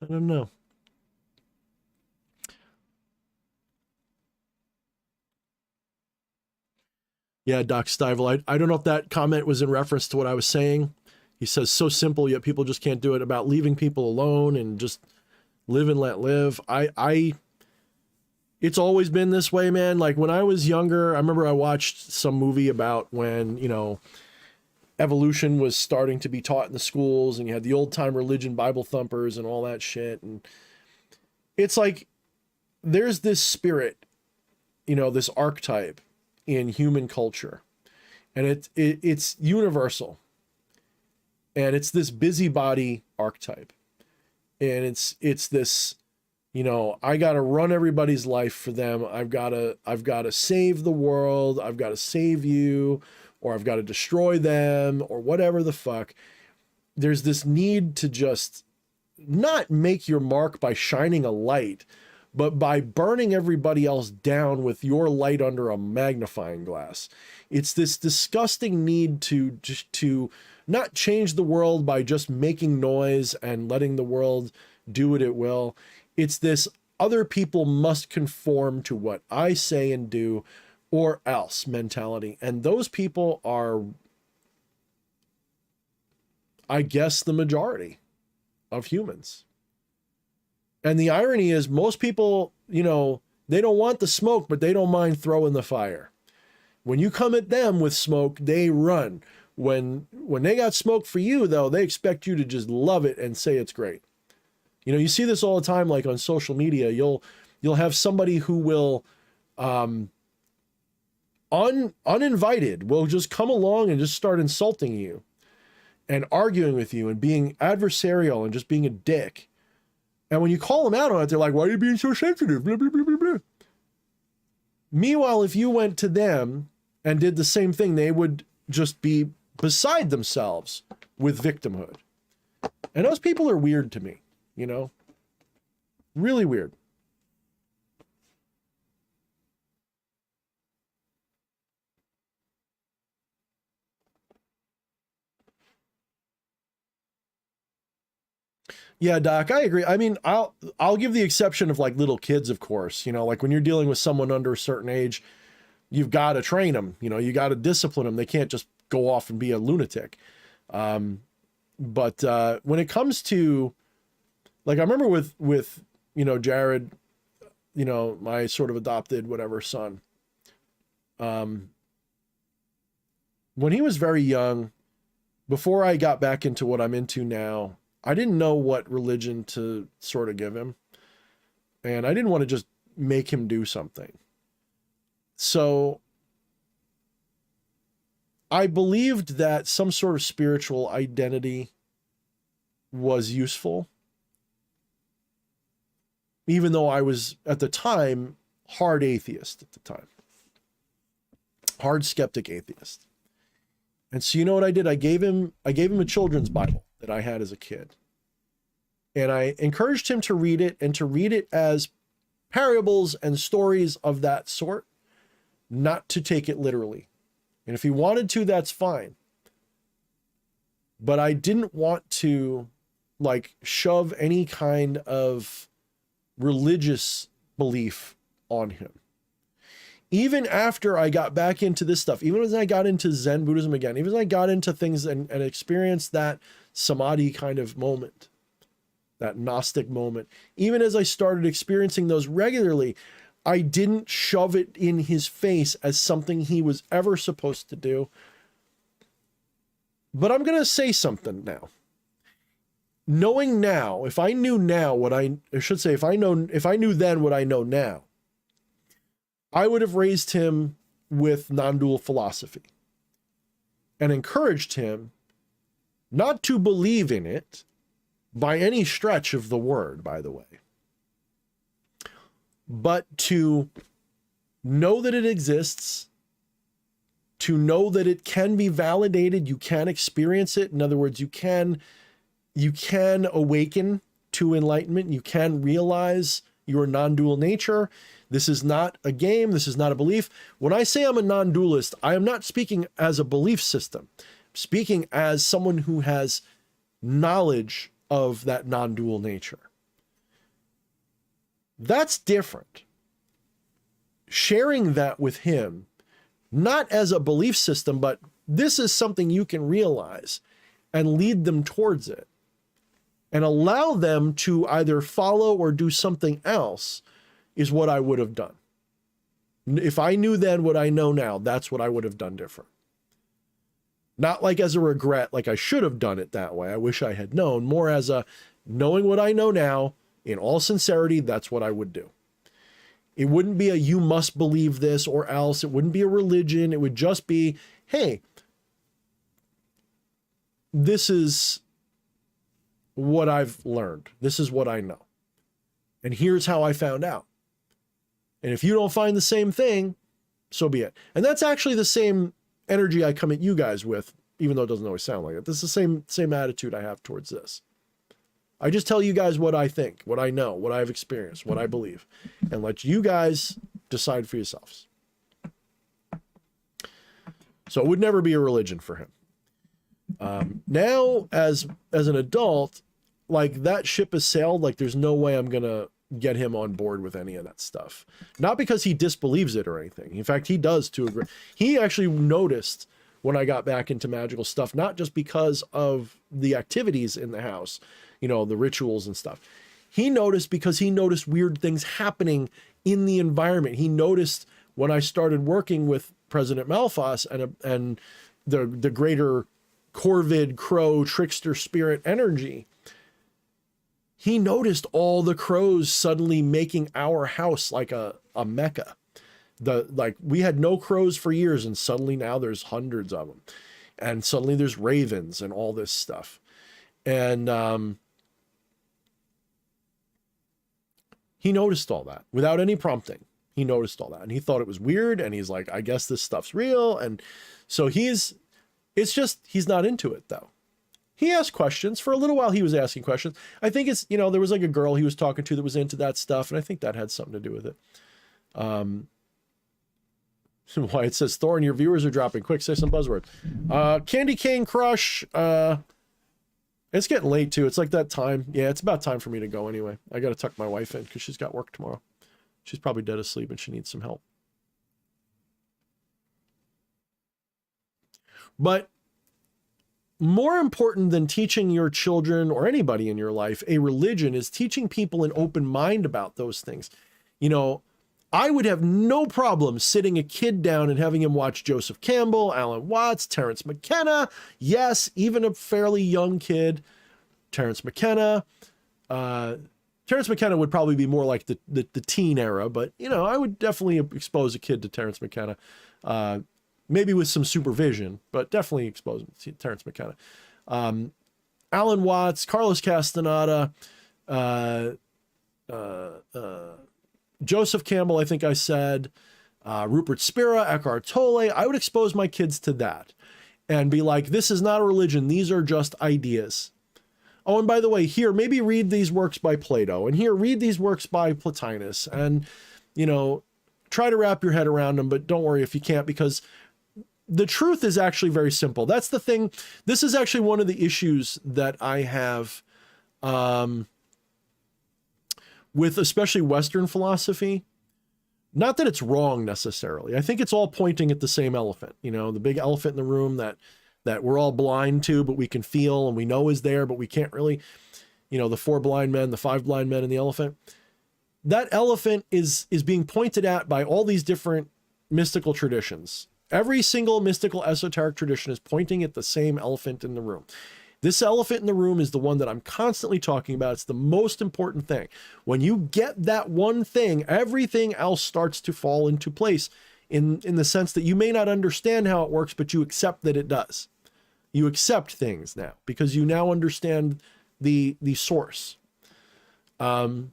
I don't know. Yeah, Doc Stivel. I don't know if that comment was in reference to what I was saying. He says, so simple, yet people just can't do it, about leaving people alone and just live and let live. it's always been this way, man. Like when I was younger, I remember I watched some movie about when, evolution was starting to be taught in the schools, and you had the old time religion Bible thumpers and all that shit. And it's like, there's this spirit, this archetype in human culture, and it's universal. And it's this busybody archetype. And it's this, I got to run everybody's life for them. I've got to save the world. I've got to save you, or I've got to destroy them, or whatever the fuck. There's this need to just not make your mark by shining a light, but by burning everybody else down with your light under a magnifying glass. It's this disgusting need to not change the world by just making noise and letting the world do what it will. It's this other people must conform to what I say and do or else mentality. And those people are, I guess, the majority of humans. And the irony is most people, they don't want the smoke, but they don't mind throwing the fire. When you come at them with smoke, they run. When they got smoke for you, though, they expect you to just love it and say it's great. You see this all the time, like on social media. You'll have somebody who will, uninvited, will just come along and just start insulting you and arguing with you and being adversarial and just being a dick. And when you call them out on it, they're like, why are you being so sensitive? Blah, blah, blah, blah, blah. Meanwhile, if you went to them and did the same thing, they would just be beside themselves with victimhood. And those people are weird to me, really weird. Yeah, Doc, I agree. I mean, I'll give the exception of like little kids, of course. Like when you're dealing with someone under a certain age, you've got to train them. You got to discipline them. They can't just go off and be a lunatic. But when it comes to, like, I remember with Jared, my sort of adopted whatever son. When he was very young, before I got back into what I'm into now, I didn't know what religion to sort of give him. And I didn't want to just make him do something. So I believed that some sort of spiritual identity was useful. Even though I was, at the time, hard atheist at the time. Hard skeptic atheist. And so you know what I did? I gave him a children's Bible that I had as a kid. And I encouraged him to read it, and to read it as parables and stories of that sort, not to take it literally. And if he wanted to, that's fine. But I didn't want to like shove any kind of religious belief on him. Even after I got back into this stuff, even as I got into Zen Buddhism again, even as I got into things and experienced that samadhi kind of moment, that Gnostic moment, even as I started experiencing those regularly, I didn't shove it in his face as something he was ever supposed to do. But I'm going to say something now. Knowing now, if I knew now what I should say, if I knew then what I know now, I would have raised him with non-dual philosophy and encouraged him not to believe in it by any stretch of the word, by the way, but to know that it exists, to know that it can be validated, you can experience it. In other words, you can awaken to enlightenment, you can realize your non-dual nature. This is not a game, this is not a belief. When I say I'm a non-dualist, I am not speaking as a belief system. I'm speaking as someone who has knowledge of that non-dual nature. That's different. Sharing that with him, not as a belief system, but this is something you can realize, and lead them towards it and allow them to either follow or do something else is what I would have done. If I knew then what I know now, that's what I would have done different. Not like as a regret, like I should have done it that way. I wish I had known. More as a knowing what I know now, in all sincerity, that's what I would do. It wouldn't be a you must believe this or else. It wouldn't be a religion. It would just be, hey, this is what I've learned. This is what I know. And here's how I found out. And if you don't find the same thing, so be it. And that's actually the same energy I come at you guys with, even though it doesn't always sound like it. This is the same attitude I have towards this. I just tell you guys what I think, what I know, what I've experienced, what I believe, and let you guys decide for yourselves. So it would never be a religion for him. Now, as an adult, like that ship has sailed. Like there's no way I'm gonna get him on board with any of that stuff. Not because he disbelieves it or anything. In fact, he does to agree. He actually noticed when I got back into magical stuff, not just because of the activities in the house, you know, the rituals and stuff. He noticed because he noticed weird things happening in the environment. He noticed when I started working with President Malphas and the greater Corvid, Crow, Trickster Spirit energy. He noticed all the crows suddenly making our house like a mecca. Like we had no crows for years, and suddenly now there's hundreds of them. And suddenly there's ravens and all this stuff. And he noticed all that without any prompting. He noticed all that and he thought it was weird. And he's like, I guess this stuff's real. And so he's not into it though. He asked questions for a little while. He was asking questions. I think it's, you know, there was like a girl he was talking to that was into that stuff. And I think that had something to do with it. Why it says, Thorne, your viewers are dropping. Quick, say some buzzwords. Candy Cane Crush. It's getting late too. It's like that time. Yeah, it's about time for me to go anyway. I got to tuck my wife in because she's got work tomorrow. She's probably dead asleep and she needs some help. But more important than teaching your children or anybody in your life a religion is teaching people an open mind about those things. You know, I would have no problem sitting a kid down and having him watch Joseph Campbell, Alan Watts, Terence McKenna. Yes, even a fairly young kid, Terence McKenna. Terence McKenna would probably be more like the teen era, but, you know, I would definitely expose a kid to Terence McKenna. Maybe with some supervision, but definitely expose him to Terence McKenna. Alan Watts, Carlos Castaneda, Joseph Campbell, I think I said, Rupert Spira, Eckhart Tolle. I would expose my kids to that and be like, this is not a religion. These are just ideas. Oh, and by the way, here, maybe read these works by Plato, and here, read these works by Plotinus, and, you know, try to wrap your head around them, but don't worry if you can't, because the truth is actually very simple. That's the thing. This is actually one of the issues that I have with especially Western philosophy. Not that it's wrong necessarily. I think it's all pointing at the same elephant, you know, the big elephant in the room that we're all blind to, but we can feel and we know is there, but we can't really, you know, the 4 blind men, the 5 blind men and the elephant. That elephant is being pointed at by all these different mystical traditions. Every single mystical esoteric tradition is pointing at the same elephant in the room. This elephant in the room is the one that I'm constantly talking about. It's the most important thing. When you get that one thing, everything else starts to fall into place in the sense that you may not understand how it works, but you accept that it does. You accept things now because you now understand the source. And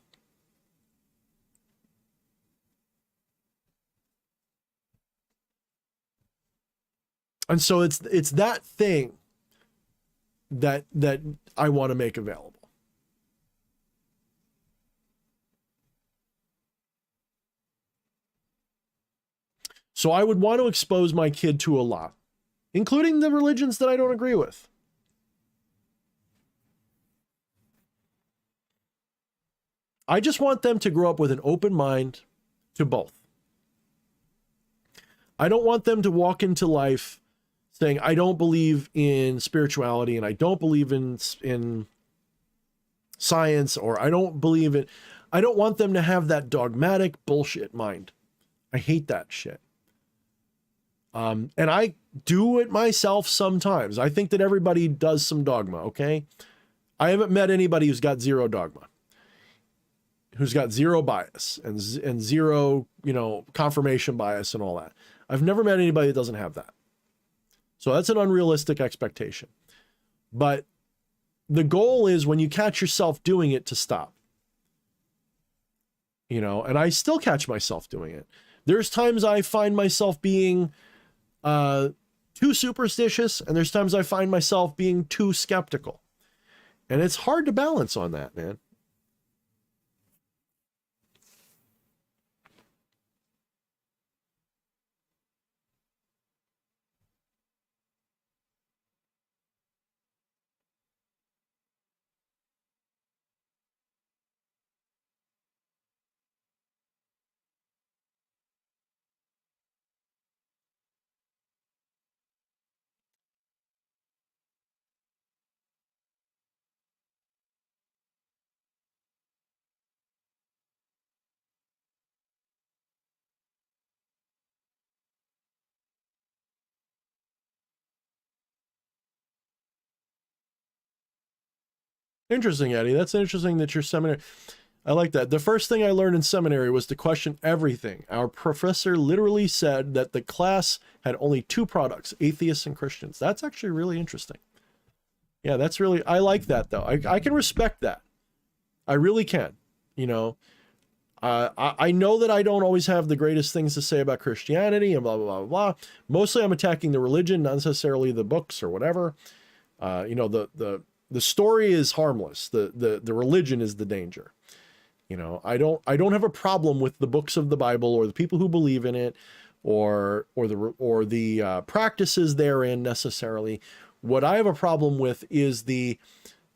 so it's that thing that I want to make available. So I would want to expose my kid to a lot, including the religions that I don't agree with. I just want them to grow up with an open mind to both. I don't want them to walk into life saying, I don't believe in spirituality and I don't believe in science, or I don't believe it. I don't want them to have that dogmatic bullshit mind. I hate that shit. And I do it myself sometimes. I think that everybody does some dogma, okay? I haven't met anybody who's got zero dogma, who's got zero bias and zero, confirmation bias and all that. I've never met anybody that doesn't have that. So that's an unrealistic expectation. But the goal is when you catch yourself doing it to stop. And I still catch myself doing it. There's times I find myself being too superstitious, and there's times I find myself being too skeptical. And it's hard to balance on that, man. Interesting, Eddie. That's interesting that your seminary... I like that. The first thing I learned in seminary was to question everything. Our professor literally said that the class had only two products, atheists and Christians. That's actually really interesting. Yeah, that's really... I like that, though. I can respect that. I really can. I know that I don't always have the greatest things to say about Christianity and blah, blah, blah, blah. Mostly I'm attacking the religion, not necessarily the books or whatever. The story is harmless. The religion is the danger. I don't have a problem with the books of the Bible or the people who believe in it or the practices therein necessarily. What I have a problem with is the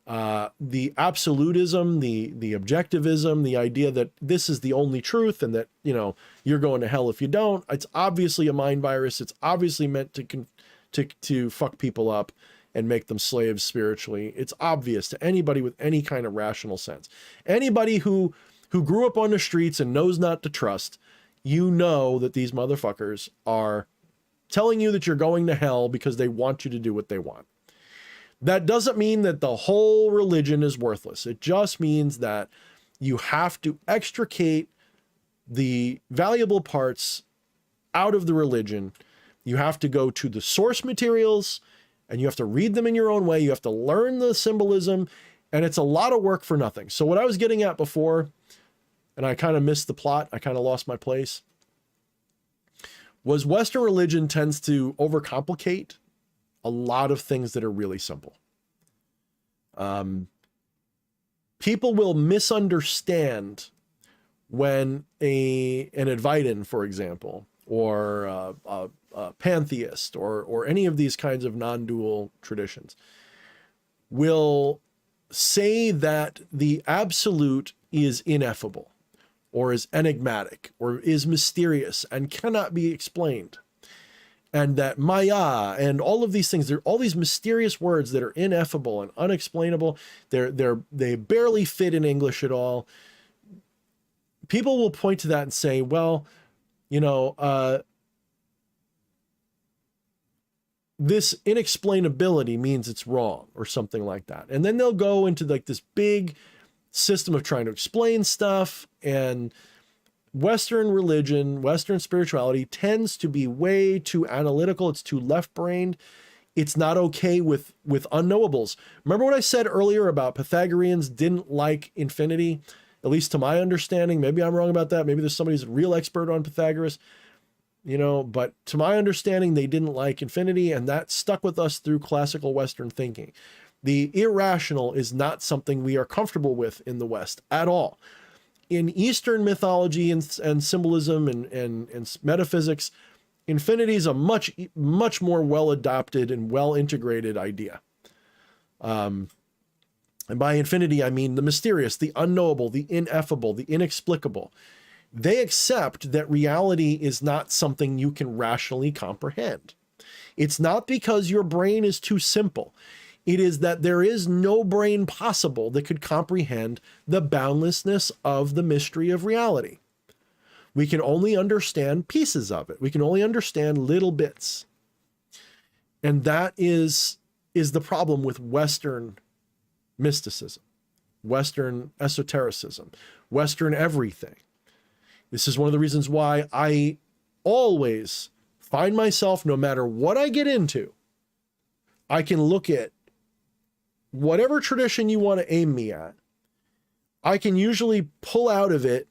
absolutism, the objectivism, the idea that this is the only truth and that, you're going to hell if you don't. It's obviously a mind virus. It's obviously meant to fuck people up and make them slaves spiritually. It's obvious to anybody with any kind of rational sense. Anybody who grew up on the streets and knows not to trust, that these motherfuckers are telling you that you're going to hell because they want you to do what they want. That doesn't mean that the whole religion is worthless. It just means that you have to extricate the valuable parts out of the religion. You have to go to the source materials and you have to read them in your own way. You have to learn the symbolism, and it's a lot of work for nothing. So what I was getting at before, and I kind of missed the plot, I kind of lost my place, was Western religion tends to overcomplicate a lot of things that are really simple. People will misunderstand when an Advaitin, for example, or a pantheist, or any of these kinds of non-dual traditions, will say that the absolute is ineffable, or is enigmatic, or is mysterious and cannot be explained. And that Maya and all of these things, they're all these mysterious words that are ineffable and unexplainable. They barely fit in English at all. People will point to that and say, well, this inexplainability means it's wrong or something like that. And then they'll go into like this big system of trying to explain stuff, and Western religion, Western spirituality tends to be way too analytical. It's too left-brained. It's not okay with unknowables. Remember what I said earlier about Pythagoreans didn't like infinity? At least to my understanding. Maybe I'm wrong about that. Maybe there's somebody who's a real expert on Pythagoras. But to my understanding, they didn't like infinity, and that stuck with us through classical Western thinking. The irrational is not something we are comfortable with in the West at all. In Eastern mythology and symbolism and metaphysics, infinity is a much more well-adopted and well-integrated idea. And by infinity, I mean the mysterious, the unknowable, the ineffable, the inexplicable. They accept that reality is not something you can rationally comprehend. It's not because your brain is too simple. It is that there is no brain possible that could comprehend the boundlessness of the mystery of reality. We can only understand pieces of it. We can only understand little bits. And that is the problem with Western mysticism, Western esotericism, Western everything. This is one of the reasons why I always find myself, no matter what I get into, I can look at whatever tradition you want to aim me at. I can usually pull out of it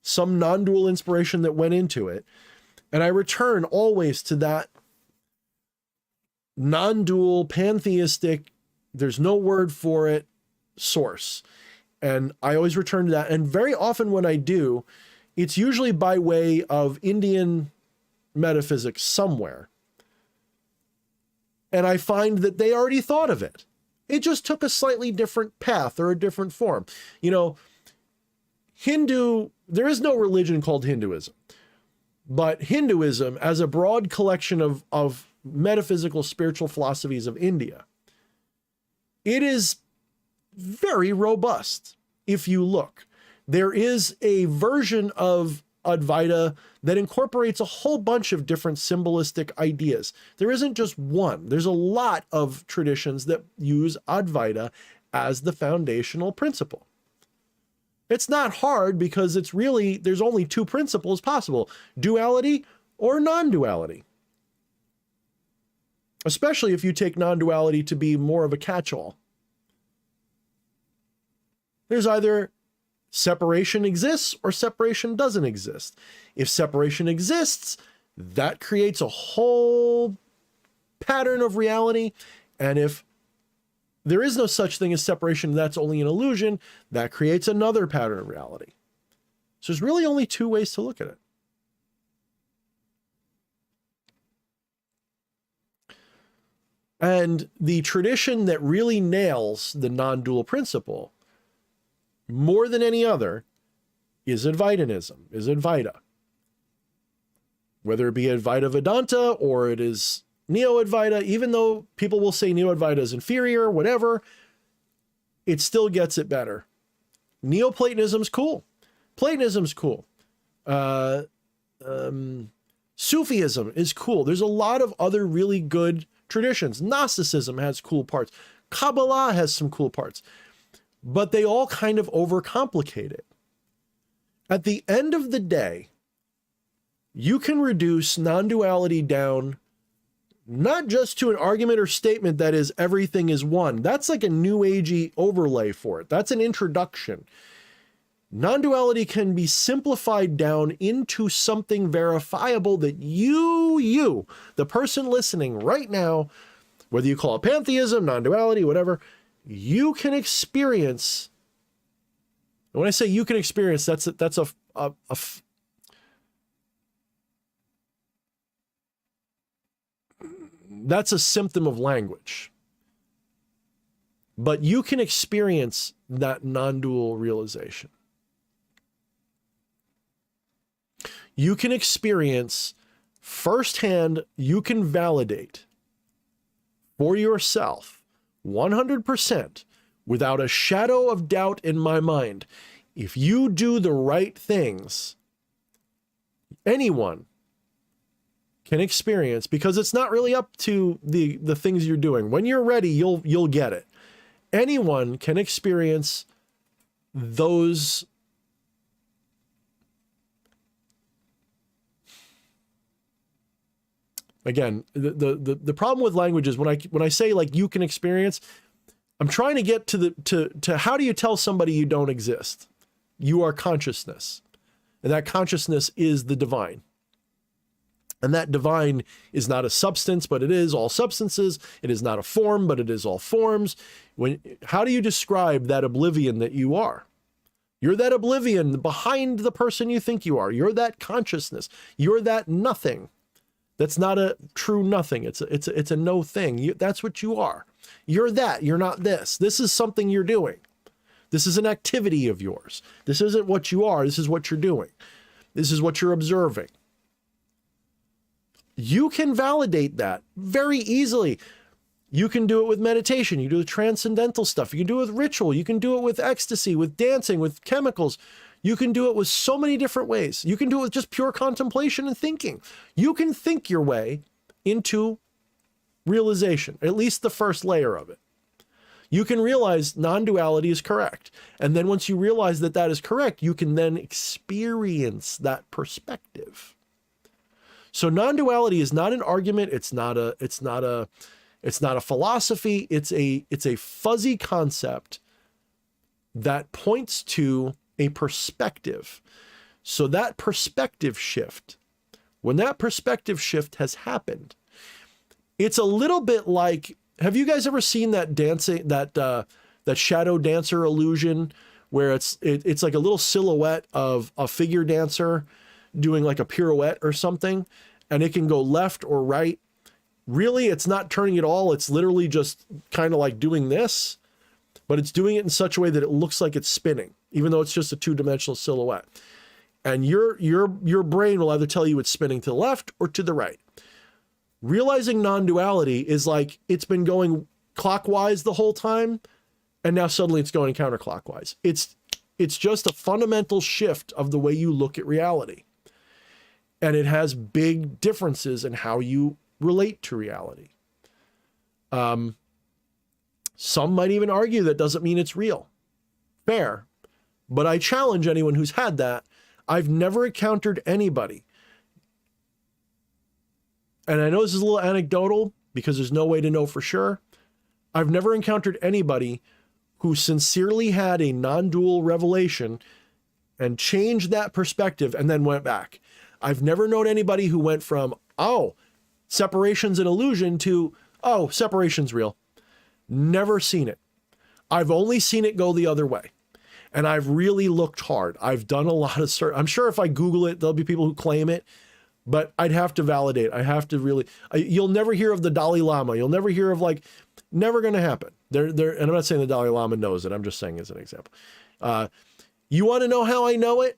some non-dual inspiration that went into it. And I return always to that non-dual, pantheistic, there's no word for it, source. And I always return to that. And very often when I do, it's usually by way of Indian metaphysics somewhere. And I find that they already thought of it. It just took a slightly different path or a different form. You know, there is no religion called Hinduism, but Hinduism, as a broad collection of metaphysical spiritual philosophies of India, it is very robust. If you look, there is a version of Advaita that incorporates a whole bunch of different symbolistic ideas. There isn't just one. There's a lot of traditions that use Advaita as the foundational principle. It's not hard because there's only two principles possible: duality or non-duality. Especially if you take non-duality to be more of a catch-all. There's either separation exists or separation doesn't exist. If separation exists, that creates a whole pattern of reality. And if there is no such thing as separation, that's only an illusion, that creates another pattern of reality. So there's really only two ways to look at it. And the tradition that really nails the non-dual principle more than any other is Advaitanism, is Advaita. Whether it be Advaita Vedanta or it is Neo-Advaita, even though people will say Neo-Advaita is inferior, whatever, it still gets it better. Neoplatonism's cool. Platonism's cool. Sufism is cool. There's a lot of other really good traditions. Gnosticism has cool parts. Kabbalah has some cool parts. But they all kind of overcomplicate it. At the end of the day, you can reduce non-duality down not just to an argument or statement that is everything is one. That's like a new agey overlay for it. That's an introduction. Non-duality can be simplified down into something verifiable that you, the person listening right now, whether you call it pantheism, non-duality, whatever, you can experience. And when I say you can experience, that's a symptom of language. But you can experience that non-dual realization. You can experience firsthand, you can validate for yourself 100% without a shadow of doubt in my mind. If you do the right things, anyone can experience, because it's not really up to the things you're doing. When you're ready, you'll get it. Anyone can experience those again. The problem with language is when I say like you can experience, I'm trying to get to how do you tell somebody you don't exist? You are consciousness, and that consciousness is the divine. And that divine is not a substance, but it is all substances. It is not a form, but it is all forms. How do you describe that oblivion that you are? You're that oblivion behind the person you think you are. You're that consciousness. You're that nothing. That's not a true nothing. It's a no thing. That's what you are. You're that. You're not this. This is something you're doing. This is an activity of yours. This isn't what you are. This is what you're doing. This is what you're observing. You can validate that very easily. You can do it with meditation. You do the transcendental stuff. You can do it with ritual. You can do it with ecstasy, with dancing, with chemicals. You can do it with so many different ways. You can do it with just pure contemplation and thinking. You can think your way into realization, at least the first layer of it. You can realize non-duality is correct. And then once you realize that that is correct, you can then experience that perspective. So non-duality is not an argument. It's not a philosophy. It's a fuzzy concept that points to a perspective. So that perspective shift, when that perspective shift has happened, it's a little bit like, have you guys ever seen that dancing, that shadow dancer illusion where it's like a little silhouette of a figure dancer doing like a pirouette or something, and it can go left or right. Really, it's not turning at all. It's literally just kind of like doing this, but it's doing it in such a way that it looks like it's spinning, even though it's just a two-dimensional silhouette. And your brain will either tell you it's spinning to the left or to the right. Realizing non-duality is like it's been going clockwise the whole time, and now suddenly it's going counterclockwise. It's just a fundamental shift of the way you look at reality. And it has big differences in how you relate to reality. Some might even argue that doesn't mean it's real. Fair. But I challenge anyone who's had that. I've never encountered anybody, and I know this is a little anecdotal because there's no way to know for sure. I've never encountered anybody who sincerely had a non-dual revelation and changed that perspective and then went back. I've never known anybody who went from, oh, separation's an illusion to, oh, separation's real. Never seen it. I've only seen it go the other way. And I've really looked hard. I've done a lot of search. I'm sure if I Google it, there'll be people who claim it, but I'd have to validate. I have to really, you'll never hear of the Dalai Lama. You'll never hear of never going to happen. And I'm not saying the Dalai Lama knows it. I'm just saying as an example. You want to know how I know it?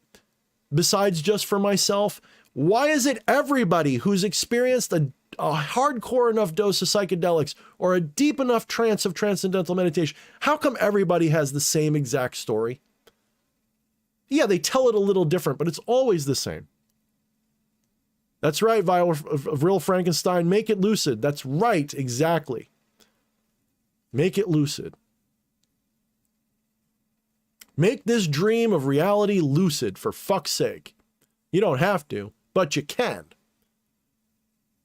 Besides just for myself, why is it everybody who's experienced a hardcore enough dose of psychedelics or a deep enough trance of transcendental meditation, how come everybody has the same exact story? Yeah, they tell it a little different, but it's always the same. That's right, Vial of Real Frankenstein. Make it lucid. That's right, exactly. Make it lucid. Make this dream of reality lucid, for fuck's sake. You don't have to, but you can.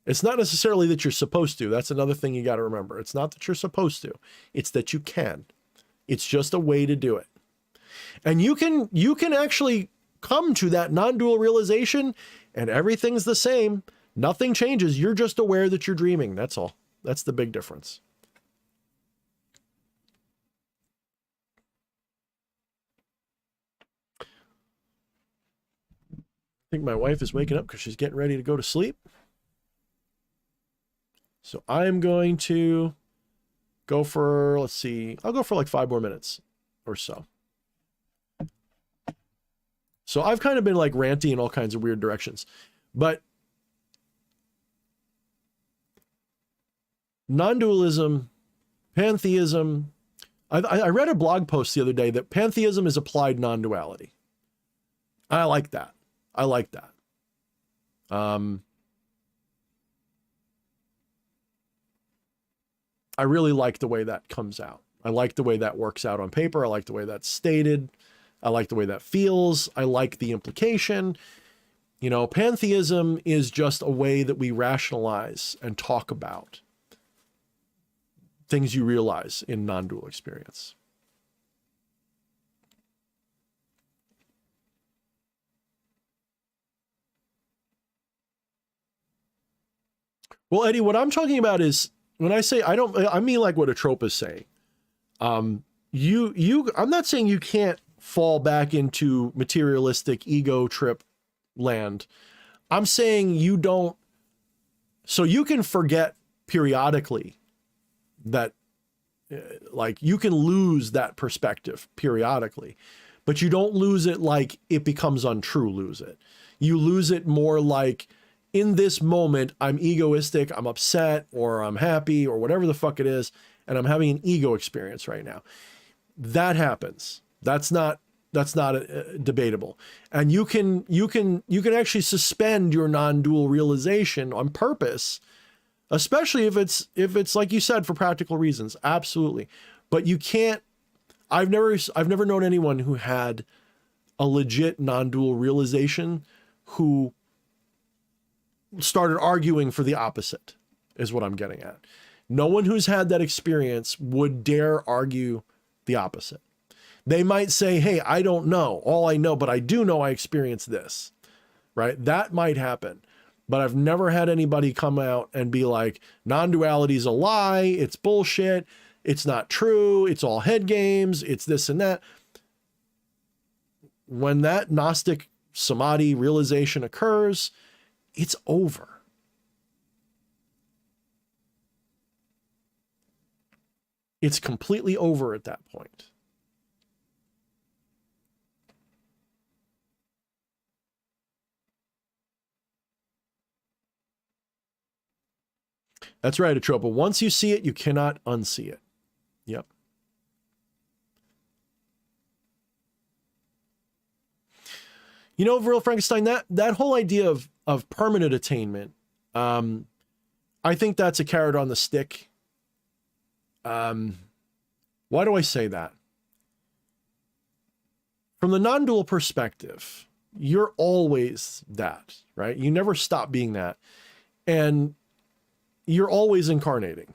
It's not necessarily that you're supposed to. That's another thing you got to remember. It's not that you're supposed to. It's that you can. It's just a way to do it. And you can actually come to that non-dual realization and everything's the same. Nothing changes. You're just aware that you're dreaming. That's all. That's the big difference. I think my wife is waking up because she's getting ready to go to sleep. So I'm going to go for, let's see, I'll go for like 5 more minutes or so. So I've kind of been like ranty in all kinds of weird directions, but non-dualism, pantheism, I read a blog post the other day that pantheism is applied non-duality. I like that. I like that. I really like the way that comes out. I like the way that works out on paper. I like the way that's stated. I like the way that feels. I like the implication. You know, pantheism is just a way that we rationalize and talk about things you realize in non-dual experience. Well, Eddie, what I'm talking about is, when I say I mean like what Atropa is saying. I'm not saying you can't fall back into materialistic ego trip land. I'm saying you don't, so you can forget periodically that, like, you can lose that perspective periodically, but you don't lose it like it becomes untrue, lose it. You lose it more like in this moment, I'm egoistic, I'm upset, or I'm happy, or whatever the fuck it is, and I'm having an ego experience right now. That happens. That's not debatable. And you can actually suspend your non-dual realization on purpose, especially if it's like you said, for practical reasons. Absolutely. But you can't. I've never known anyone who had a legit non-dual realization who started arguing for the opposite, is what I'm getting at. No one who's had that experience would dare argue the opposite. They might say, hey, I don't know all I know, but I do know I experienced this, right? That might happen. But I've never had anybody come out and be like, non-duality is a lie. It's bullshit. It's not true. It's all head games. It's this and that. When that Gnostic samadhi realization occurs, it's over. It's completely over at that point. That's right, Atropa. Once you see it, you cannot unsee it. Yep. You know, Real Frankenstein, that whole idea of permanent attainment, I think that's a carrot on the stick. Why do I say that? From the non-dual perspective, you're always that, right? You never stop being that. And you're always incarnating.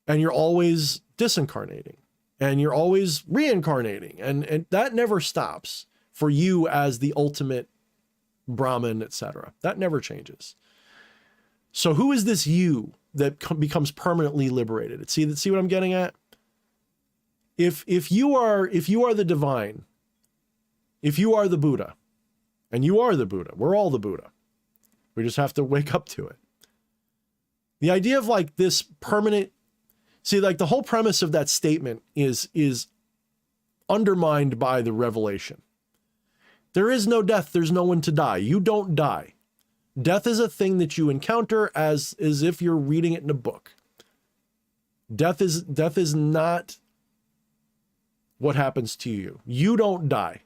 And you're always disincarnating. And you're always reincarnating. And that never stops for you as the ultimate Brahman, etc. That never changes. So who is this you that becomes permanently liberated? See what I'm getting at? If you are the divine, if you are the Buddha, and you are the Buddha, we're all the Buddha. We just have to wake up to it. The idea of like this permanent, see, like the whole premise of that statement is undermined by the revelation. There is no death. There's no one to die. You don't die. Death is a thing that you encounter as if you're reading it in a book. Death is not what happens to you. You don't die.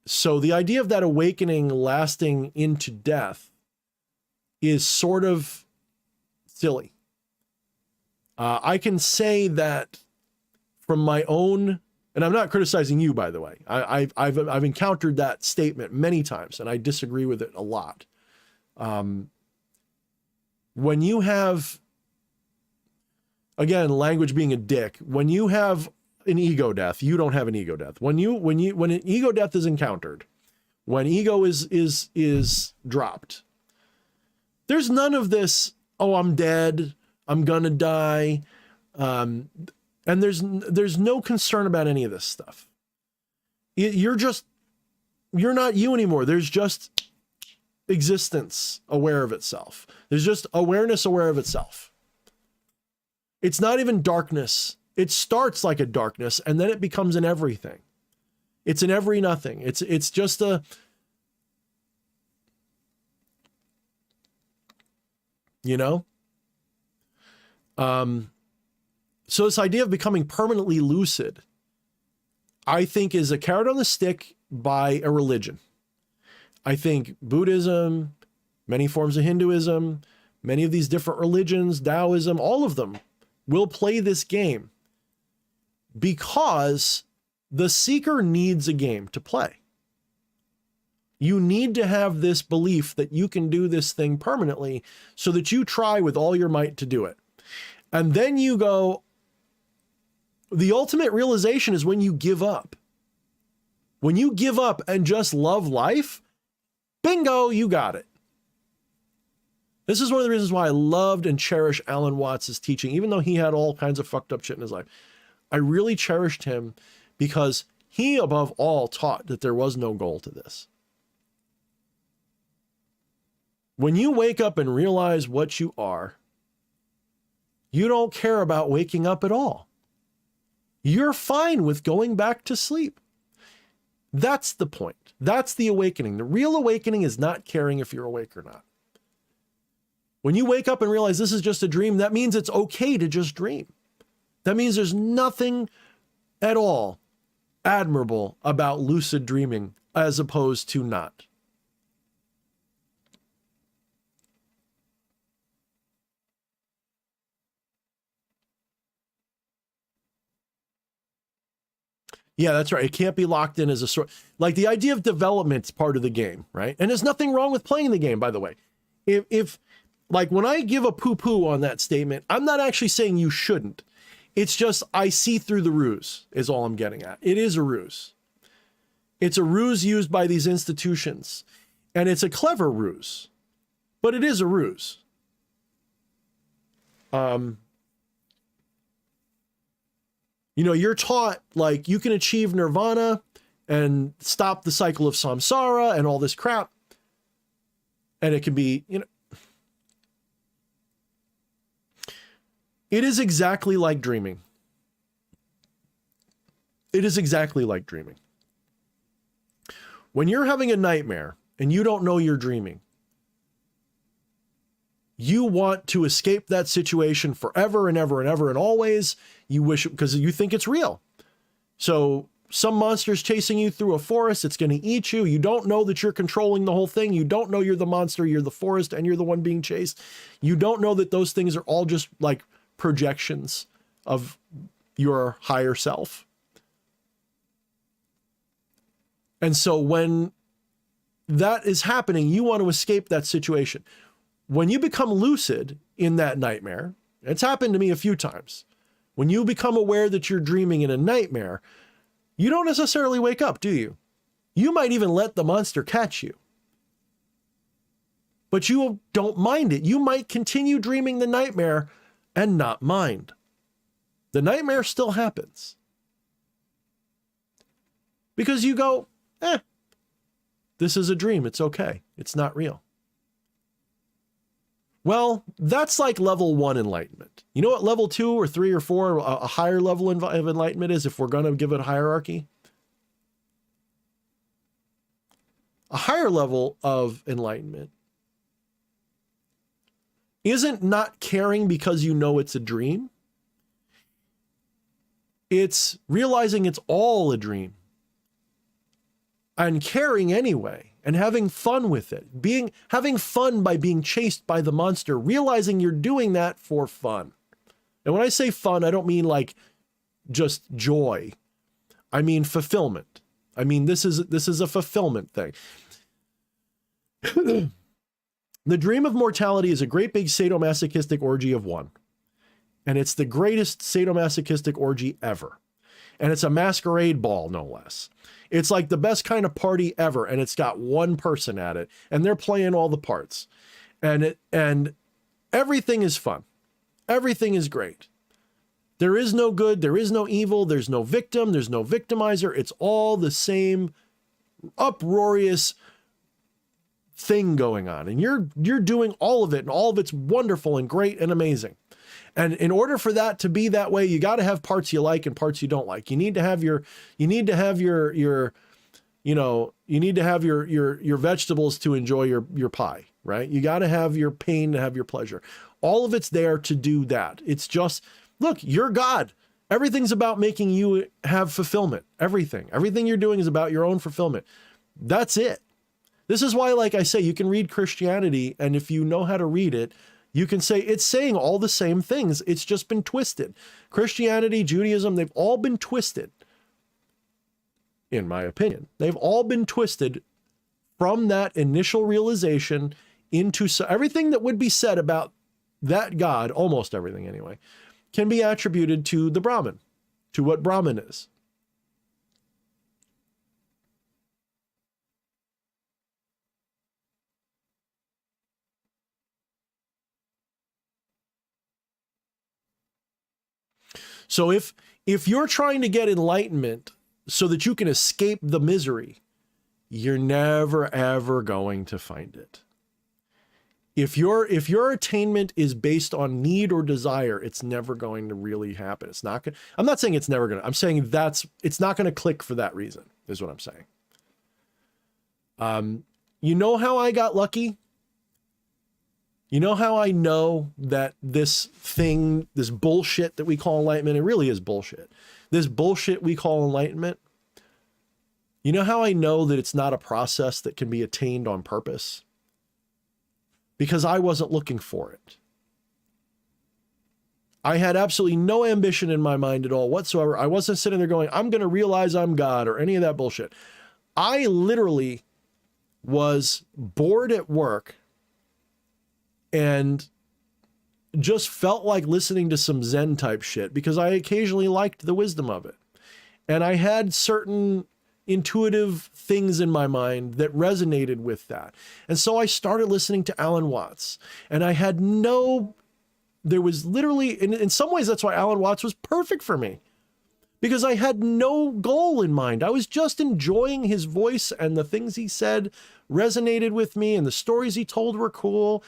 So the idea of that awakening lasting into death is sort of silly. I can say that from my own, and I'm not criticizing you, by the way. I've encountered that statement many times, and I disagree with it a lot. When you have, again, language being a dick, when you have an ego death, you don't have an ego death. When an ego death is encountered, when ego is dropped, there's none of this, oh, I'm dead, I'm gonna die. And there's no concern about any of this stuff. You're not you anymore. There's just existence aware of itself. There's just awareness aware of itself. It's not even darkness. It starts like a darkness and then it becomes an everything. It's an every nothing. It's just a, you know? So this idea of becoming permanently lucid, I think, is a carrot on the stick by a religion. I think Buddhism, many forms of Hinduism, many of these different religions, Taoism, all of them will play this game because the seeker needs a game to play. You need to have this belief that you can do this thing permanently so that you try with all your might to do it. And then you go, the ultimate realization is when you give up. When you give up and just love life, bingo, you got it. This is one of the reasons why I loved and cherished Alan Watts' teaching, even though he had all kinds of fucked up shit in his life. I really cherished him because he, above all, taught that there was no goal to this. When you wake up and realize what you are, you don't care about waking up at all. You're fine with going back to sleep. That's the point. That's the awakening. The real awakening is not caring if you're awake or not. When you wake up and realize this is just a dream, that means it's okay to just dream. That means there's nothing at all admirable about lucid dreaming as opposed to not. Yeah, that's right. It can't be locked in as a sort. Like the idea of development's part of the game, right? And there's nothing wrong with playing the game, by the way. If like when I give a poo-poo on that statement, I'm not actually saying you shouldn't. It's just I see through the ruse is all I'm getting at. It is a ruse. It's a ruse used by these institutions. And it's a clever ruse. But it is a ruse. You know, you're taught like you can achieve nirvana and stop the cycle of samsara and all this crap. And it can be, you know, it is exactly like dreaming. It is exactly like dreaming. When you're having a nightmare and you don't know you're dreaming, you want to escape that situation forever and ever and ever and always. You wish, because you think it's real. So some monster's chasing you through a forest. It's going to eat you. You don't know that you're controlling the whole thing. You don't know you're the monster. You're the forest and you're the one being chased. You don't know that those things are all just like projections of your higher self. And so when that is happening, you want to escape that situation. When you become lucid in that nightmare, it's happened to me a few times. When you become aware that you're dreaming in a nightmare, you don't necessarily wake up, do you? You might even let the monster catch you. But you don't mind it. You might continue dreaming the nightmare and not mind. The nightmare still happens. Because you go, this is a dream. It's okay. It's not real. Well, that's like level 1 enlightenment. You know what level 2 or 3 or 4, a higher level of enlightenment is if we're going to give it a hierarchy? A higher level of enlightenment isn't not caring because you know it's a dream. It's realizing it's all a dream and caring anyway. And having fun with it, having fun by being chased by the monster, realizing you're doing that for fun. And when I say fun, I don't mean like just joy. I mean fulfillment. I mean, this is a fulfillment thing. The dream of mortality is a great big sadomasochistic orgy of one. And it's the greatest sadomasochistic orgy ever. And it's a masquerade ball, no less. It's like the best kind of party ever, and it's got one person at it, and they're playing all the parts. And everything is fun. Everything is great. There is no good, there is no evil, there's no victim, there's no victimizer. It's all the same uproarious thing going on. And you're doing all of it, and all of it's wonderful and great and amazing. And in order for that to be that way, you got to have parts you like and parts you don't like. You need to have your vegetables to enjoy your pie, right? You got to have your pain to have your pleasure. All of it's there to do that. It's just, look, you're God. Everything's about making you have fulfillment. Everything you're doing is about your own fulfillment. That's it. This is why, like I say, you can read Christianity, and if you know how to read it, you can say it's saying all the same things. It's just been twisted. Christianity, Judaism, they've all been twisted. In my opinion, they've all been twisted from that initial realization into everything that would be said about that God, almost everything anyway, can be attributed to the Brahman, to what Brahman is. So if you're trying to get enlightenment so that you can escape the misery, you're never, ever going to find it. If your attainment is based on need or desire, it's never going to really happen. It's not going. I'm not saying it's never going to. I'm saying it's not going to click for that reason, is what I'm saying. You know how I got lucky? You know how I know that this thing, this bullshit that we call enlightenment, it really is bullshit. This bullshit we call enlightenment. You know how I know that it's not a process that can be attained on purpose? Because I wasn't looking for it. I had absolutely no ambition in my mind at all whatsoever. I wasn't sitting there going, I'm going to realize I'm God or any of that bullshit. I literally was bored at work and just felt like listening to some Zen type shit because I occasionally liked the wisdom of it. And I had certain intuitive things in my mind that resonated with that. And so I started listening to Alan Watts, and I had there was literally, in some ways, that's why Alan Watts was perfect for me, because I had no goal in mind. I was just enjoying his voice, and the things he said resonated with me, and the stories he told were cool.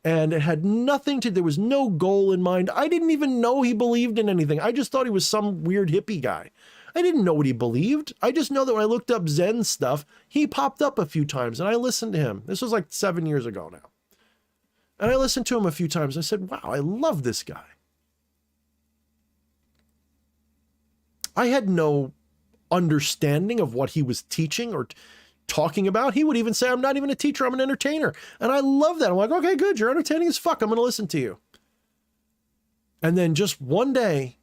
And it had there was no goal in mind. I didn't even know he believed in anything. I just thought he was some weird hippie guy. I didn't know what he believed. I just know that when I looked up Zen stuff, he popped up a few times and I listened to him. This was like 7 years ago now. And I listened to him a few times. I said, wow, I love this guy. I had no understanding of what he was teaching or talking about. He would even say, I'm not even a teacher, I'm an entertainer. And I love that. I'm like, okay, good. You're entertaining as fuck. I'm going to listen to you. And then just one day,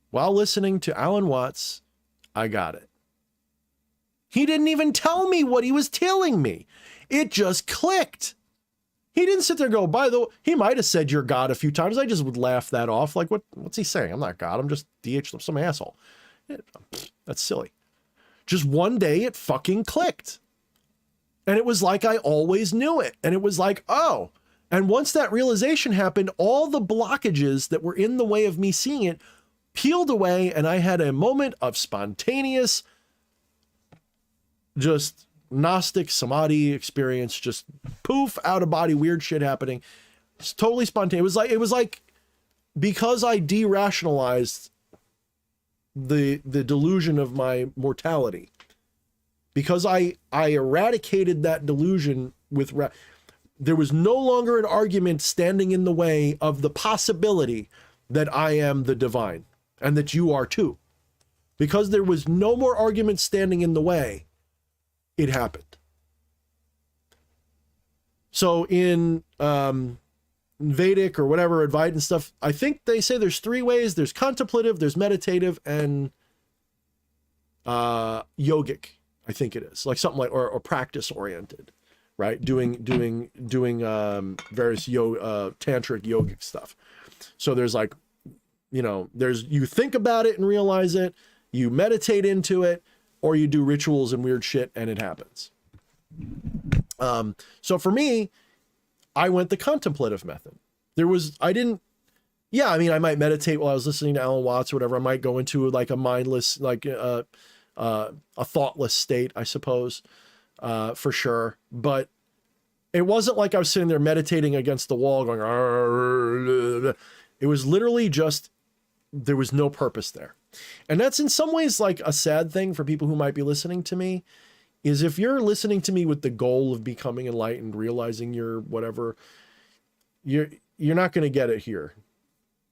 while listening to Alan Watts, I got it. He didn't even tell me what he was telling me. It just clicked. He didn't sit there and go, by the way, he might have said you're God a few times. I just would laugh that off. Like, what's he saying? I'm not God. I'm just some asshole. That's silly. Just one day it fucking clicked. And it was like I always knew it. And it was like, oh. And once that realization happened, all the blockages that were in the way of me seeing it peeled away, and I had a moment of spontaneous, just Gnostic samadhi experience, just poof, out of body, weird shit happening. It's totally spontaneous. It was like because I derationalized the delusion of my mortality, because I eradicated that delusion with there was no longer an argument standing in the way of the possibility that I am the divine and that you are too. Because there was no more argument standing in the way, it happened. So in Vedic or whatever, Advaita and stuff, I think they say there's 3 ways. There's contemplative, there's meditative, and yogic, I think it is. Like something like, or practice oriented, right? Doing various tantric yogic stuff. So there's like, you think about it and realize it, you meditate into it, or you do rituals and weird shit and it happens. So for me, I went the contemplative method. I might meditate while I was listening to Alan Watts or whatever. I might go into like a mindless, like a thoughtless state, I suppose, for sure. But it wasn't like I was sitting there meditating against the wall going, argh. It was literally just, there was no purpose there. And that's in some ways like a sad thing for people who might be listening to me, is if you're listening to me with the goal of becoming enlightened, realizing you're whatever, you're not going to get it here.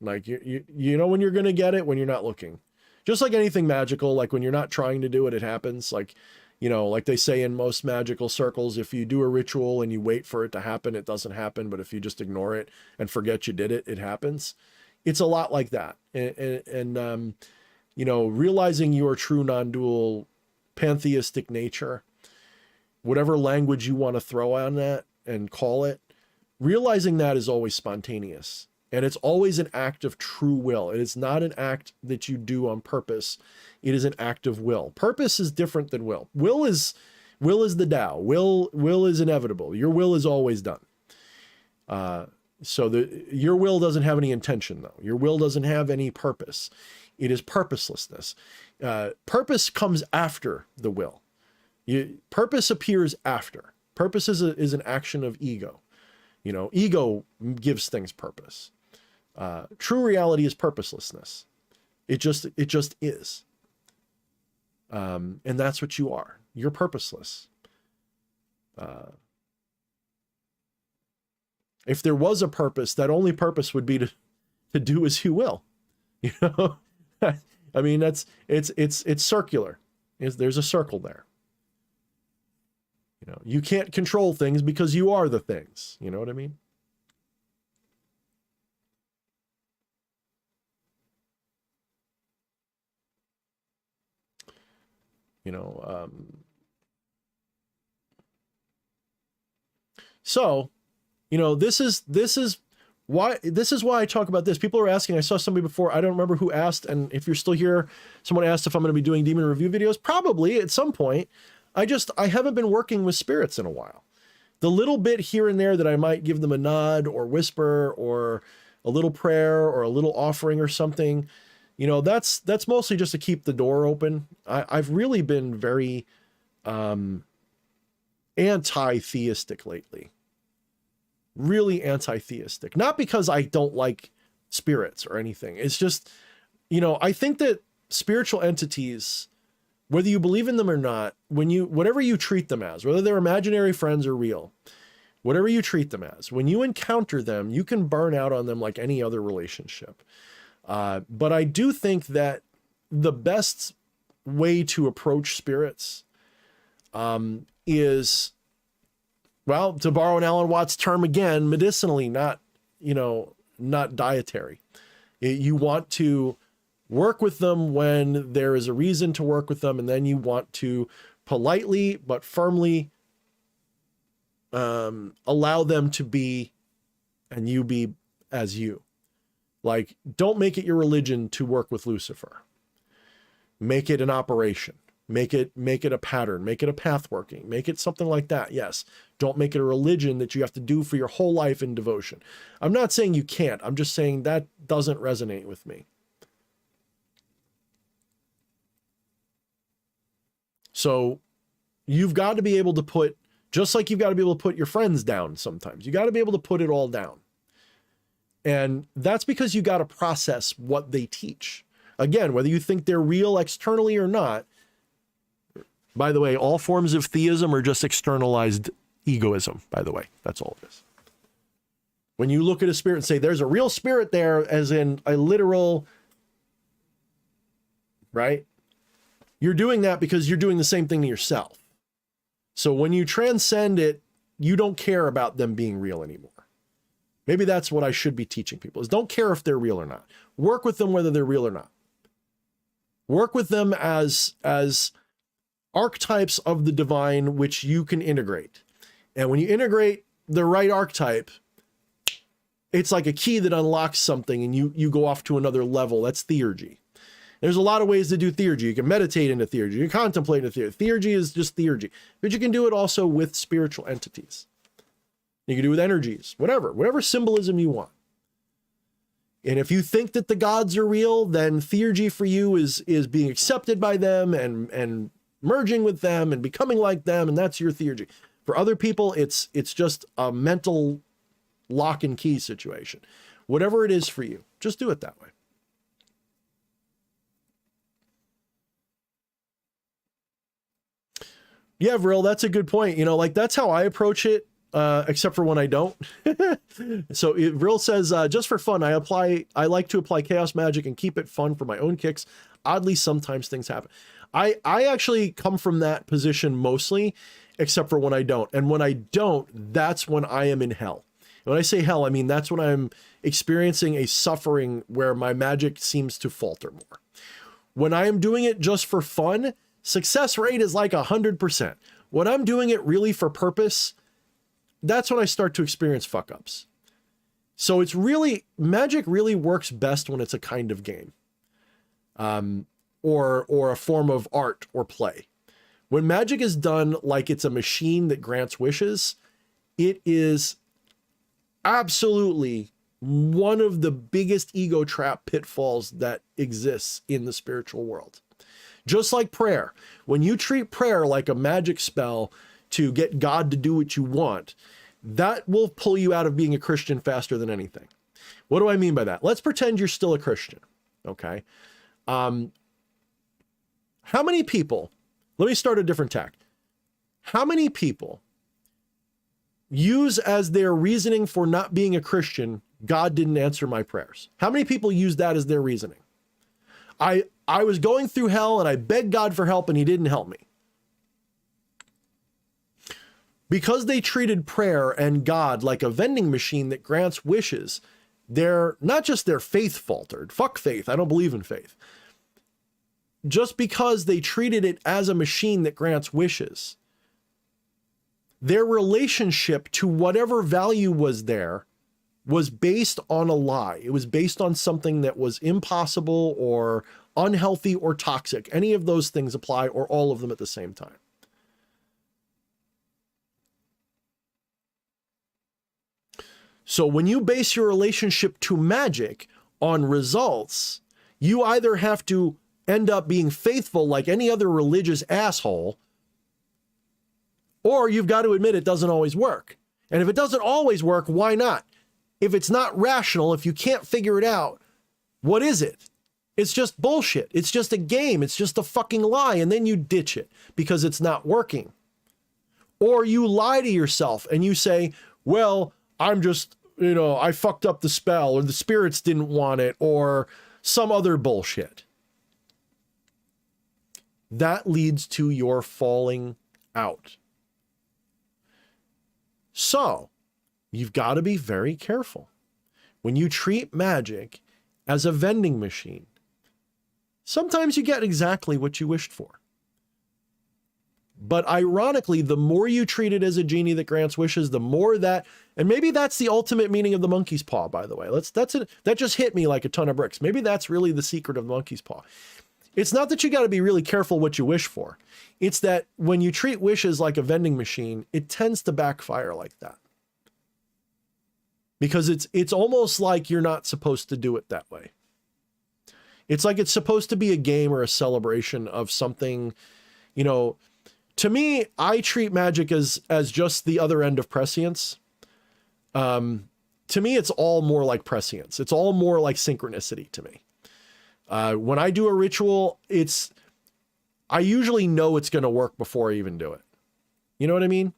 Like you know when you're going to get it, when you're not looking. Just like anything magical, like when you're not trying to do it, it happens. Like, like they say in most magical circles, if you do a ritual and you wait for it to happen, it doesn't happen. But if you just ignore it and forget you did it, it happens. It's a lot like that. And realizing your true non-dual pantheistic nature, whatever language you want to throw on that and call it, realizing that is always spontaneous. And it's always an act of true will. It is not an act that you do on purpose. It is an act of will. Purpose is different than will. Will is the Tao. Will is inevitable. Your will is always done. So your will doesn't have any intention, though. Your will doesn't have any purpose. It is purposelessness. Purpose comes after the will. Purpose appears after. Purpose is an action of ego. Ego gives things purpose. True reality is purposelessness. It just is. And that's what you are. You're purposeless. If there was a purpose, that only purpose would be to do as you will. You know, I mean, it's circular. There's a circle there. You know, you can't control things because you are the things. You know what I mean? You know, so, you know, this is why I talk about this. People are asking, I saw somebody before, I don't remember who asked, and if you're still here, someone asked if I'm going to be doing demon review videos. Probably at some point. I haven't been working with spirits in a while. The little bit here and there that I might give them a nod or whisper or a little prayer or a little offering or something, you know, that's mostly just to keep the door open. I've really been very anti-theistic lately. Really anti-theistic. Not because I don't like spirits or anything. It's just, you know, I think that spiritual entities, whether you believe in them or not, whatever you treat them as, whether they're imaginary friends or real, whatever you treat them as, when you encounter them, you can burn out on them like any other relationship. But I do think that the best way to approach spirits is, well, to borrow an Alan Watts term again, medicinally, not dietary. You want to work with them when there is a reason to work with them, and then you want to politely but firmly allow them to be, and you be as you. Like, don't make it your religion to work with Lucifer. Make it an operation. Make it a pattern. Make it a path working. Make it something like that. Yes. Don't make it a religion that you have to do for your whole life in devotion. I'm not saying you can't. I'm just saying that doesn't resonate with me. So you've got to be able to put, just like you've got to be able to put your friends down sometimes. You got to be able to put it all down. And that's because you got to process what they teach. Again, whether you think they're real externally or not. By the way, all forms of theism are just externalized egoism, by the way. That's all it is. When you look at a spirit and say, there's a real spirit there, as in a literal, right? You're doing that because you're doing the same thing to yourself. So when you transcend it, you don't care about them being real anymore. Maybe that's what I should be teaching people, is don't care if they're real or not. Work with them whether they're real or not. Work with them as archetypes of the divine, which you can integrate. And when you integrate the right archetype, it's like a key that unlocks something and you go off to another level. That's theurgy. There's a lot of ways to do theurgy. You can meditate into theurgy. You can contemplate into theurgy. Theurgy is just theurgy. But you can do it also with spiritual entities. You can do it with energies, whatever symbolism you want. And if you think that the gods are real, then theurgy for you is being accepted by them and merging with them and becoming like them, and that's your theurgy. For other people, it's just a mental lock and key situation. Whatever it is for you, just do it that way. Yeah, Vril, that's a good point. You know, like that's how I approach it, except for when I don't. So Vril says, just for fun, I like to apply chaos magic and keep it fun for my own kicks. Oddly, sometimes things happen. I actually come from that position mostly, except for when I don't. And when I don't, that's when I am in hell. And when I say hell, I mean, that's when I'm experiencing a suffering where my magic seems to falter more. When I am doing it just for fun, success rate is like 100%. When I'm doing it really for purpose, that's when I start to experience fuck ups. So it's really, magic really works best when it's a kind of game. Or a form of art or play. When magic is done like it's a machine that grants wishes, it is absolutely one of the biggest ego trap pitfalls that exists in the spiritual world. Just like prayer. When you treat prayer like a magic spell to get God to do what you want, that will pull you out of being a Christian faster than anything. What do I mean by that? Let's pretend you're still a Christian, okay? How many people, let me start a different tack. How many people use as their reasoning for not being a Christian, God didn't answer my prayers. How many people use that as their reasoning? I was going through hell and I begged God for help and he didn't help me. Because they treated prayer and God like a vending machine that grants wishes, not just their faith faltered. Fuck faith. I don't believe in faith. Just because they treated it as a machine that grants wishes, their relationship to whatever value was there was based on a lie. It was based on something that was impossible or unhealthy or toxic. Any of those things apply, or all of them at the same time. So when you base your relationship to magic on results, you either have to end up being faithful like any other religious asshole, or you've got to admit it doesn't always work. And if it doesn't always work, why not? If it's not rational, if you can't figure it out, what is it? It's just bullshit. It's just a game. It's just a fucking lie. And then you ditch it because it's not working. Or you lie to yourself and you say, well, I'm just, I fucked up the spell, or the spirits didn't want it, or some other bullshit. That leads to your falling out. So, you've got to be very careful. When you treat magic as a vending machine, sometimes you get exactly what you wished for. But ironically, the more you treat it as a genie that grants wishes, the more that, and maybe that's the ultimate meaning of the monkey's paw, by the way. That just hit me like a ton of bricks. Maybe that's really the secret of the monkey's paw. It's not that you got to be really careful what you wish for. It's that when you treat wishes like a vending machine, it tends to backfire like that. Because it's almost like you're not supposed to do it that way. It's like it's supposed to be a game or a celebration of something, to me, I treat magic as just the other end of prescience. To me, it's all more like prescience. It's all more like synchronicity to me. When I do a ritual, I usually know it's going to work before I even do it. You know what I mean?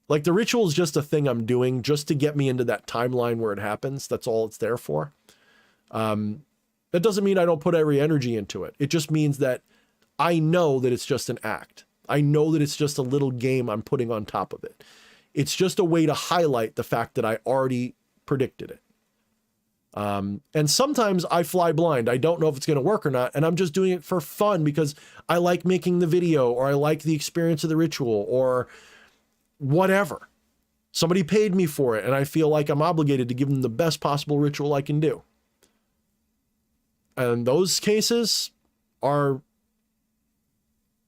Like the ritual is just a thing I'm doing just to get me into that timeline where it happens. That's all it's there for. That doesn't mean I don't put every energy into it. It just means that I know that it's just an act. I know that it's just a little game I'm putting on top of it. It's just a way to highlight the fact that I already predicted it. And sometimes I fly blind. I don't know if it's going to work or not. And I'm just doing it for fun because I like making the video, or I like the experience of the ritual, or whatever. Somebody paid me for it and I feel like I'm obligated to give them the best possible ritual I can do. And those cases are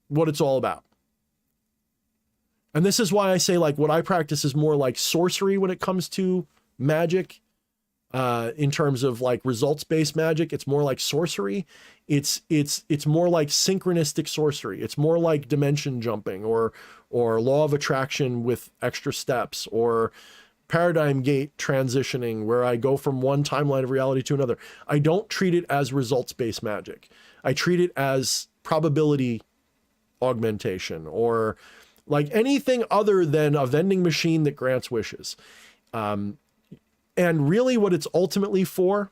what it's all about. And this is why I say, like, what I practice is more like sorcery when it comes to magic. In terms of like results-based magic, it's more like sorcery. It's more like synchronistic sorcery. It's more like dimension jumping, or law of attraction with extra steps, or paradigm gate transitioning, where I go from one timeline of reality to another. I don't treat it as results-based magic. I treat it as probability augmentation, or like anything other than a vending machine that grants wishes. And really what it's ultimately for,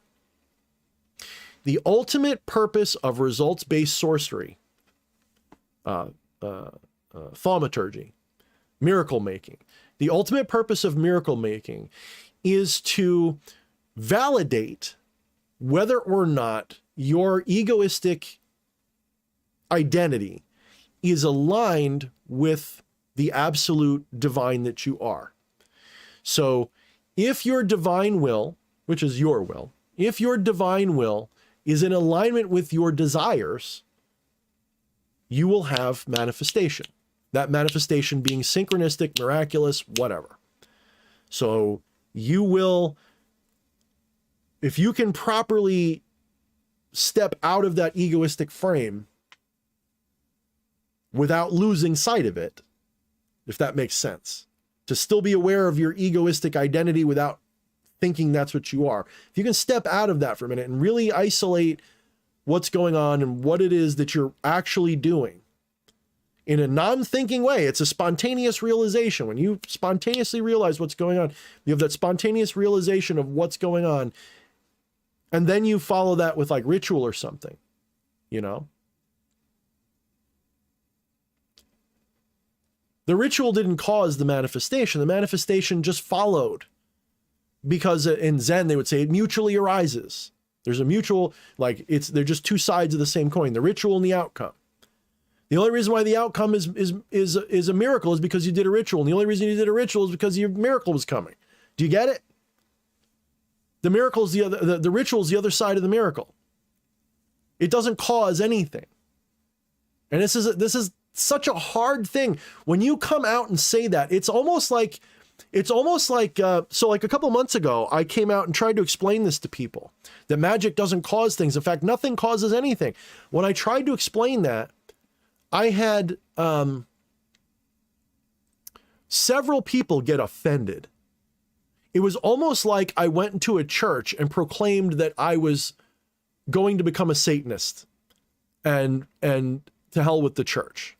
the ultimate purpose of results-based sorcery, thaumaturgy, miracle making, the ultimate purpose of miracle making is to validate whether or not your egoistic identity is aligned with the absolute divine that you are. So if your divine will, which is your will, if your divine will is in alignment with your desires, you will have manifestation. That manifestation being synchronistic, miraculous, whatever. So you will, if you can properly step out of that egoistic frame without losing sight of it, if that makes sense, to still be aware of your egoistic identity without thinking that's what you are. If you can step out of that for a minute and really isolate what's going on and what it is that you're actually doing, in a non-thinking way. It's a spontaneous realization. When you spontaneously realize what's going on, you have that spontaneous realization of what's going on. And then you follow that with like ritual or something, you know? The ritual didn't cause the manifestation. The manifestation just followed. Because in Zen, they would say it mutually arises. There's a mutual, like they're just two sides of the same coin, the ritual and the outcome. The only reason why the outcome is a miracle is because you did a ritual. And the only reason you did a ritual is because your miracle was coming. Do you get it? The miracle is the ritual is the other side of the miracle. It doesn't cause anything. And this is such a hard thing. When you come out and say that, it's almost like, so like a couple months ago, I came out and tried to explain this to people, that magic doesn't cause things. In fact, nothing causes anything. When I tried to explain that, I had several people get offended. It was almost like I went into a church and proclaimed that I was going to become a Satanist and to hell with the church.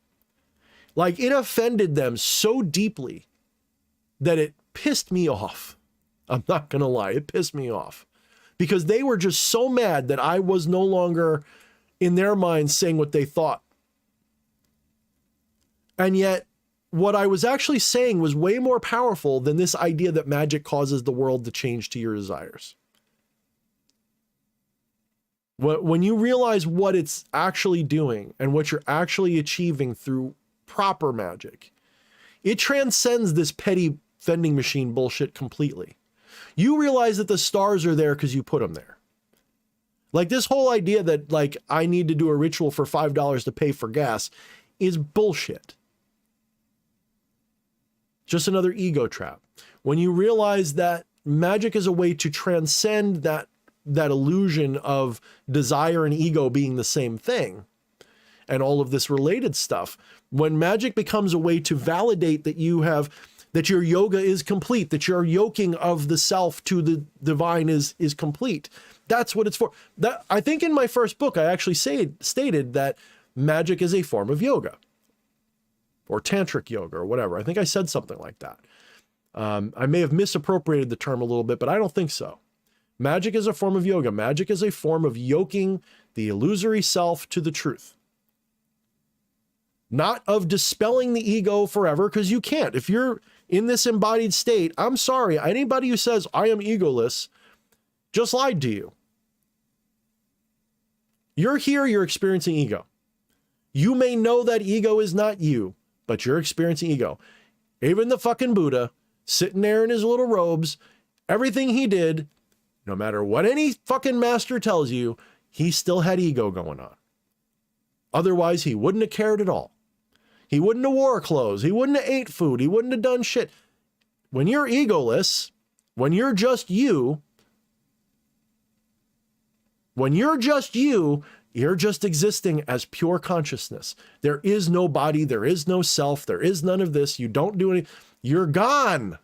Like, it offended them so deeply that it pissed me off. I'm not going to lie. It pissed me off because they were just so mad that I was no longer in their minds saying what they thought. And yet what I was actually saying was way more powerful than this idea that magic causes the world to change to your desires. When you realize what it's actually doing and what you're actually achieving through proper magic, it transcends this petty vending machine bullshit completely. You realize that the stars are there because you put them there. Like this whole idea that like I need to do a ritual for $5 to pay for gas is bullshit. Just another ego trap. When you realize that magic is a way to transcend that illusion of desire and ego being the same thing and all of this related stuff, when magic becomes a way to validate that that your yoga is complete, that your yoking of the self to the divine is complete. That's what it's for. That I think in my first book, I actually stated that magic is a form of yoga or tantric yoga or whatever. I think I said something like that. I may have misappropriated the term a little bit, but I don't think so. Magic is a form of yoga. Magic is a form of yoking the illusory self to the truth. Not of dispelling the ego forever, because you can't. If you're in this embodied state, I'm sorry, anybody who says I am egoless just lied to you. You're here, you're experiencing ego. You may know that ego is not you, but you're experiencing ego. Even the fucking Buddha, sitting there in his little robes, everything he did, no matter what any fucking master tells you, he still had ego going on. Otherwise, he wouldn't have cared at all. He wouldn't have wore clothes. He wouldn't have ate food. He wouldn't have done shit. When you're egoless, when you're just you, you're just existing as pure consciousness. There is no body. There is no self. There is none of this. You don't do anything. You're gone.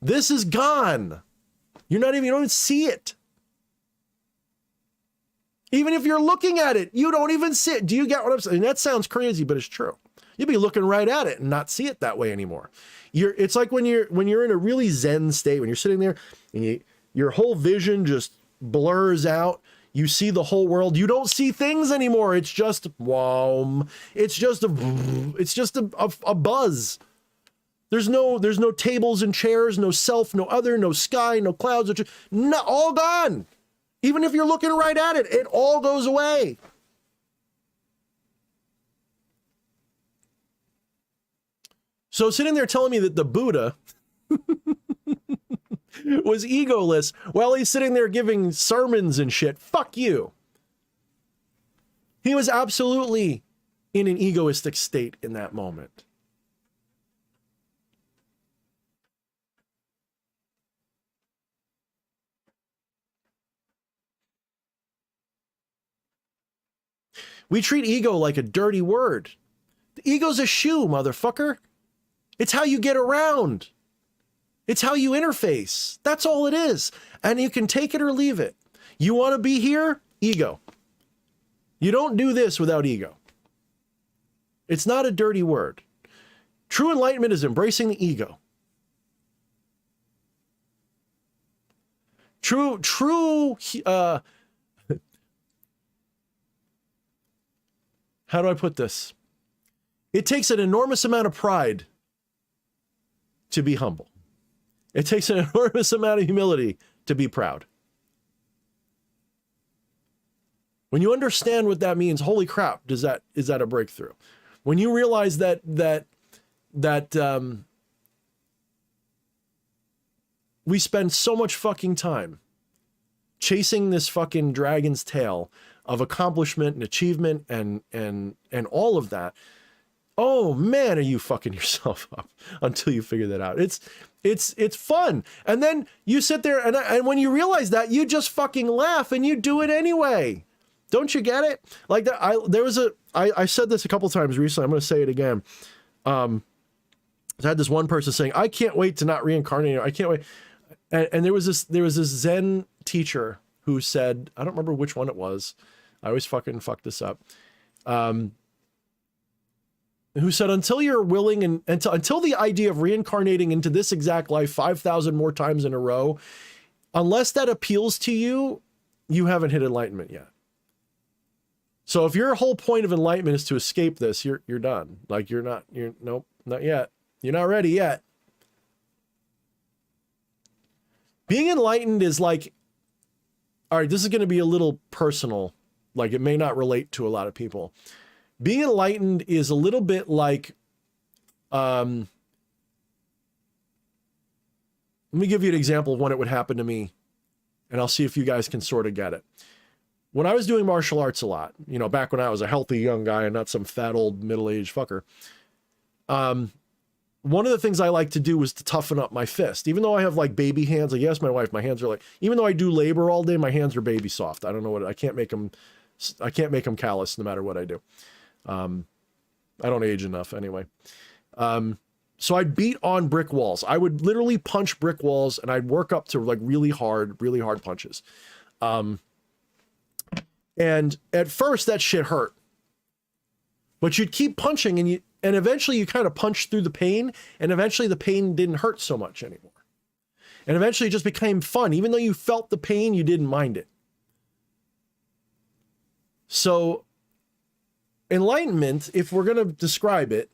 This is gone. You don't even see it. Even if you're looking at it, you don't even see it. Do you get what I'm saying? That sounds crazy, but it's true. You'll be looking right at it and not see it that way anymore. It's like when you're in a really Zen state, when you're sitting there and your whole vision just blurs out. You see the whole world. You don't see things anymore. It's just wow. It's just a buzz. There's no tables and chairs, no self, no other, no sky, no clouds, all gone. Even if you're looking right at it, it all goes away. So sitting there telling me that the Buddha was egoless while he's sitting there giving sermons and shit, fuck you. He was absolutely in an egoistic state in that moment. We treat ego like a dirty word. The ego's a shoe, motherfucker. It's how you get around. It's how you interface. That's all it is. And you can take it or leave it. You want to be here? Ego. You don't do this without ego. It's not a dirty word. True enlightenment is embracing the ego. How do I put this? It takes an enormous amount of pride to be humble. It takes an enormous amount of humility to be proud. When you understand what that means, holy crap, is that a breakthrough? When you realize that we spend so much fucking time chasing this fucking dragon's tail of accomplishment and achievement and all of that. Oh man, are you fucking yourself up until you figure that out. It's fun. And then you sit there and when you realize that, you just fucking laugh and you do it anyway. Don't you get it? Like that, I said this a couple times recently. I'm going to say it again. I had this one person saying, I can't wait to not reincarnate. I can't wait. And there was this Zen teacher who said, I don't remember which one it was. I always fucking fuck this up. Who said, until you're willing and until the idea of reincarnating into this exact life 5,000 more times in a row, unless that appeals to you, you haven't hit enlightenment yet. So if your whole point of enlightenment is to escape this, you're done. Like nope, not yet. You're not ready yet. Being enlightened is like, all right, this is going to be a little personal. Like it may not relate to a lot of people. Being enlightened is a little bit like, let me give you an example of when it would happen to me, and I'll see if you guys can sort of get it. When I was doing martial arts a lot, you know, back when I was a healthy young guy and not some fat old middle-aged fucker, one of the things I like to do was to toughen up my fist. Even though I have like baby hands, like yes, my wife, my hands are like, even though I do labor all day, my hands are baby soft. I don't know I can't make them callous no matter what I do. I don't age enough anyway. So I'd beat on brick walls. I would literally punch brick walls and I'd work up to like really hard punches. And at first that shit hurt, but you'd keep punching and eventually you kind of punched through the pain, and eventually the pain didn't hurt so much anymore. And eventually it just became fun. Even though you felt the pain, you didn't mind it. So enlightenment, if we're going to describe it,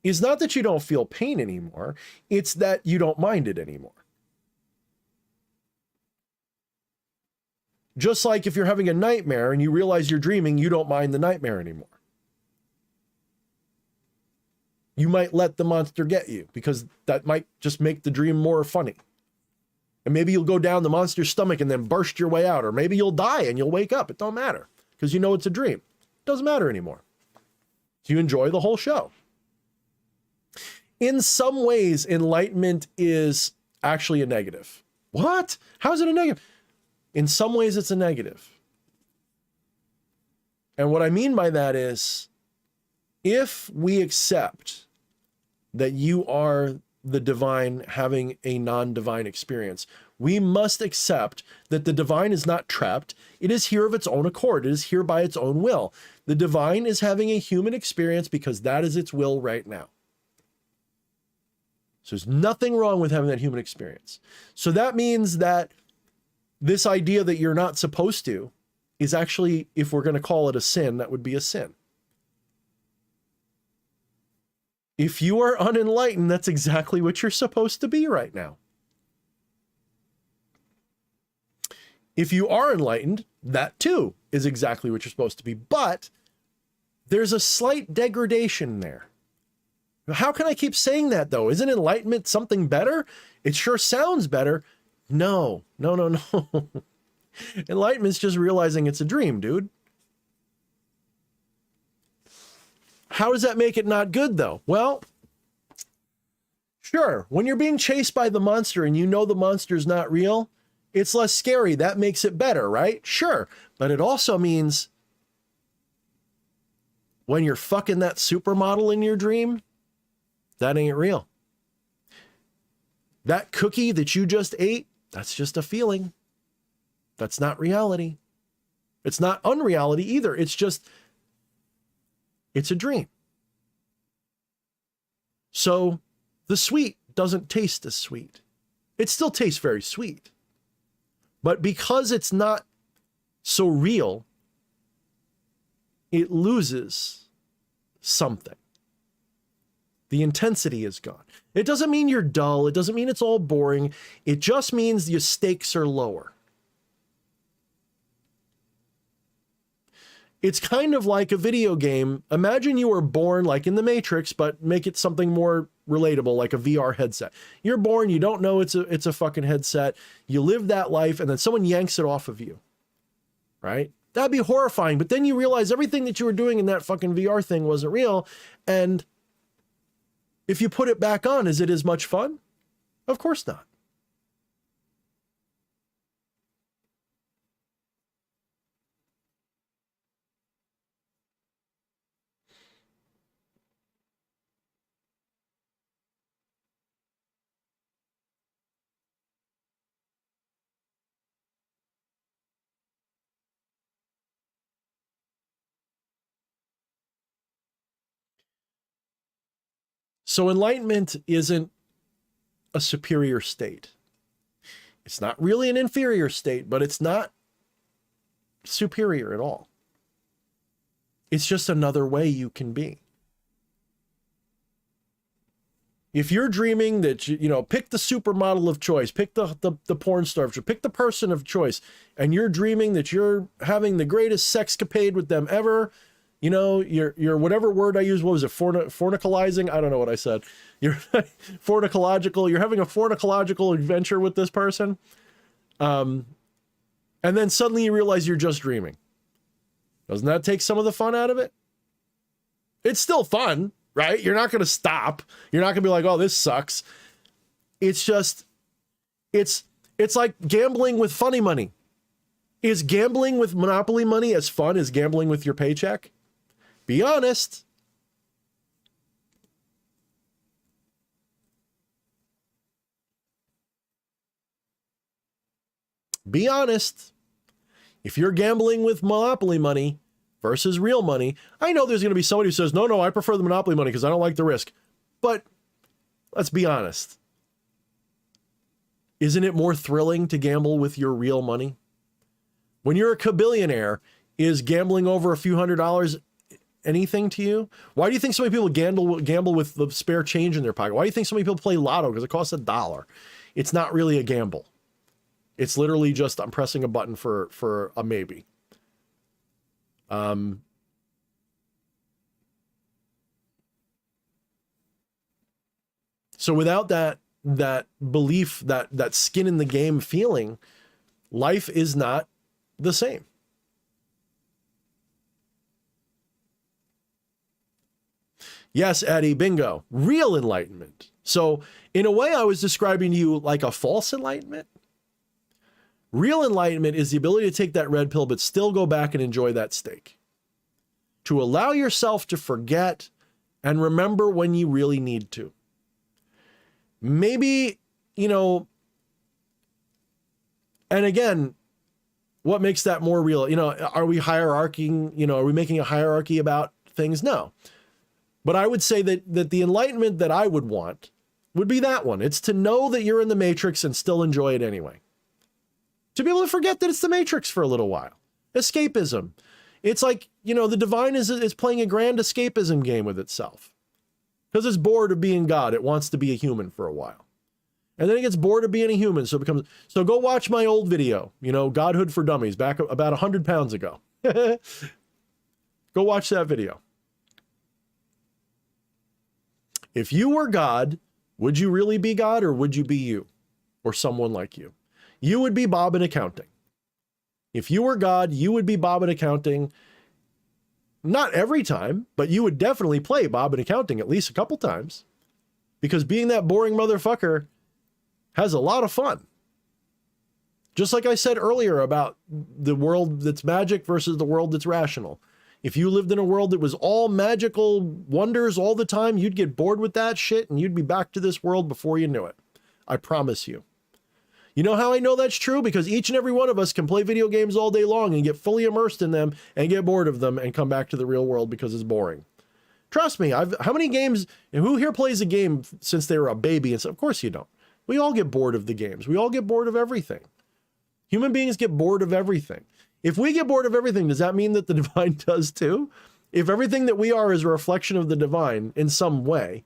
is not that you don't feel pain anymore. It's that you don't mind it anymore. Just like if you're having a nightmare and you realize you're dreaming, you don't mind the nightmare anymore. You might let the monster get you because that might just make the dream more funny. And maybe you'll go down the monster's stomach and then burst your way out. Or maybe you'll die and you'll wake up. It don't matter because you know it's a dream. It doesn't matter anymore. So you enjoy the whole show. In some ways, enlightenment is actually a negative. What? How is it a negative? In some ways, it's a negative. And what I mean by that is, if we accept that you are the divine having a non-divine experience, we must accept that the divine is not trapped. It is here of its own accord. It is here by its own will. The divine is having a human experience because that is its will right now. So there's nothing wrong with having that human experience. So that means that this idea that you're not supposed to is actually, if we're going to call it a sin, that would be a sin. If you are unenlightened, that's exactly what you're supposed to be right now. If you are enlightened, that too is exactly what you're supposed to be. But there's a slight degradation there. How can I keep saying that though? Isn't enlightenment something better? It sure sounds better. No. Enlightenment's just realizing it's a dream, dude. How does that make it not good though? Well, sure. When you're being chased by the monster and you know the monster's not real, it's less scary. That makes it better, right? Sure. But it also means when you're fucking that supermodel in your dream, that ain't real. That cookie that you just ate, that's just a feeling. That's not reality. It's not unreality either. It's just It's a dream. So the sweet doesn't taste as sweet. It still tastes very sweet. But because it's not so real, it loses something. The intensity is gone. It doesn't mean you're dull. It doesn't mean it's all boring. It just means your stakes are lower. It's kind of like a video game. Imagine you were born like in the Matrix, but make it something more relatable, like a VR headset. You're born, you don't know it's a fucking headset. You live that life, and then someone yanks it off of you, right? That'd be horrifying. But then you realize everything that you were doing in that fucking VR thing wasn't real. And if you put it back on, is it as much fun? Of course not. So enlightenment isn't a superior state. It's not really an inferior state, but it's not superior at all. It's just another way you can be. If you're dreaming that, pick the supermodel of choice, pick the porn star, pick the person of choice, and you're dreaming that you're having the greatest sexcapade with them ever, you're whatever word I use, what was it, fornicalizing? I don't know what I said. You're fornicological, you're having a fornicological adventure with this person. And then suddenly you realize you're just dreaming. Doesn't that take some of the fun out of it? It's still fun, right? You're not going to stop. You're not going to be like, oh, this sucks. It's just, it's like gambling with funny money. Is gambling with Monopoly money as fun as gambling with your paycheck? Be honest. Be honest. If you're gambling with Monopoly money versus real money, I know there's going to be somebody who says, no, I prefer the Monopoly money because I don't like the risk. But let's be honest. Isn't it more thrilling to gamble with your real money? When you're a kabillionaire, is gambling over a few $100s anything to you? Why do you think so many people gamble with the spare change in their pocket? Why do you think so many people play lotto? Because it costs $1. It's not really a gamble. It's literally just, I'm pressing a button for a maybe. So without that belief, that skin in the game feeling, life is not the same. Yes, Eddie, bingo. Real enlightenment. So in a way, I was describing to you like a false enlightenment. Real enlightenment is the ability to take that red pill, but still go back and enjoy that steak. To allow yourself to forget and remember when you really need to. Maybe, and again, what makes that more real? Are we hierarchying, are we making a hierarchy about things? No. But I would say that the enlightenment that I would want would be that one. It's to know that you're in the Matrix and still enjoy it anyway. To be able to forget that it's the Matrix for a little while. Escapism. It's like, the divine is playing a grand escapism game with itself. Because it's bored of being God. It wants to be a human for a while. And then it gets bored of being a human. So go watch my old video, Godhood for Dummies, back about 100 pounds ago. Go watch that video. If you were God, would you really be God, or would you be you or someone like you? You would be Bob in accounting. If you were God, you would be Bob in accounting. Not every time, but you would definitely play Bob in accounting at least a couple times, because being that boring motherfucker has a lot of fun. Just like I said earlier about the world that's magic versus the world that's rational. If you lived in a world that was all magical wonders all the time, you'd get bored with that shit and you'd be back to this world before you knew it. I promise you. You know how I know that's true? Because each and every one of us can play video games all day long and get fully immersed in them and get bored of them and come back to the real world because it's boring. Trust me, how many games, and who here plays a game since they were a baby? And so, of course you don't. We all get bored of the games. We all get bored of everything. Human beings get bored of everything. If we get bored of everything, does that mean that the divine does too? If everything that we are is a reflection of the divine in some way,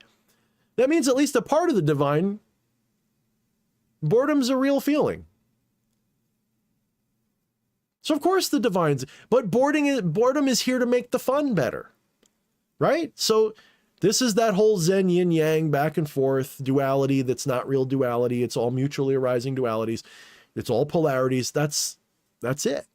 that means at least a part of the divine, boredom's a real feeling. So of course the divine's, but boredom is here to make the fun better, right? So this is that whole Zen yin yang back and forth duality that's not real duality. It's all mutually arising dualities. It's all polarities. That's it.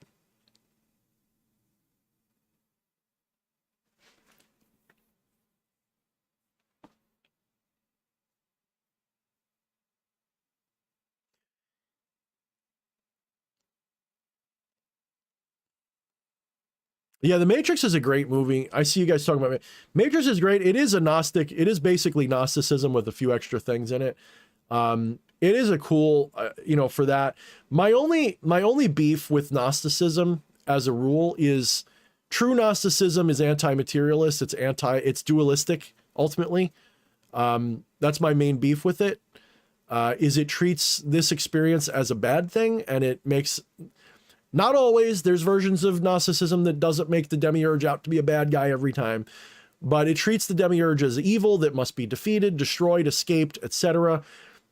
Yeah, The Matrix is a great movie. I see you guys talking about it. Matrix is great. It is a Gnostic. It is basically Gnosticism with a few extra things in it. It is a cool, for that. My only beef with Gnosticism as a rule is true Gnosticism is anti-materialist. It's dualistic ultimately. That's my main beef with it. Is it treats this experience as a bad thing, and it makes. Not always. There's versions of Gnosticism that doesn't make the demiurge out to be a bad guy every time, but it treats the demiurge as evil that must be defeated, destroyed, escaped, etc.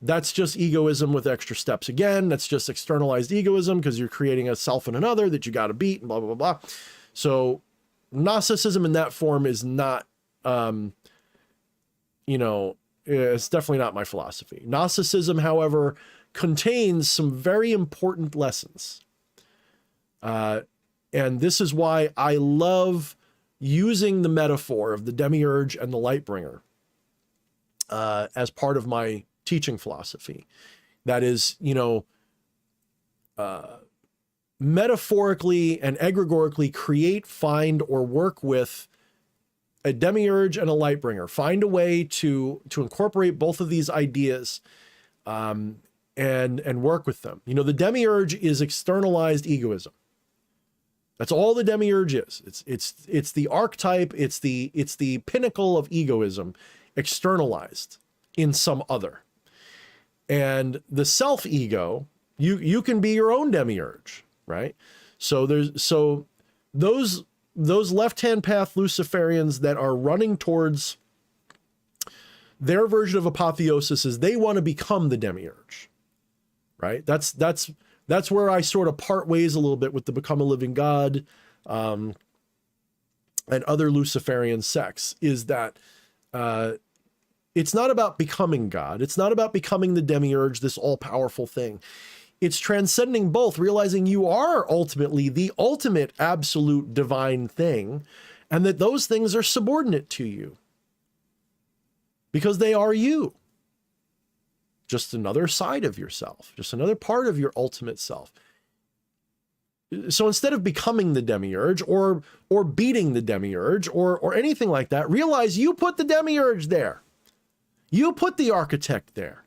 That's just egoism with extra steps again. That's just externalized egoism because you're creating a self and another that you got to beat and blah, blah, blah, blah. So Gnosticism in that form is not, it's definitely not my philosophy. Gnosticism, however, contains some very important lessons. And this is why I love using the metaphor of the demiurge and the lightbringer as part of my teaching philosophy. That is, metaphorically and egregorically create, find, or work with a demiurge and a lightbringer. Find a way to incorporate both of these ideas and work with them. The demiurge is externalized egoism. That's all the demiurge is. It's the archetype. It's the pinnacle of egoism, externalized in some other. And the self-ego, you can be your own demiurge, right? So those left-hand path Luciferians that are running towards their version of apotheosis is they want to become the demiurge, right? That's where I sort of part ways a little bit with the Become a Living God and other Luciferian sects, is that it's not about becoming God. It's not about becoming the demiurge, this all-powerful thing. It's transcending both, realizing you are ultimately the ultimate absolute divine thing, and that those things are subordinate to you because they are you. Just another side of yourself, just another part of your ultimate self. So instead of becoming the demiurge or beating the demiurge or anything like that, realize you put the demiurge there. You put the architect there.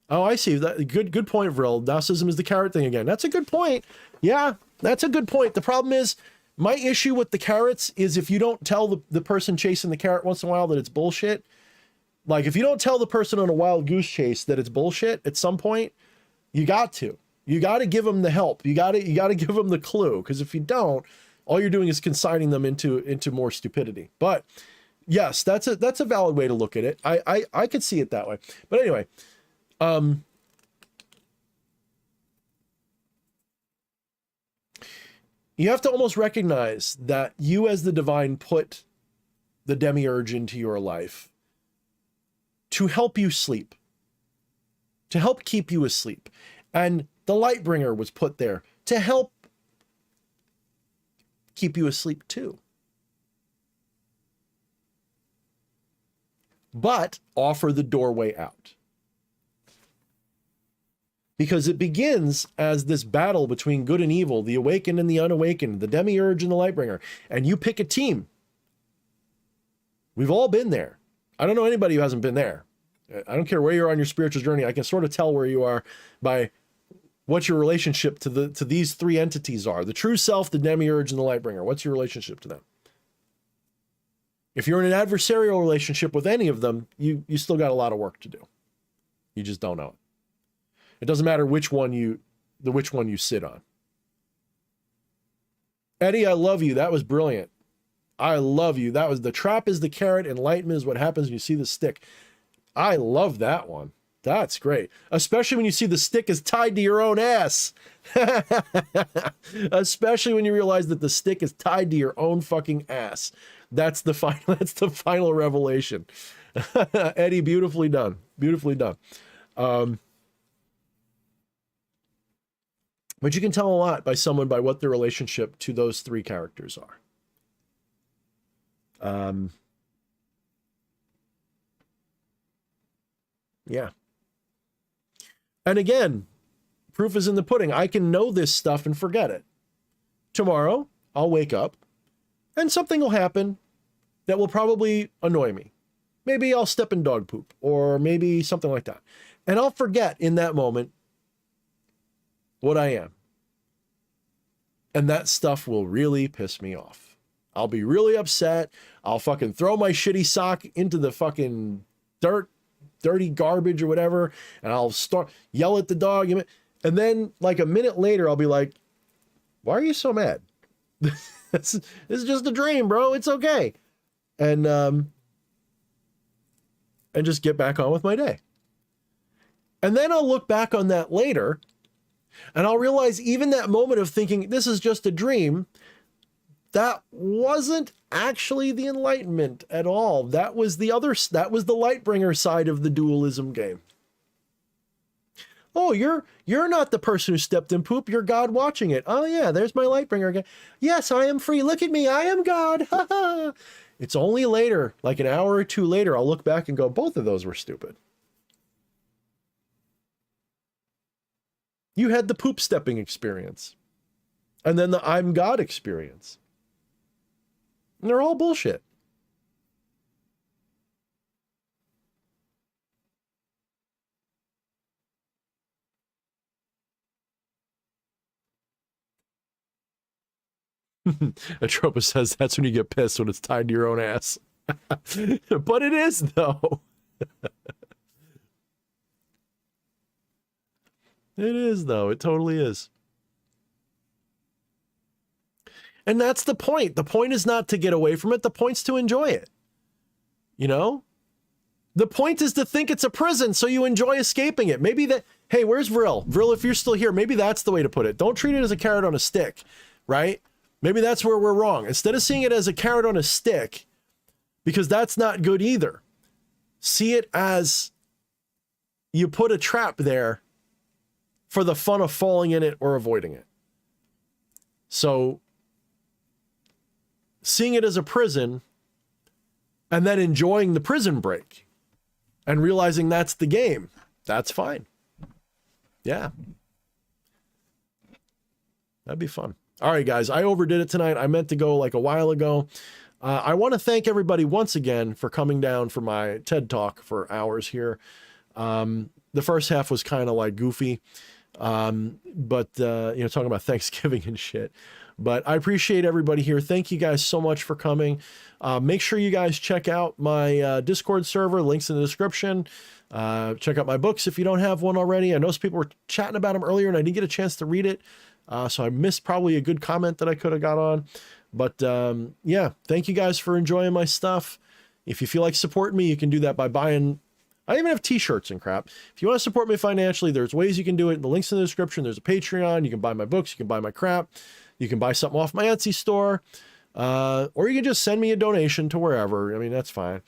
Oh, I see. That good point, Vril. Gnosticism is the carrot thing again. That's a good point. Yeah, that's a good point. The problem is, my issue with the carrots is if you don't tell the person chasing the carrot once in a while that it's bullshit. Like if you don't tell the person on a wild goose chase that it's bullshit at some point, you got to give them the help. You got to give them the clue. Because if you don't, all you're doing is consigning them into more stupidity. But yes, that's a valid way to look at it. I could see it that way. But anyway, you have to almost recognize that you as the divine put the demiurge into your life to help you sleep, to help keep you asleep. And the Lightbringer was put there to help keep you asleep too. But offer the doorway out. Because it begins as this battle between good and evil, the awakened and the unawakened, the demiurge and the Lightbringer. And you pick a team. We've all been there. I don't know anybody who hasn't been there. I don't care where you are on your spiritual journey. I can sort of tell where you are by what your relationship to these three entities are. The true self, the demiurge, and the Lightbringer. What's your relationship to them? If you're in an adversarial relationship with any of them, you still got a lot of work to do. You just don't know it. It doesn't matter which one you sit on. Eddie, I love you. That was brilliant. I love you. That was the trap is the carrot. Enlightenment is what happens when you see the stick. I love that one. That's great. Especially when you see the stick is tied to your own ass. Especially when you realize that the stick is tied to your own fucking ass. That's the final revelation. Eddie, beautifully done. Beautifully done. But you can tell a lot by someone by what their relationship to those three characters are. Yeah. And again, proof is in the pudding. I can know this stuff and forget it. Tomorrow, I'll wake up and something will happen that will probably annoy me. Maybe I'll step in dog poop or maybe something like that. And I'll forget in that moment what I am. And that stuff will really piss me off. I'll be really upset. I'll fucking throw my shitty sock into the fucking dirty garbage or whatever. And I'll yell at the dog. And then like a minute later, I'll be like, why are you so mad? This is just a dream, bro. It's okay. And just get back on with my day. And then I'll look back on that later and I'll realize even that moment of thinking this is just a dream, that wasn't actually the enlightenment at all. That was the Lightbringer side of the dualism game. Oh, you're not the person who stepped in poop. You're God watching it. Oh yeah, there's my Lightbringer again. Yes, I am free. Look at me. I am God. It's only later, like an hour or two later, I'll look back and go, both of those were stupid. You had the poop stepping experience. And then the I'm God experience. And they're all bullshit. Atropa says that's when you get pissed, when it's tied to your own ass. But it is, though. It is, though. It totally is. And that's the point. The point is not to get away from it. The point's to enjoy it. You know? The point is to think it's a prison so you enjoy escaping it. Maybe that, hey, where's Vril? Vril, if you're still here, maybe that's the way to put it. Don't treat it as a carrot on a stick, right? Maybe that's where we're wrong. Instead of seeing it as a carrot on a stick, because that's not good either, see it as you put a trap there for the fun of falling in it or avoiding it. So seeing it as a prison and then enjoying the prison break and realizing that's the game, that's fine. Yeah. That'd be fun. All right, guys, I overdid it tonight. I meant to go like a while ago. I want to thank everybody once again for coming down for my TED Talk for hours here. The first half was kind of like goofy, but talking about Thanksgiving and shit. But I appreciate everybody here. Thank you guys so much for coming. Make sure you guys check out my Discord server. Links in the description. Check out my books if you don't have one already. I know some people were chatting about them earlier and I didn't get a chance to read it. So I missed probably a good comment that I could have got on. But yeah, thank you guys for enjoying my stuff. If you feel like supporting me, you can do that by buying. I even have t-shirts and crap. If you want to support me financially, there's ways you can do it. The link's in the description. There's a Patreon. You can buy my books. You can buy my crap. You can buy something off my Etsy store. Or you can just send me a donation to wherever. I mean, that's fine.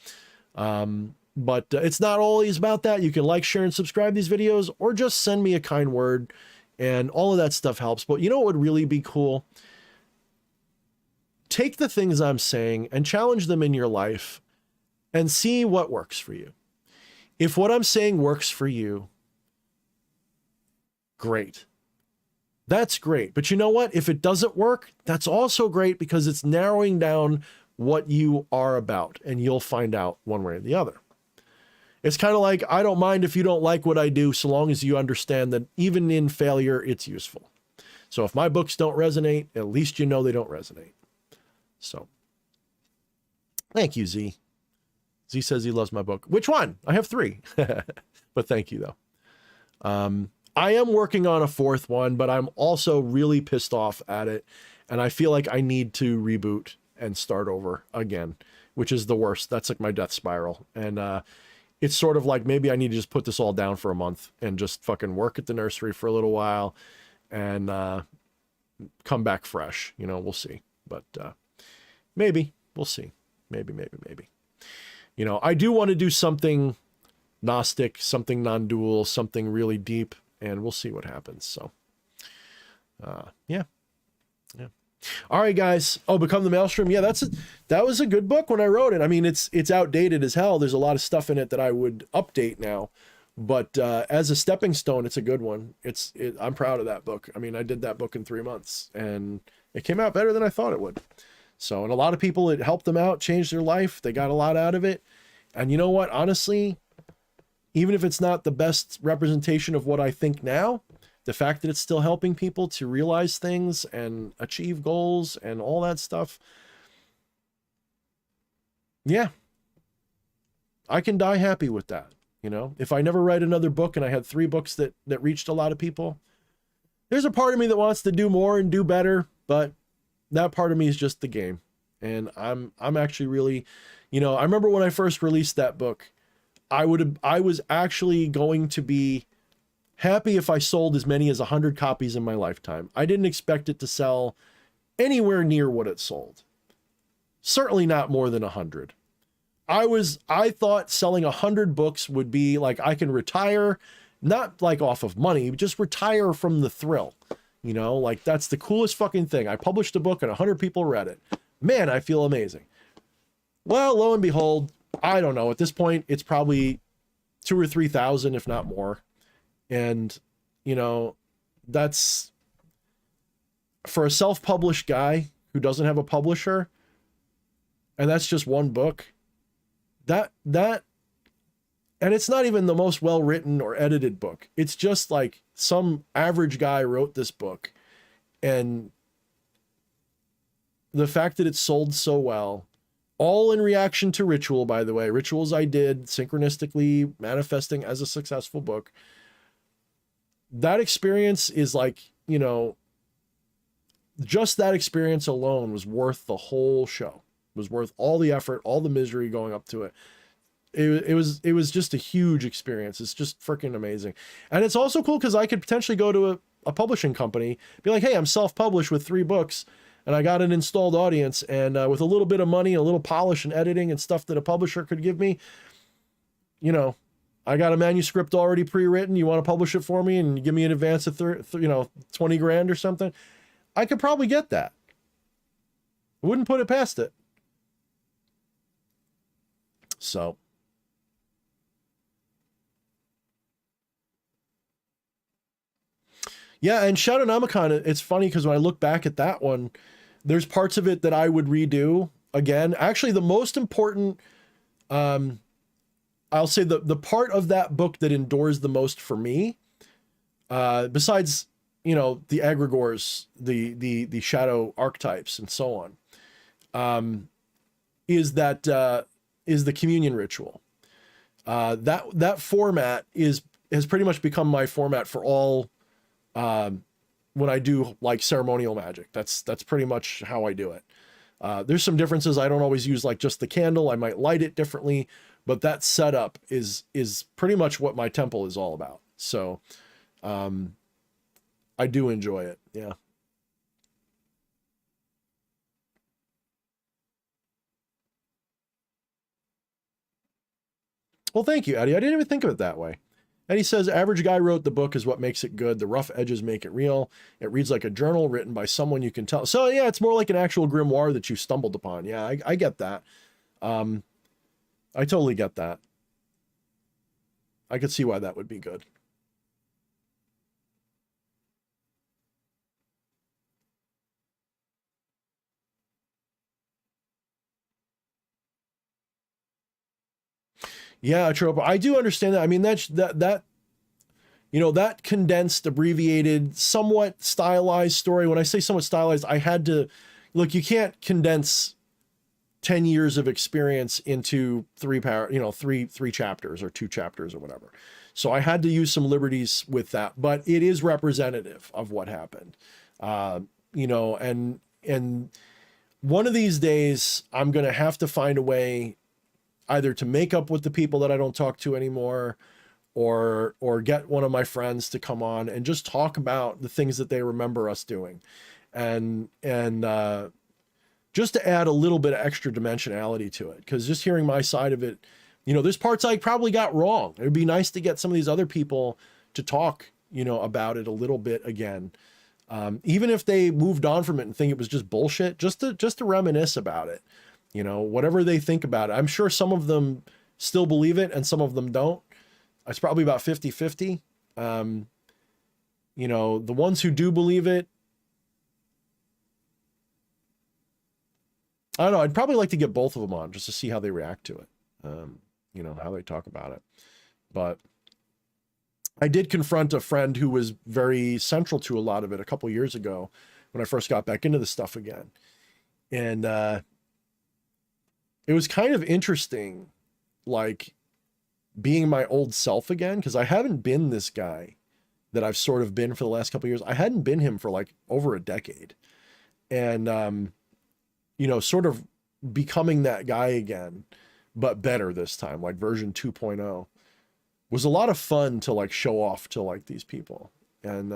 But it's not always about that. You can like, share, and subscribe these videos, or just send me a kind word. And all of that stuff helps. But you know what would really be cool? Take the things I'm saying and challenge them in your life and see what works for you. If what I'm saying works for you, great. That's great. But you know what? If it doesn't work, that's also great, because it's narrowing down what you are about, and you'll find out one way or the other. It's kind of like, I don't mind if you don't like what I do, so long as you understand that even in failure, it's useful. So if my books don't resonate, at least you know they don't resonate. So Thank you, Z. Z says he loves my book. Which one? I have 3. But thank you, though. I am working on a 4th one, but I'm also really pissed off at it. And I feel like I need to reboot and start over again, which is the worst. That's like my death spiral. And it's sort of like maybe I need to just put this all down for a month and just fucking work at the nursery for a little while and come back fresh. You know, we'll see. But maybe. We'll see. Maybe. You know, I do want to do something Gnostic, something non-dual, something really deep, and we'll see what happens. So, yeah. All right, guys. Oh, Become the Maelstrom. Yeah, that was a good book when I wrote it. I mean, it's outdated as hell. There's a lot of stuff in it that I would update now, but as a stepping stone, it's a good one. I'm proud of that book. I mean, I did that book in 3 months, and it came out better than I thought it would. So, and a lot of people, it helped them out, changed their life. They got a lot out of it. And you know what? Honestly, even if it's not the best representation of what I think now, the fact that it's still helping people to realize things and achieve goals and all that stuff. Yeah. I can die happy with that. You know, if I never write another book and I had 3 books that reached a lot of people, there's a part of me that wants to do more and do better, but that part of me is just the game. And I'm actually really, you know, I remember when I first released that book, I was actually going to be happy if I sold as many as 100 copies in my lifetime. I didn't expect it to sell anywhere near what it sold. Certainly not more than 100. I thought selling 100 books would be like, I can retire, not like off of money, just retire from the thrill. You know, like that's the coolest fucking thing. I published a book and 100 people read it. Man, I feel amazing. Well, lo and behold, I don't know. At this point, it's probably 2,000 or 3,000, if not more. And, you know, that's for a self-published guy who doesn't have a publisher, and that's just one book. That, and it's not even the most well-written or edited book. It's just like some average guy wrote this book, and the fact that it sold so well, all in reaction to Ritual, by the way, Rituals I did synchronistically manifesting as a successful book. That experience is like, you know, just that experience alone was worth the whole show. It was worth all the effort, all the misery going up to it. It was just a huge experience. It's just freaking amazing. And it's also cool because I could potentially go to a publishing company, be like, hey, I'm self-published with 3 books and I got an installed audience, and with a little bit of money, a little polish and editing and stuff that a publisher could give me, you know, I got a manuscript already pre-written. You want to publish it for me and give me an advance of 20 grand or something? I could probably get that. I wouldn't put it past it. So. Yeah, and Shadownomicon, it's funny because when I look back at that one, there's parts of it that I would redo again. Actually, the most important, I'll say the part of that book that endures the most for me, besides, you know, the egregores, the shadow archetypes and so on, is the communion ritual. That format has pretty much become my format for all, when I do like ceremonial magic. That's pretty much how I do it. There's some differences. I don't always use like just the candle. I might light it differently, but that setup is pretty much what my temple is all about. So, I do enjoy it. Yeah. Well, thank you, Eddie. I didn't even think of it that way. And he says, average guy wrote the book is what makes it good. The rough edges make it real. It reads like a journal written by someone you can tell. So yeah, it's more like an actual grimoire that you stumbled upon. Yeah, I get that. I totally get that. I could see why that would be good. Yeah, Trope. I do understand that. I mean, that you know, that condensed, abbreviated, somewhat stylized story. When I say somewhat stylized, I had to look. You can't condense 10 years of experience into three chapters or 2 chapters or whatever. So I had to use some liberties with that, but it is representative of what happened. And one of these days I'm going to have to find a way either to make up with the people that I don't talk to anymore, or get one of my friends to come on and just talk about the things that they remember us doing. And just to add a little bit of extra dimensionality to it, because just hearing my side of it, there's parts I probably got wrong. It'd be nice to get some of these other people to talk, about it a little bit again. Even if they moved on from it and think it was just bullshit, just to reminisce about it, whatever they think about it. I'm sure some of them still believe it and some of them don't. It's probably about 50-50. The ones who do believe it, I don't know. I'd probably like to get both of them on just to see how they react to it. How they talk about it. But I did confront a friend who was very central to a lot of it a couple years ago when I first got back into the stuff again. And it was kind of interesting, like being my old self again, because I haven't been this guy that I've sort of been for the last couple of years. I hadn't been him for like over a decade. And, sort of becoming that guy again, but better this time, like version 2.0, was a lot of fun to like show off to like these people. And,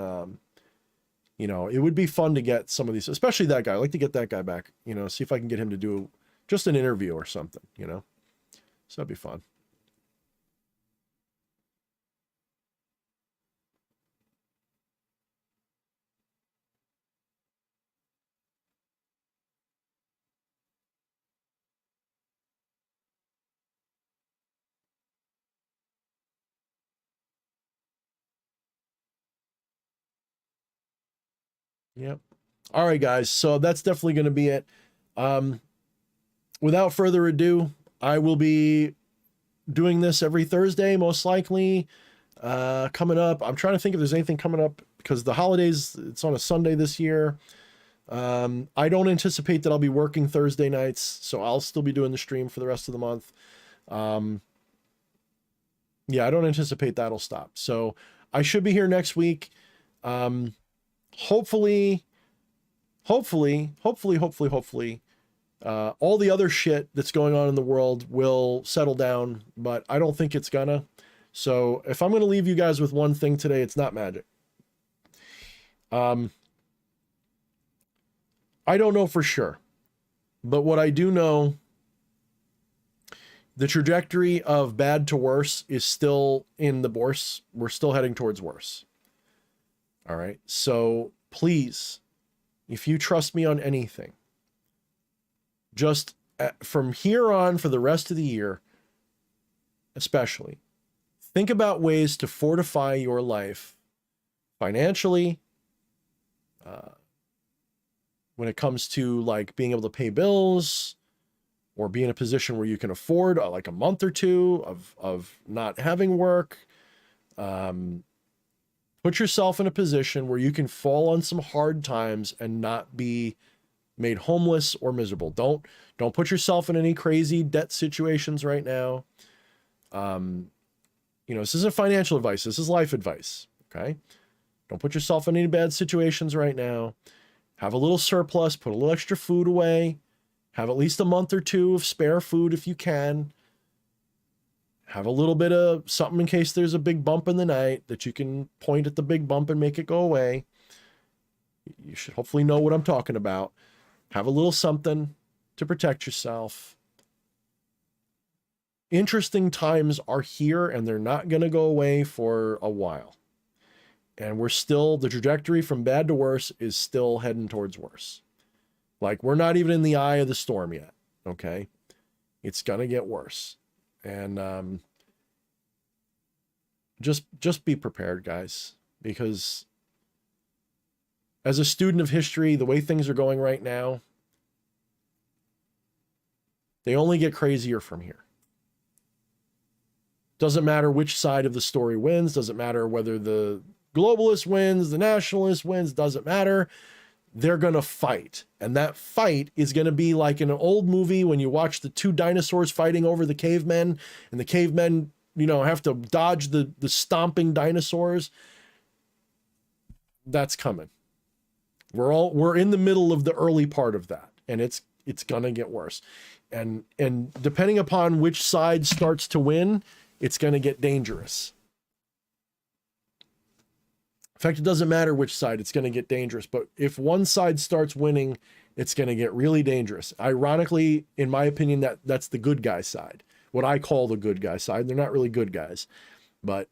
it would be fun to get some of these, especially that guy. I'd like to get that guy back, see if I can get him to do just an interview or something, so that'd be fun. Yep. All right, guys. So that's definitely going to be it. Without further ado, I will be doing this every Thursday, most likely. Coming up, I'm trying to think if there's anything coming up because the holidays, it's on a Sunday this year. I don't anticipate that I'll be working Thursday nights, so I'll still be doing the stream for the rest of the month. Yeah, I don't anticipate that'll stop. So I should be here next week. Hopefully, all the other shit that's going on in the world will settle down, but I don't think it's gonna. So if I'm going to leave you guys with one thing today, it's not magic. I don't know for sure, but what I do know, the trajectory of bad to worse is still in the worse. We're still heading towards worse. All right. So please, if you trust me on anything, just from here on for the rest of the year, especially, think about ways to fortify your life financially, when it comes to like being able to pay bills or be in a position where you can afford like a month or two of not having work. Put yourself in a position where you can fall on some hard times and not be made homeless or miserable. Don't put yourself in any crazy debt situations right now. This isn't financial advice. This is life advice. Okay. Don't put yourself in any bad situations right now. Have a little surplus, put a little extra food away, have at least a month or two of spare food if you can. Have a little bit of something in case there's a big bump in the night that you can point at the big bump and make it go away. You should hopefully know what I'm talking about. Have a little something to protect yourself. Interesting times are here and they're not going to go away for a while. And the trajectory from bad to worse is still heading towards worse. Like we're not even in the eye of the storm yet. Okay. It's going to get worse. And just be prepared, guys, because as a student of history, the way things are going right now, they only get crazier from here. Doesn't matter which side of the story wins, doesn't matter whether the globalist wins, the nationalist wins, doesn't matter. they're going to fight. And that fight is going to be like in an old movie when you watch the two dinosaurs fighting over the cavemen, and the cavemen, you know, have to dodge the stomping dinosaurs. That's coming. We're in the middle of the early part of that, and it's going to get worse. And depending upon which side starts to win, it's going to get dangerous. In fact, it doesn't matter which side, it's going to get dangerous. But if one side starts winning, it's going to get really dangerous. Ironically, in my opinion, that's the good guy side. What I call the good guy side. They're not really good guys. But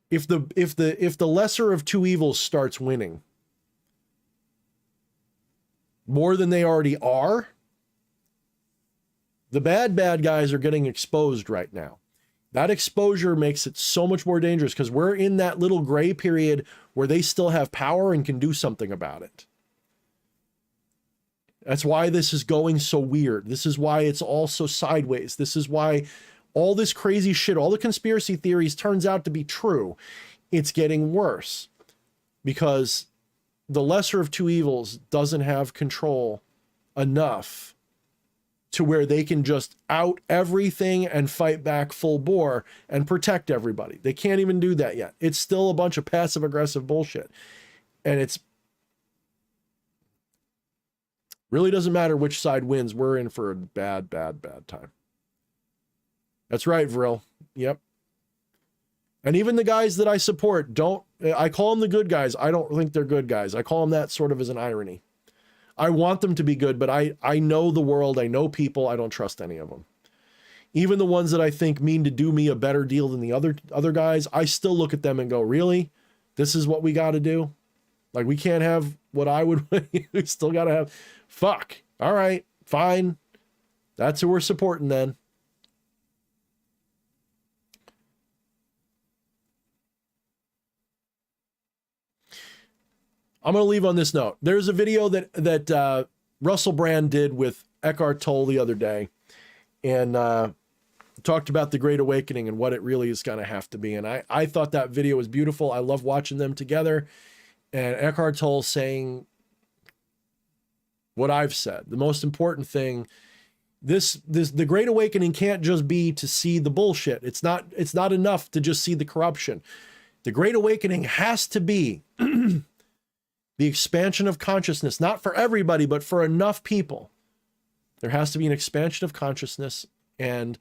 if the lesser of two evils starts winning more than they already are, the bad guys are getting exposed right now. That exposure makes it so much more dangerous because we're in that little gray period where they still have power and can do something about it. That's why this is going so weird. This is why it's all so sideways. This is why all this crazy shit, all the conspiracy theories turns out to be true. It's getting worse because the lesser of two evils doesn't have control enough to where they can just out everything and fight back full bore and protect everybody. They can't even do that yet. It's still a bunch of passive aggressive bullshit. And it's really doesn't matter which side wins. We're in for a bad time. That's right, Vril. Yep. And even the guys that I support I call them the good guys. I don't think they're good guys. I call them that sort of as an irony. I want them to be good, but I know the world. I know people. I don't trust any of them. Even the ones that I think mean to do me a better deal than the other guys, I still look at them and go, really? This is what we got to do? Like, we can't have what I would, we still got to have, fuck. All right, fine. That's who we're supporting then. I'm going to leave on this note. There's a video that Russell Brand did with Eckhart Tolle the other day, and talked about the Great Awakening and what it really is going to have to be. And I thought that video was beautiful. I love watching them together. And Eckhart Tolle saying what I've said. The most important thing, the Great Awakening can't just be to see the bullshit. It's not enough to just see the corruption. The Great Awakening has to be the expansion of consciousness, not for everybody, but for enough people. There has to be an expansion of consciousness, and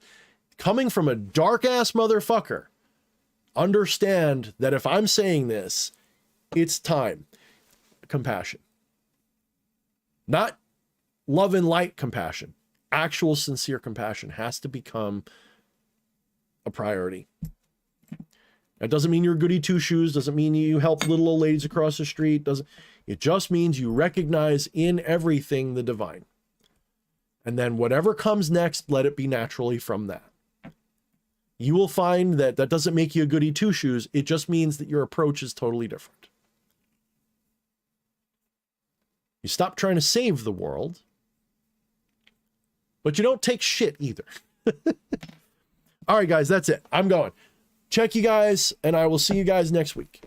coming from a dark ass motherfucker, understand that if I'm saying this, it's time. Compassion. Not love and light compassion. Actual sincere compassion has to become a priority. That doesn't mean you're goody two-shoes, doesn't mean you help little old ladies across the street, it just means you recognize in everything the divine. And then whatever comes next, let it be naturally from that. You will find that doesn't make you a goody two-shoes, it just means that your approach is totally different. You stop trying to save the world, but you don't take shit either. All right, guys, that's it. I'm going. Check you guys, and I will see you guys next week.